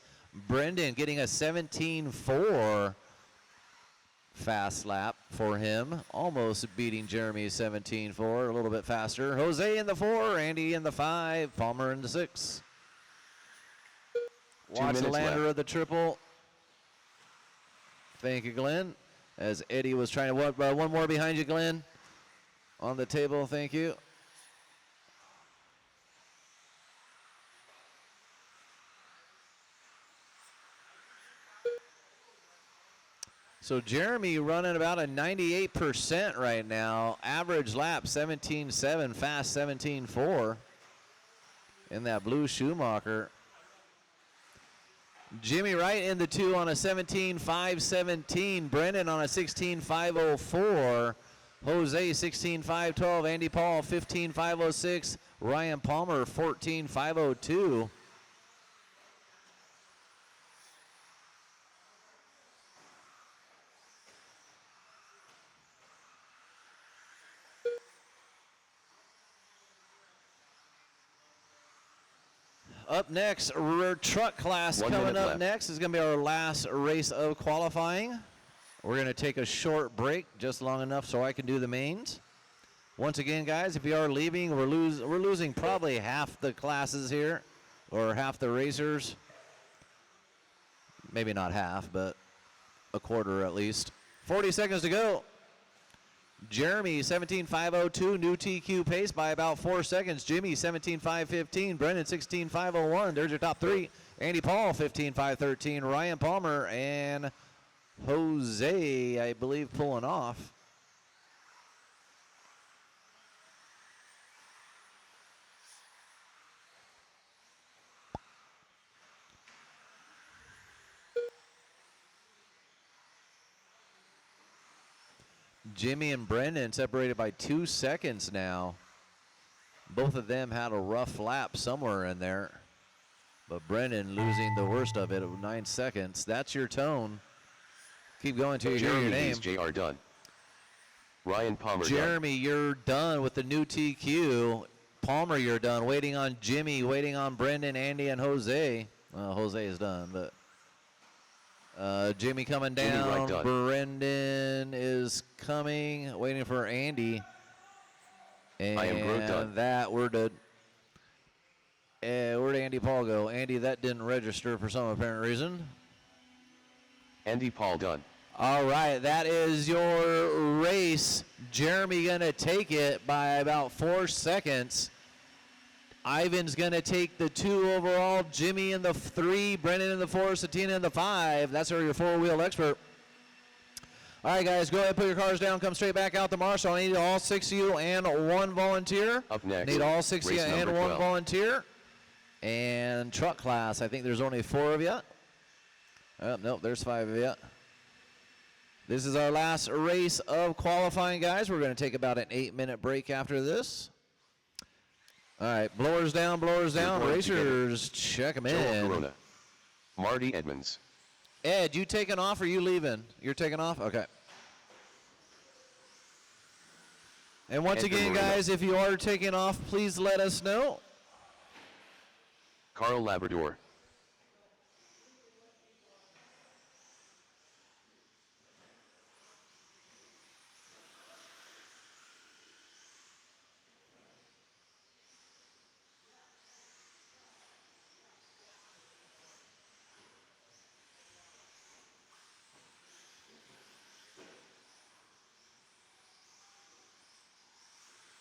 S6: Brendan getting a 17-4 fast lap for him. Almost beating Jeremy 17-4, a little bit faster. Jose in the 4, Andy in the 5, Palmer in the 6. Watch the lander of the triple. Thank you, Glenn. As Eddie was trying to, one more behind you, Glenn. On the table, thank you. So Jeremy running about a 98% right now. Average lap 17.7, fast 17.4 in that blue Schumacher. Jimmy Wright in the 2 on a 17.517. Brendan on a 16.504. Jose 16.512. Andy Paul 15.506. Ryan Palmer 14.502. Up next, truck class coming up next is going to be our last race of qualifying. We're going to take a short break, just long enough so I can do the mains. Once again, guys, if you are leaving, we're losing probably half the classes here, or half the racers. Maybe not half, but a quarter at least. 40 seconds to go. Jeremy 17.502, new TQ pace by about 4 seconds. Jimmy 17.515, Brendan 16.501. There's your top 3. Andy Paul 15.513, Ryan Palmer, and Jose, I believe, pulling off. Jimmy and Brendan separated by 2 seconds now. Both of them had a rough lap somewhere in there. But Brendan losing the worst of it at 9 seconds. That's your tone. Keep going till you hear your name.
S1: JR done. Ryan Palmer
S6: Jeremy,
S1: done.
S6: you're done with the new TQ. Palmer, you're done. Waiting on Jimmy, waiting on Brendan, Andy, and Jose. Well, Jose is done, but Jimmy coming down.
S1: Right,
S6: Brendan is coming, waiting for Andy. And
S1: I am done.
S6: That we're done. Where'd Andy Paul go? Andy, that didn't register for some apparent reason.
S1: Andy Paul done.
S6: All right, that is your race. Jeremy gonna take it by about 4 seconds. Ivan's gonna take the 2 overall. Jimmy in the 3, Brendan in the 4, Satina in the 5. That's your 4-wheel expert. All right, guys, go ahead, put your cars down, come straight back out to Marshall. I need all 6 of you and 1 volunteer.
S1: Up next,
S6: need all 6 of you and 1
S1: 12.
S6: volunteer. And truck class, I think there's only 4 of you. Oh, nope, there's 5 of you. This is our last race of qualifying, guys. We're going to take about an 8-minute break after this. All right, blowers down, racers, check them in.
S1: Corona. Marty Edmonds.
S6: Ed, you taking off or you leaving? You're taking off? Okay. And once again, guys, if you are taking off, please let us know.
S1: Carl Labrador.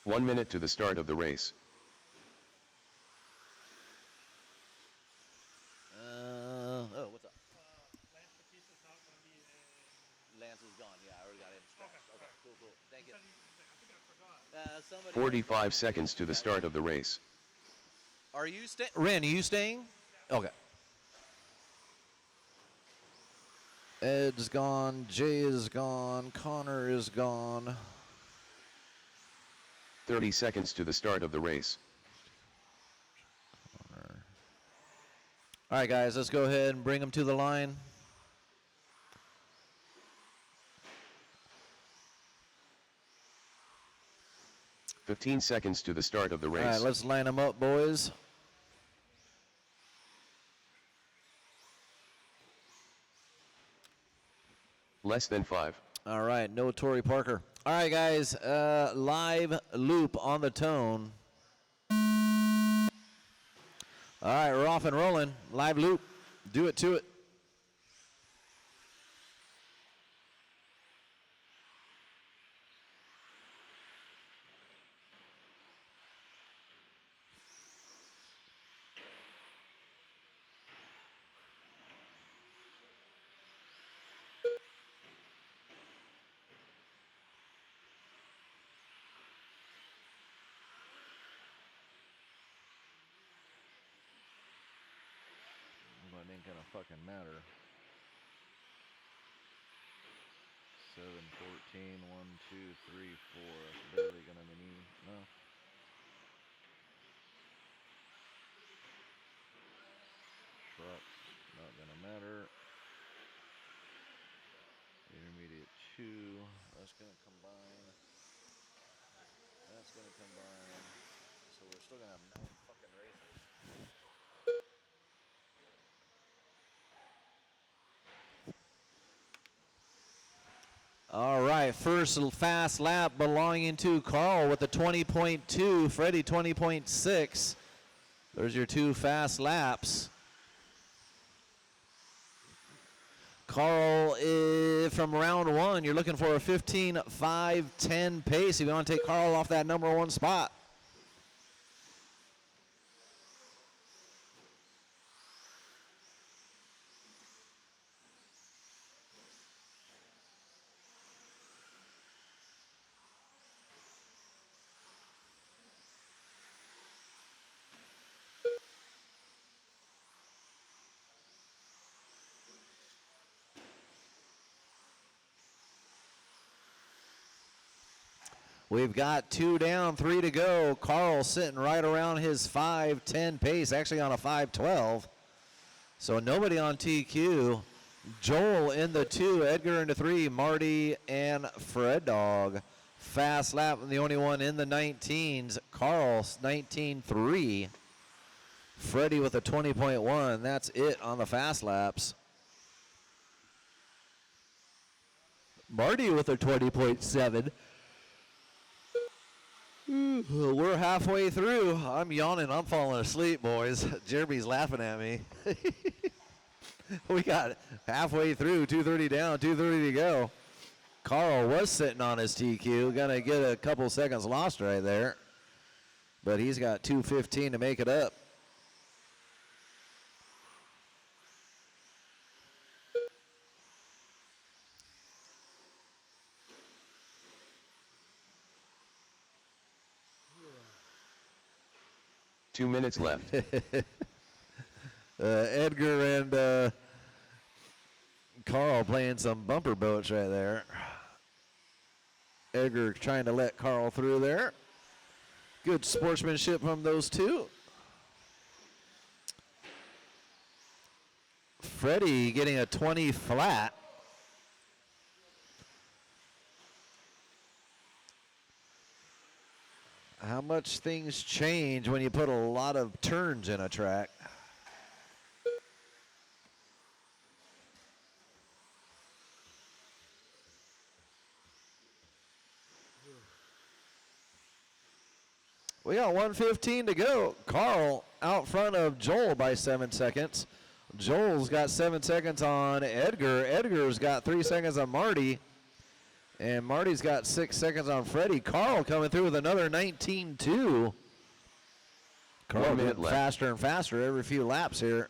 S1: 1 minute to the start of the race.
S6: Oh, what's up?
S4: Lance Bautista's not going to be in.
S6: Lance is gone. Yeah, I already got him scratched. Okay, cool. Thank you.
S4: I think I forgot.
S6: Somebody.
S1: 45 seconds to the start of the race.
S6: Are you staying? Ren, are you staying? Okay. Ed's gone. Jay is gone. Connor is gone.
S1: 30 seconds to the start of the race.
S6: All right, guys, let's go ahead and bring them to the line.
S1: Fifteen seconds to the start of the race.
S6: All right, let's line them up, boys.
S1: Less than 5.
S6: All right, no Torrey Parker. All right, guys, live loop on the tone. All right, we're off and rolling. Live loop. Do it to it. Well, it ain't gonna fucking matter. 7, 14, 1, 2, 3, 4. That's barely gonna mean no. Truck, not gonna matter. Intermediate 2, that's gonna combine. That's gonna combine. So we're still gonna have 9 fucking races. All right, first fast lap belonging to Carl with the 20.2, Freddie 20.6. There's your 2 fast laps. Carl, from round 1, you're looking for a 15.5.10 pace if you want to take Carl off that number 1 spot. We've got 2 down, 3 to go. Carl sitting right around his 5.10 pace, actually on a 5.12. So nobody on TQ. Joel in the 2, Edgar in the 3, Marty and Fred Dog. Fast lap, the only one in the 19s. Carl 19.3. Freddie with a 20.1. That's it on the fast laps. Marty with a 20.7. We're halfway through. I'm yawning. I'm falling asleep, boys. Jeremy's laughing at me. We got halfway through. 2:30 down, 2:30 to go. Carl was sitting on his TQ. Gonna get a couple seconds lost right there. But he's got 2:15 to make it up.
S1: Two minutes left.
S6: Edgar and Carl playing some bumper boats right there. Edgar trying to let Carl through there. Good sportsmanship from those two. Freddie getting a 20 flat. How much things change when you put a lot of turns in a track. We got 1:15 to go. Carl out front of Joel by 7 seconds. Joel's got 7 seconds on Edgar. Edgar's got 3 seconds on Marty. And Marty's got 6 seconds on Freddie. Carl coming through with another 19.2. Carl
S1: 1 minute
S6: getting
S1: left.
S6: faster and faster every few laps here.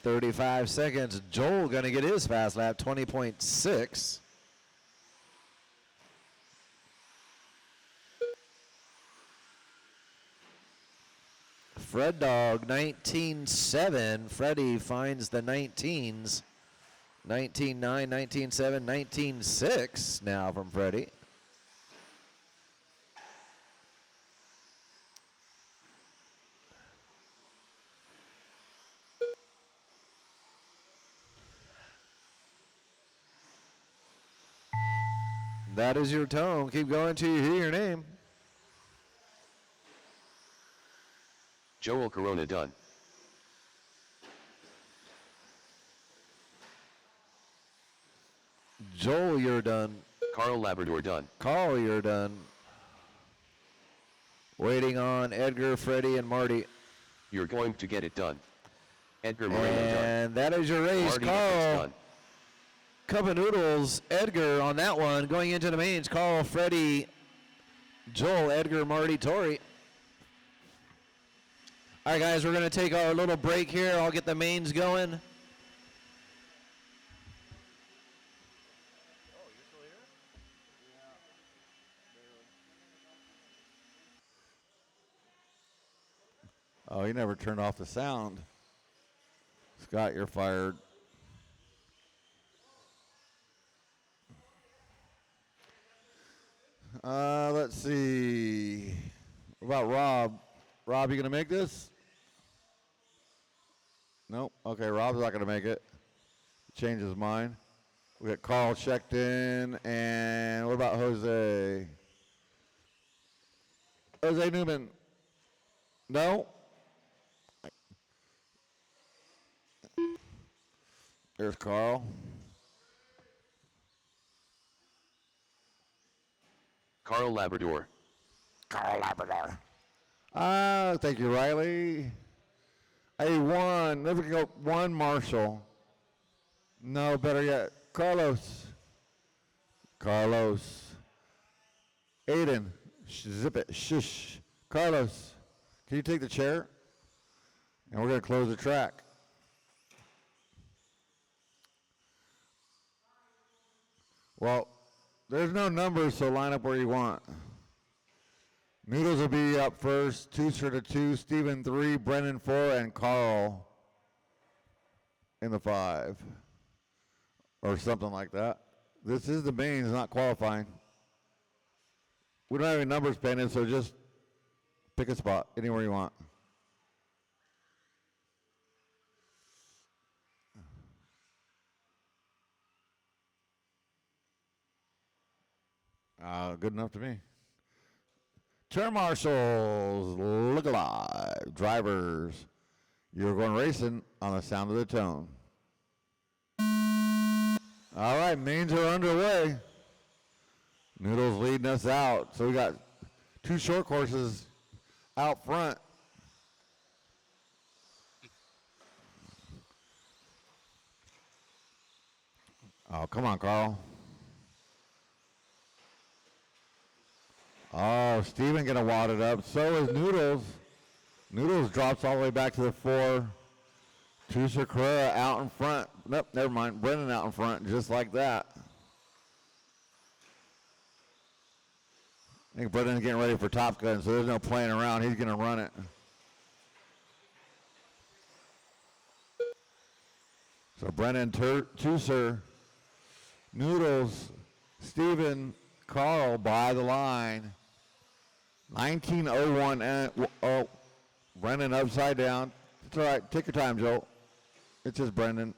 S6: .35 seconds. Joel going to get his fast lap, 20.6. Fred Dog, 19.7. Freddie finds the 19s. 19.9, 19.7, 19.6 now from Freddie. That is your tone. Keep going till you hear your name.
S1: Joel Corona done.
S6: Joel, you're done.
S1: Carl Labrador done.
S6: Carl, you're done. Waiting on Edgar, Freddie, and Marty.
S1: You're going to get it done. Edgar Moreno done.
S6: And that is your race,
S1: Marty
S6: Carl.
S1: Epps done.
S6: Cup of Noodles, Edgar on that one. Going into the mains, Carl, Freddie, Joel, Edgar, Marty, Tori. All right, guys, we're going to take our little break here. I'll get the mains going.
S3: Oh, he never turned off the sound. Scott, you're fired. Let's see. What about Rob? Rob, you gonna make this? Nope. Okay, Rob's not gonna make it. Change his mind. We got Carl checked in, and what about Jose? Jose Newman. No. There's Carl.
S1: Carl Labrador.
S3: Carl Labrador. Thank you, Riley. Hey, one. Never can go one Marshall. No, better yet, Carlos. Carlos. Aiden. Zip it. Shush. Carlos, can you take the chair? And we're going to close the track. Well, there's no numbers, so line up where you want. Noodles will be up first, Tooster to 2, Steven 3, Brennan 4, and Carl in the 5. Or something like that. This is the mains, not qualifying. We don't have any numbers painted, so just pick a spot, anywhere you want. Good enough to me. Turn marshals, look alive. Drivers, you're going racing on the sound of the tone. All right, mains are underway. Noodles leading us out. So we got 2 short courses out front. Oh, come on, Carl. Oh, Steven gonna wad it up. So is Noodles. Noodles drops all the way back to the 4. Tusa Carrera out in front. Nope, never mind. Brennan out in front, just like that. I think Brennan's getting ready for Top Gun, so there's no playing around. He's gonna run it. So Brennan, Tuser, Noodles, Steven, Carl by the line. 19:01 and oh, Brennan upside down. It's all right. Take your time, Joe. It's just Brendan.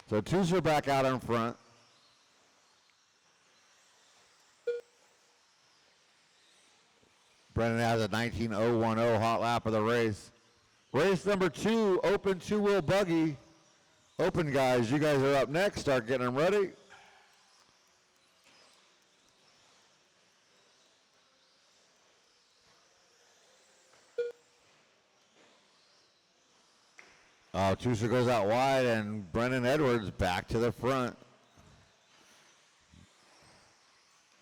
S3: So Tuser back out in front. Brendan has a 19:010 hot lap of the race. Race number 2, open two-wheel buggy. Open, guys. You guys are up next. Start getting them ready. Oh, Tusa goes out wide, and Brennan Edwards back to the front.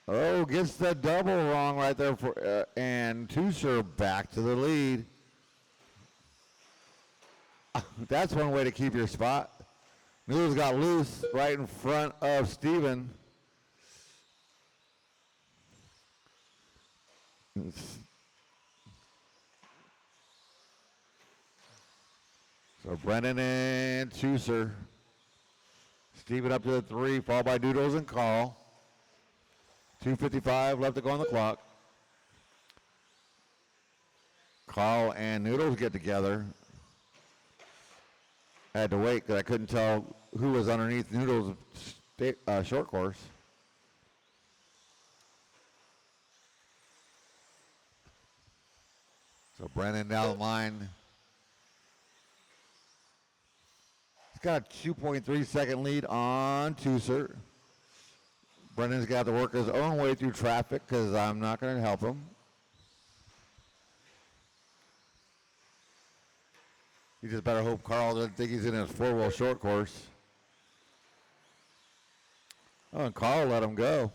S3: Oh, gets the double wrong right there, and Tusa back to the lead. That's one way to keep your spot. Noodles got loose right in front of Steven. So Brennan and Tuser. Steven up to the 3, followed by Doodles and Carl. 2:55 left to go on the clock. Carl and Noodles get together. I had to wait because I couldn't tell who was underneath Noodles' short course. So Brennan down the line. He's got a 2.3 second lead on Tuser. Brennan's got to work his own way through traffic because I'm not going to help him. You just better hope Carl doesn't think he's in his 4-wheel short course. Oh, and Carl let him go.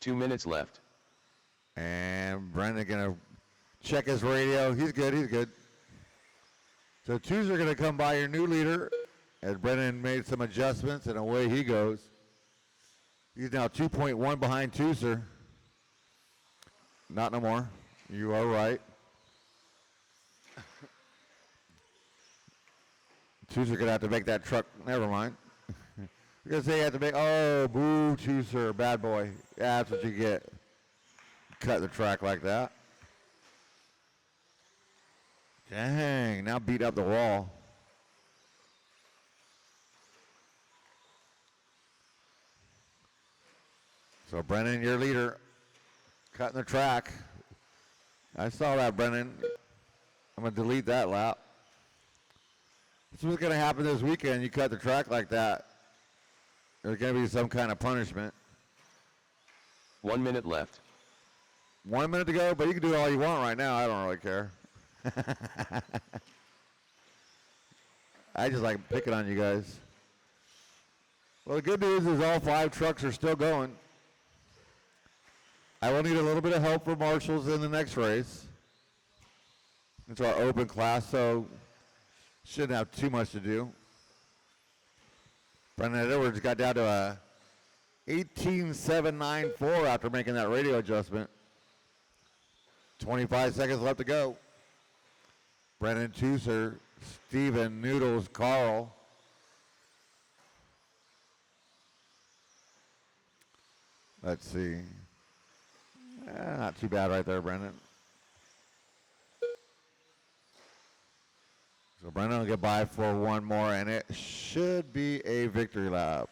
S1: Two minutes left.
S3: And Brendan gonna check his radio. He's good, he's good. So twos are gonna come by your new leader as Brendan made some adjustments and away he goes. He's now 2.1 behind Tooser. Not no more. You are right. Tooser gonna have to make that truck, never mind. You're gonna say you have to make, oh, boo, Tooser, bad boy. Yeah, that's what you get. Cut the track like that. Dang, now beat up the wall. So Brennan, your leader, cutting the track. I saw that, Brennan. I'm gonna delete that lap. This is what's gonna happen this weekend. You cut the track like that, there's gonna be some kind of punishment.
S1: 1 minute left.
S3: 1 minute to go, but you can do all you want right now. I don't really care. I just like picking on you guys. Well, the good news is all 5 trucks are still going. I will need a little bit of help from marshals in the next race. It's our open class, so shouldn't have too much to do. Brendan Edwards got down to a 18.794 after making that radio adjustment. 25 seconds left to go. Brennan Tooser, Steven, Noodles, Carl. Let's see. Not too bad right there, Brendan. So Brendan will get by for one more, and it should be a victory lap.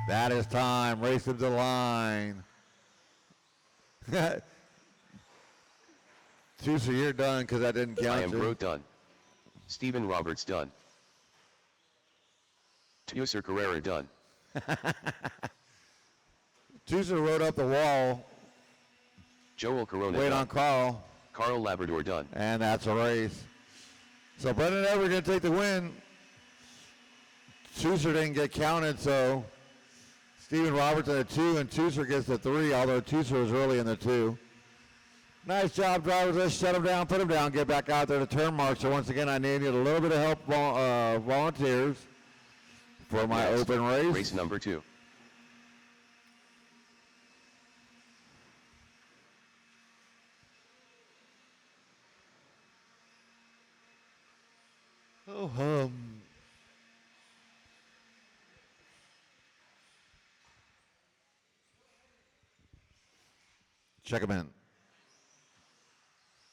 S3: That is time. Race him to the line. Tooser, you're done because I didn't count
S1: I am
S3: you.
S1: Grote done. Stephen Roberts done. Tooser Carrera done.
S3: Tooser rode up the wall.
S1: Joel Corona
S3: Wait
S1: done.
S3: on Carl.
S1: Carl Labrador done.
S3: And that's a race. So Brendan Edwards going to take the win. Tooser didn't get counted, so Stephen Roberts in the 2, and Tooser gets the 3, although Tooser was really in the 2. Nice job, drivers. Let's shut him down, put him down, get back out there to turn mark. So once again, I needed a little bit of help, volunteers, for my
S1: Next,
S3: open race.
S1: Race number 2.
S3: Oh, check him in.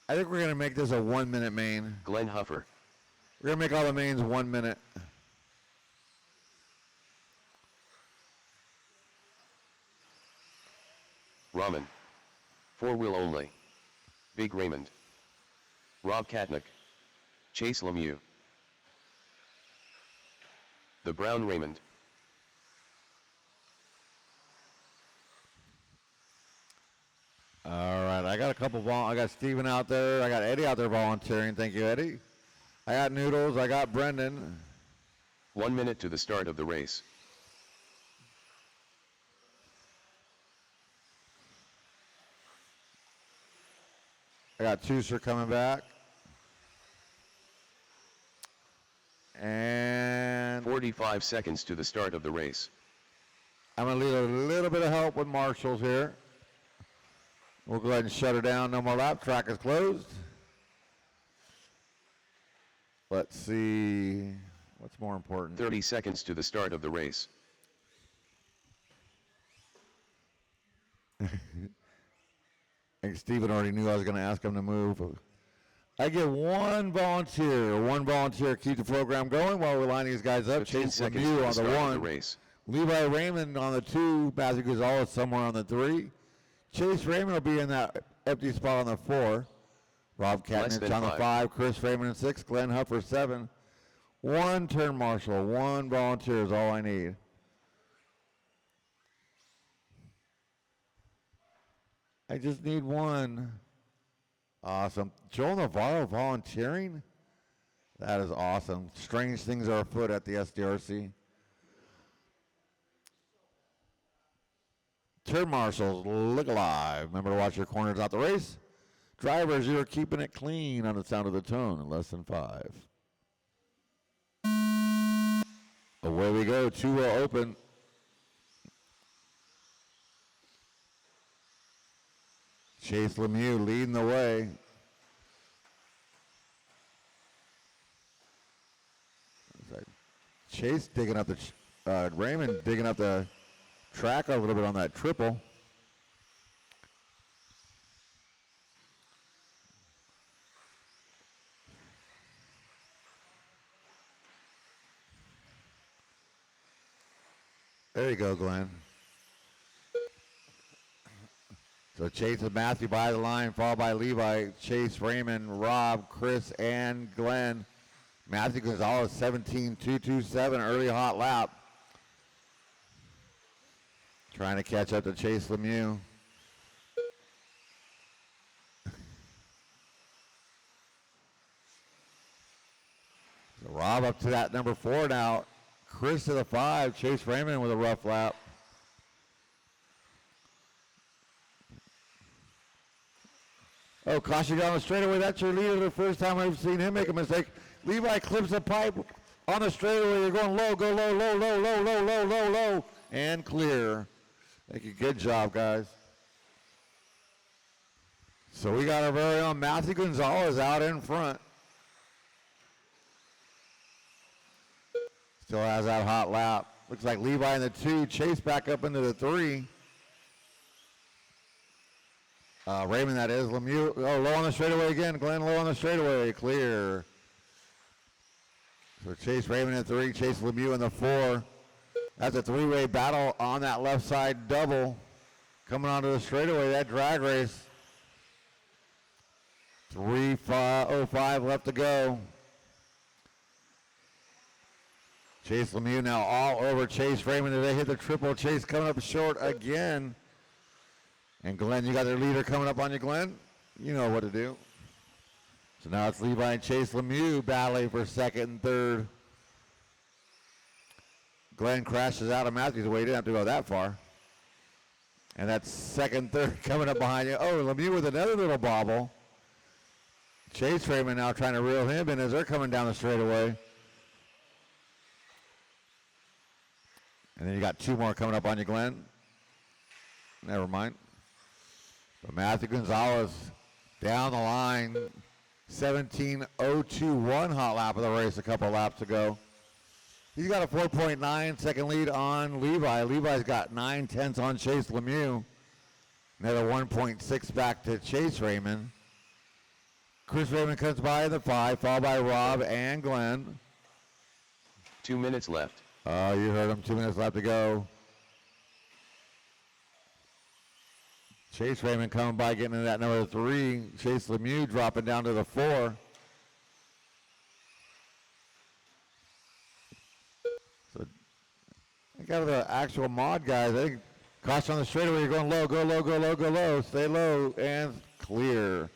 S3: I think we're going to make this a 1 minute main.
S1: Glenn Huffer.
S3: We're going to make all the mains 1 minute.
S1: Ramen. 4-wheel only. Big Raymond. Rob Katnick. Chase Lemieux. The Brown Raymond.
S3: All right, I got a couple. I got Steven out there. I got Eddie out there volunteering. Thank you, Eddie. I got Noodles. I got Brendan.
S1: 1 minute to the start of the race.
S3: I got Tooser coming back. And
S1: 45 seconds to the start of the race.
S3: I'm going to need a little bit of help with marshals here. We'll go ahead and shut her down. No more lap. Track is closed. Let's see. What's more important?
S1: 30 seconds to the start of the race.
S3: I think Steven already knew I was going to ask him to move. I get one volunteer. Keep the program going while we're lining these guys up.
S1: 15
S3: Chase
S1: seconds to
S3: Lemieux
S1: the
S3: on the
S1: start of the
S3: 1.
S1: race.
S3: Levi Raymond on the 2. Matthew Gonzalez somewhere on the 3. Chase Raymond will be in that empty spot on the 4. Rob
S1: Less
S3: Katnick
S1: than
S3: on the
S1: 5.
S3: 5. Chris Raymond in 6. Glenn Huffer 7. 1 turn marshal. 1 volunteer is all I need. I just need 1. Awesome. Joel Navarro volunteering? That is awesome. Strange things are afoot at the SDRC. Turn marshals, look alive. Remember to watch your corners out the race. Drivers, you are keeping it clean on the sound of the tone in less than 5. Away we go. 2 will open. Chase Lemieux leading the way. Chase digging up the, Raymond digging up the track a little bit on that triple. There you go, Glenn. So Chase and Matthew by the line, followed by Levi, Chase, Raymond, Rob, Chris, and Glenn. Matthew Gonzalez, 17.227, early hot lap. Trying to catch up to Chase Lemieux. So Rob up to that number 4 now. Chris to the 5, Chase Raymond with a rough lap. Oh, caution down the straightaway. That's your leader. The first time I've seen him make a mistake. Levi clips the pipe on the straightaway. You're going low, go low, low, low, low, low, low, low, low, and clear. Thank you. Good job, guys. So we got our very own Matthew Gonzalez out in front. Still has that hot lap. Looks like Levi in the 2, Chase back up into the 3. Raymond, that is. Lemieux, oh, low on the straightaway again. Glenn low on the straightaway, clear. So Chase Raymond in 3, Chase Lemieux in the 4. That's a 3-way battle on that left side double. Coming onto the straightaway, that drag race. 3:05 left to go. Chase Lemieux now all over Chase Raymond. They hit the triple. Chase coming up short again. And Glenn, you got their leader coming up on you, Glenn. You know what to do. So now it's Levi and Chase Lemieux battling for second and third. Glenn crashes out of Matthews' way. He didn't have to go that far. And that's second, third coming up behind you. Oh, Lemieux with another little bobble. Chase Raymond now trying to reel him in as they're coming down the straightaway. And then you got 2 more coming up on you, Glenn. Never mind. But Matthew Gonzalez down the line. 17.021 hot lap of the race a couple laps ago. He's got a 4.9 second lead on Levi. Levi's got 9/10 on Chase Lemieux. Another 1.6 back to Chase Raymond. Chris Raymond comes by in the 5, followed by Rob and Glenn.
S1: 2 minutes left.
S3: Oh, you heard him. 2 minutes left to go. Chase Raymond coming by, getting in that number 3. Chase Lemieux dropping down to the 4. So, I got the actual mod guys. I think caution on the straightaway. You're going low, go low, go low, go low. Stay low and clear.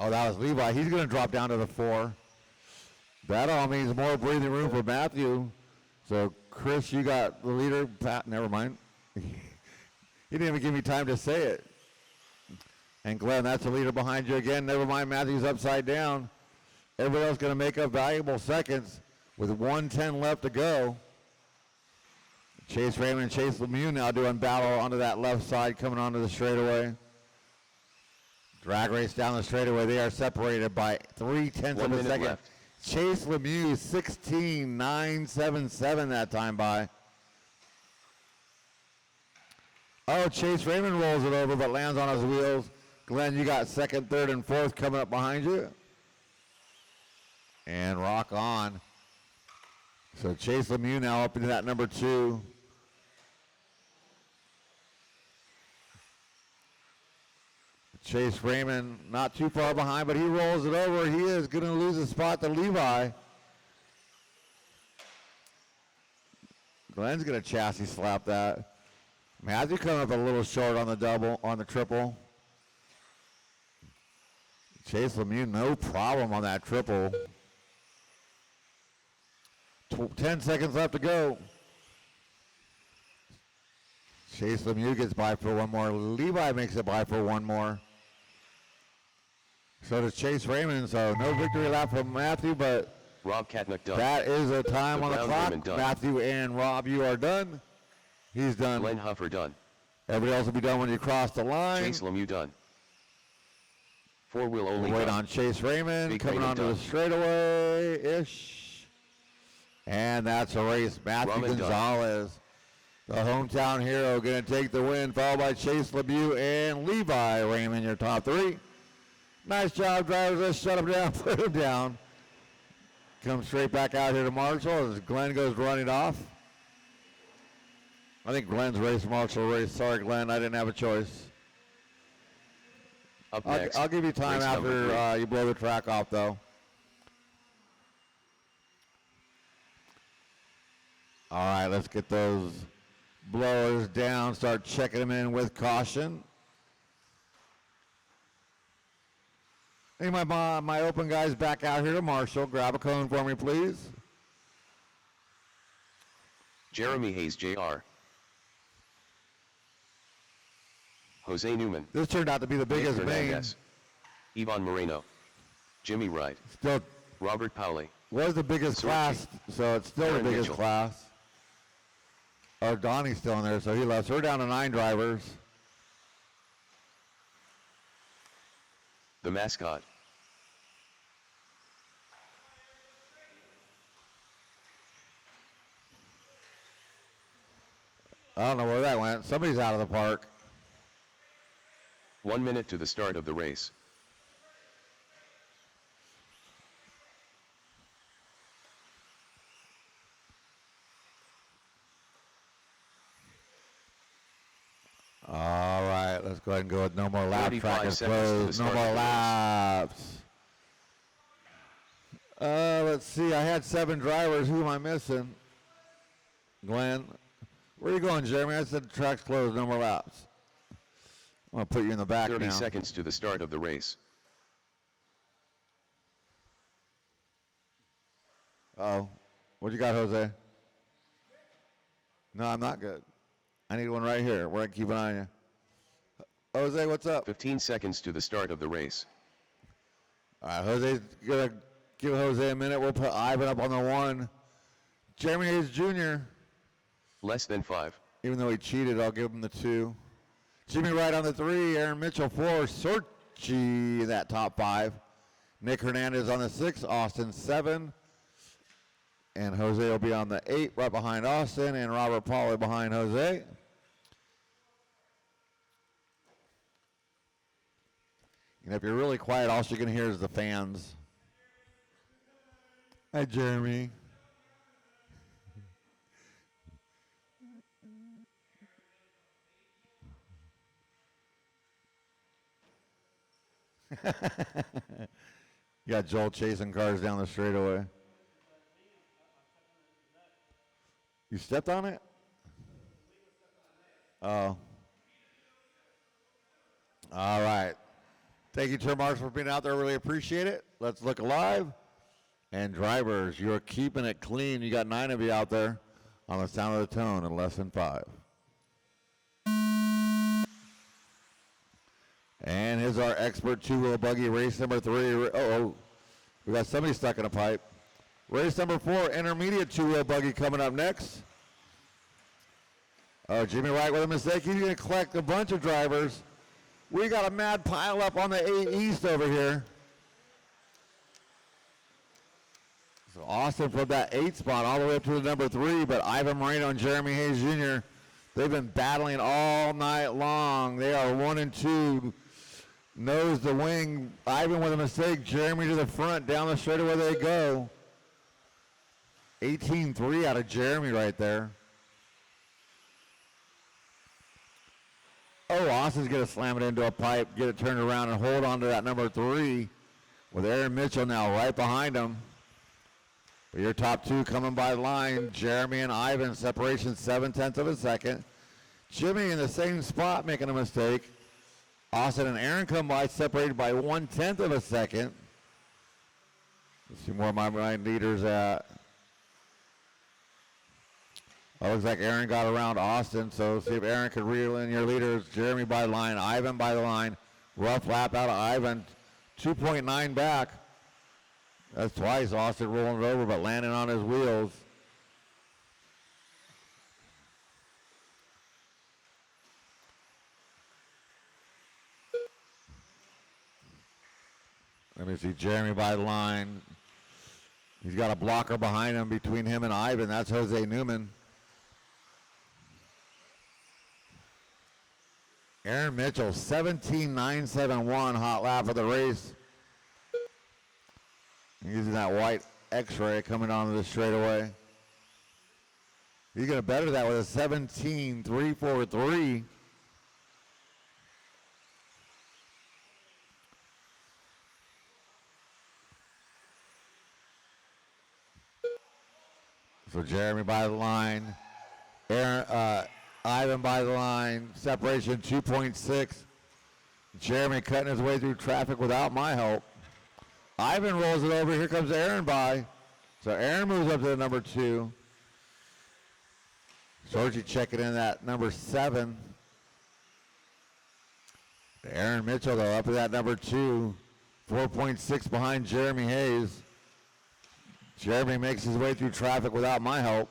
S3: Oh, that was Levi. He's going to drop down to the 4. That all means more breathing room for Matthew. So, Chris, you got the leader. Pat, never mind. He didn't even give me time to say it. And Glenn, that's the leader behind you again. Never mind, Matthew's upside down. Everybody else going to make up valuable seconds with 1:10 left to go. Chase Raymond and Chase Lemieux now doing battle onto that left side, coming onto the straightaway. Drag race down the straightaway. They are separated by 0.3 of a second.
S1: Left.
S3: Chase Lemieux 16.977 that time by. Oh, Chase Raymond rolls it over but lands on his wheels. Glenn, you got second, third, and fourth coming up behind you. And rock on. So Chase Lemieux now up into that number 2. Chase Raymond not too far behind, but he rolls it over. He is going to lose a spot to Levi. Glenn's going to chassis slap that. Matthew coming up a little short on the double, on the triple. Chase Lemieux, no problem on that triple. 10 seconds left to go. Chase Lemieux gets by for one more. Levi makes it by for one more. So does Chase Raymond. So no victory lap from Matthew, but
S1: Rob Katnick done.
S3: that is a time
S1: The
S3: on the
S1: Brown
S3: clock.
S1: Raymond done.
S3: Matthew and Rob, you are done. He's done.
S1: Glenn Huffer done.
S3: Everybody else will be done when you cross the line.
S1: Chase Lemieux done. 4-wheel only
S3: Wait
S1: done.
S3: on Chase Raymond
S1: Big
S3: coming
S1: Raymond
S3: onto the
S1: done.
S3: straightaway-ish. And that's a race. Matthew
S1: Ramen done.
S3: Gonzalez, the hometown hero, going to take the win, followed by Chase Lemieux and Levi Raymond, your top 3. Nice job, drivers. Let's shut him down, put him down. Come straight back out here to Marshall as Glenn goes running off. I think Glenn's race, Marshall race. Sorry, Glenn, I didn't have a choice.
S1: Up next.
S3: I'll give you time
S1: race number
S3: after
S1: 3.
S3: you blow the track off, though. All right, let's get those blowers down, start checking them in with caution. Hey, my open guys back out here to Marshall. Grab a cone for me, please.
S1: Jeremy Hayes Jr. Jose Newman.
S3: This turned out to be the biggest
S1: Nick
S3: main.
S1: Hernandez. Ivan Moreno. Jimmy Wright.
S3: Still
S1: Robert Pauli.
S3: was the biggest
S1: Sorchi.
S3: class, so it's still
S1: Aaron
S3: the biggest
S1: Mitchell.
S3: class. Oh, Donnie's still in there, so he left. So we're down to 9 drivers.
S1: The mascot.
S3: I don't know where that went. Somebody's out of the park.
S1: 1 minute to the start of the race.
S3: All right, let's go ahead and go with no more laps.
S1: 45
S3: Track is
S1: seconds to the
S3: closed. No
S1: start
S3: more
S1: of the race.
S3: laps. Let's see. I had 7 drivers. Who am I missing? Glenn. Where are you going, Jeremy? I said the track's closed. No more laps. I'm going to put you in the back
S1: 30
S3: now.
S1: seconds to the start of the race.
S3: Oh, what you got, Jose? No, I'm not good. I need one right here. We're going to keep an eye on you. Jose, what's up?
S1: 15 seconds to the start of the race.
S3: All right, Jose's going to give Jose a minute. We'll put Ivan up on the 1. Jeremy Hayes Jr.,
S1: Less than 5.
S3: even though he cheated, I'll give him the 2. Jimmy Wright on the 3. Aaron Mitchell 4. Sorchi, that top 5. Nick Hernandez on the 6. Austin 7. And Jose will be on the 8, right behind Austin, and Robert Pauli behind Jose. And if you're really quiet, all you can hear is the fans. Hi, Jeremy. You got Joel chasing cars down the straightaway. You stepped on it? Oh. All right. Thank you, turn marshals, for being out there. Really appreciate it. Let's look alive. And drivers, you're keeping it clean. You got 9 of you out there on the sound of the tone in less than 5. And here's our expert two-wheel buggy race number 3. Oh, we got somebody stuck in a pipe. Race number 4, intermediate two-wheel buggy coming up next. Oh, Jimmy Wright with a mistake. He's going to collect a bunch of drivers. We got a mad pile up on the 8 East over here. So Austin from that 8 spot all the way up to the number 3, but Ivan Moreno and Jeremy Hayes Jr., they've been battling all night long. They are 1 and 2. Nose to wing. Ivan with a mistake. Jeremy to the front. Down the straightaway they go. 18-3 out of Jeremy right there. Oh, Austin's going to slam it into a pipe, get it turned around, and hold on to that number 3 with Aaron Mitchell now right behind him. But your top 2 coming by the line, Jeremy and Ivan, separation 0.7 of a second. Jimmy in the same spot making a mistake. Austin and Aaron come by, separated by 1/10 of a second. Let's see where my leaders at. Oh, looks like Aaron got around Austin, so see if Aaron could reel in your leaders. Jeremy by the line, Ivan by the line. Rough lap out of Ivan, 2.9 back. That's twice Austin rolling it over, but landing on his wheels. Let me see, Jeremy by the line. He's got a blocker behind him between him and Ivan. That's Jose Newman. Aaron Mitchell, 17.971 hot lap of the race. Using that white X-ray coming onto the straightaway. He's going to better that with a 17.343. So Jeremy by the line. Ivan by the line. Separation 2.6. Jeremy cutting his way through traffic without my help. Ivan rolls it over. Here comes Aaron by. So Aaron moves up to the number 2. Georgie checking in that number 7. Aaron Mitchell, though, up to that number 2. 4.6 behind Jeremy Hayes. Jeremy makes his way through traffic without my help.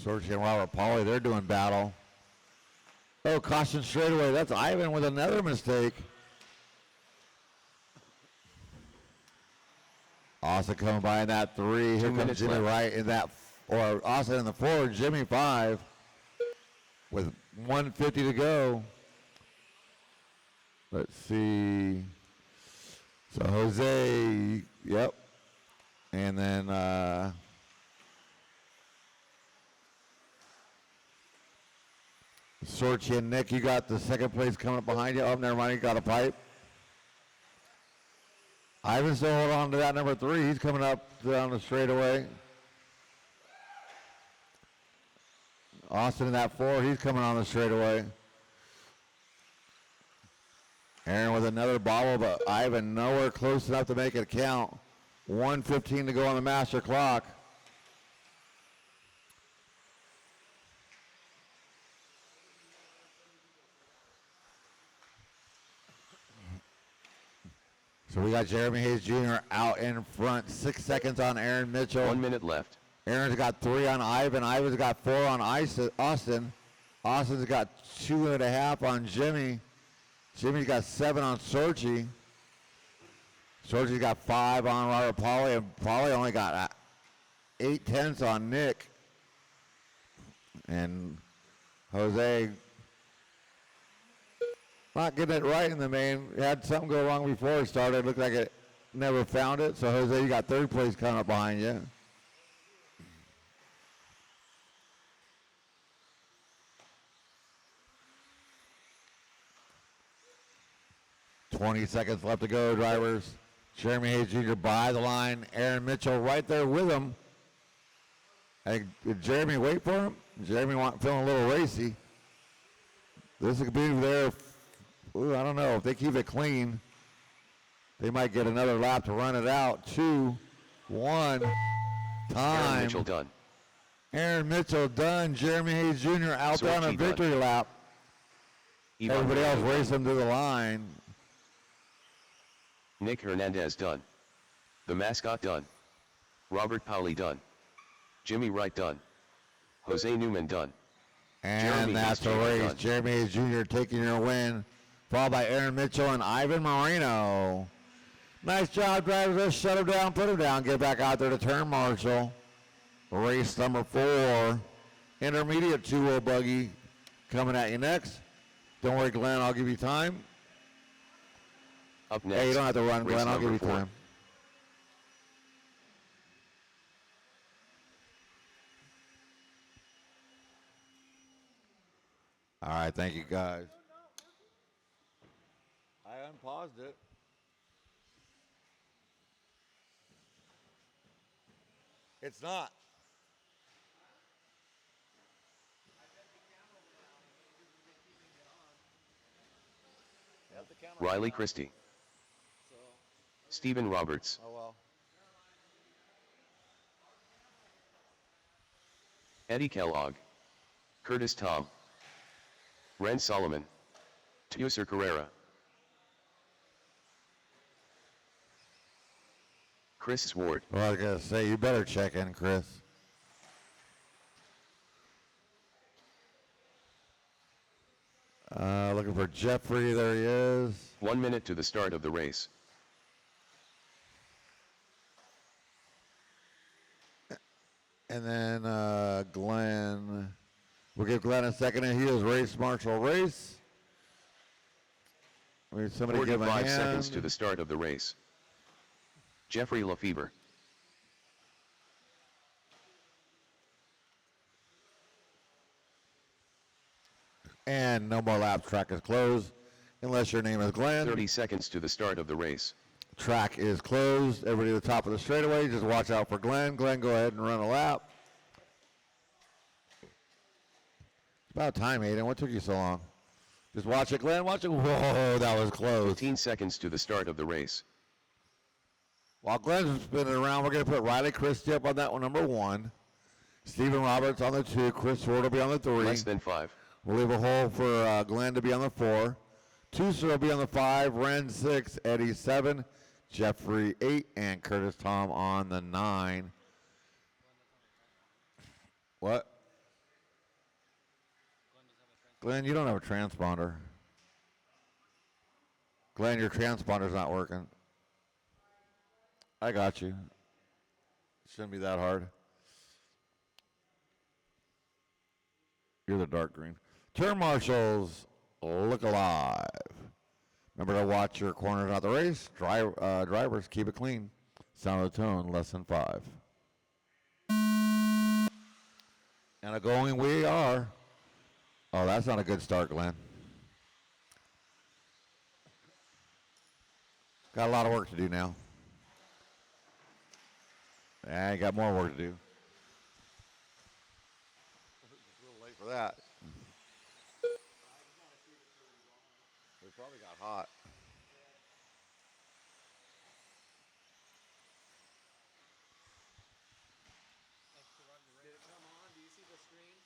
S3: Sorgi and Robert Pauly, they're doing battle. Oh, caution straightaway. That's Ivan with another mistake. Austin coming by in that 3. Here comes Jimmy Wright in that, or Austin in the 4. Jimmy 5 with 1:50 to go. Let's see. So Jose, yep. And then Sorchi and Nick, you got the second place coming up behind you. Oh, never mind, you got a pipe. Ivan still hold on to that number 3. He's coming up down the straightaway. Austin in that 4, he's coming on the straightaway. Aaron with another bobble, but Ivan nowhere close enough to make it count. 1:15 to go on the master clock. So we got Jeremy Hayes Jr. out in front. 6 seconds on Aaron Mitchell.
S1: 1 minute left.
S3: Aaron's got 3 on Ivan. Ivan's got 4 on Austin. Austin's got 2.5 on Jimmy. Jimmy's got 7 on Sorgi. Sorgi's got 5 on Robert Pauly, and Pauly only got 8/10 on Nick. And Jose not getting it right in the main. Had something go wrong before it started. Looked like it never found it. So Jose, you got third place coming up behind you. "20 seconds left to go, drivers. Jeremy Hayes Jr. by the line. Aaron Mitchell right there with him. Hey, did Jeremy wait for him? Jeremy feeling a little racy. This could be there. Ooh, I don't know. If they keep it clean, they might get another lap to run it out. 2, 1, time.
S1: Aaron Mitchell done.
S3: Aaron Mitchell done. Jeremy Hayes Jr. out there on a
S1: Sorchi
S3: victory lap.
S1: Ivan
S3: Everybody else
S1: Moreno
S3: racing to the line.
S1: Nick Hernandez done. The mascot done. Robert Pauli done. Jimmy Wright done. Jose Newman done.
S3: And
S1: Jeremy
S3: that's
S1: Hayes
S3: the
S1: Jr.
S3: race.
S1: done.
S3: Jeremy Hayes Jr. taking your win, followed by Aaron Mitchell and Ivan Moreno. Nice job, drivers. Let's shut him down, put him down, get back out there to turn marshal. Race number 4, intermediate 2-wheel buggy coming at you next. Don't worry, Glenn, I'll give you time.
S1: Up next.
S3: Hey, you don't have to run,
S1: race
S3: Glenn. I'll give
S1: number
S3: you
S1: 4.
S3: time. All right, thank you, guys. I unpaused it. It's not.
S1: Riley Christie. Stephen Roberts.
S3: Oh, well.
S1: Eddie Kellogg. Curtis Tom. Ren Solomon. Tuser Carrera. Chris Swart.
S3: Well, I was going to say, you better check in, Chris. Looking for Jeffrey. There he is.
S1: 1 minute to the start of the race.
S3: And then Glenn. We'll give Glenn a second, and he is race marshal race. We need somebody give a
S1: 45
S3: hand.
S1: seconds to the start of the race. Jeffrey Lefebvre.
S3: And no more laps. Track is closed unless your name is Glenn.
S1: 30 seconds to the start of the race.
S3: Track is closed. Everybody at the top of the straightaway, just watch out for Glenn. Glenn, go ahead and run a lap. It's about time, Aiden. What took you so long? Just watch it, Glenn. Watch it. Whoa, that was close.
S1: 15 seconds to the start of the race.
S3: While Glenn's spinning around, we're going to put Riley Christie up on that one, number 1. Stephen Roberts on the 2. Chris Ward will be on the 3.
S1: Less than 5.
S3: We'll leave a hole for Glenn to be on the 4. Tuser will be on the 5. Ren 6. Eddie 7. Jeffrey 8. And Curtis Tom on the 9. What? Glenn, you don't have a transponder. Glenn, your transponder's not working. I got you. Shouldn't be that hard. You're the dark green. Turn marshals, look alive. Remember to watch your corners out the race. Drivers, keep it clean. Sound of the tone, less than 5. And a going we are. Oh, that's not a good start, Glenn. Got a lot of work to do now. Yeah, you got more work to do. It's a little late for that. We probably got hot.
S5: Did it come on? Do you see the screen?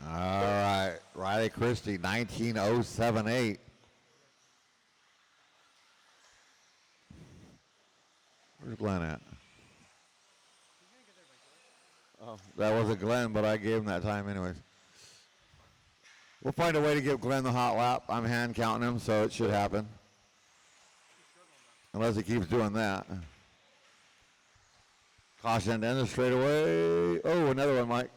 S3: All right, Riley Christie, 19.078. Where's Glenn at? Oh, that wasn't Glenn, but I gave him that time anyways. We'll find a way to give Glenn the hot lap. I'm hand counting him, so it should happen. Unless he keeps doing that. Caution to end the straightaway. Oh, another one, Mike.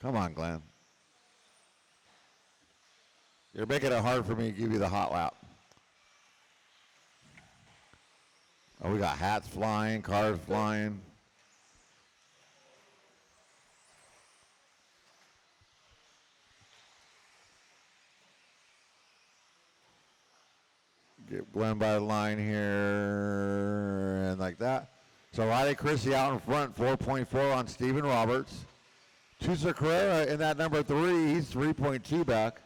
S3: Come on, Glenn. You're making it hard for me to give you the hot lap. Oh, we got hats flying, cars flying. Get Glenn by the line here, and like that. So Riley Chrissy out in front, 4.4 on Steven Roberts. Tusa Carrera in that number 3, he's 3.2 back.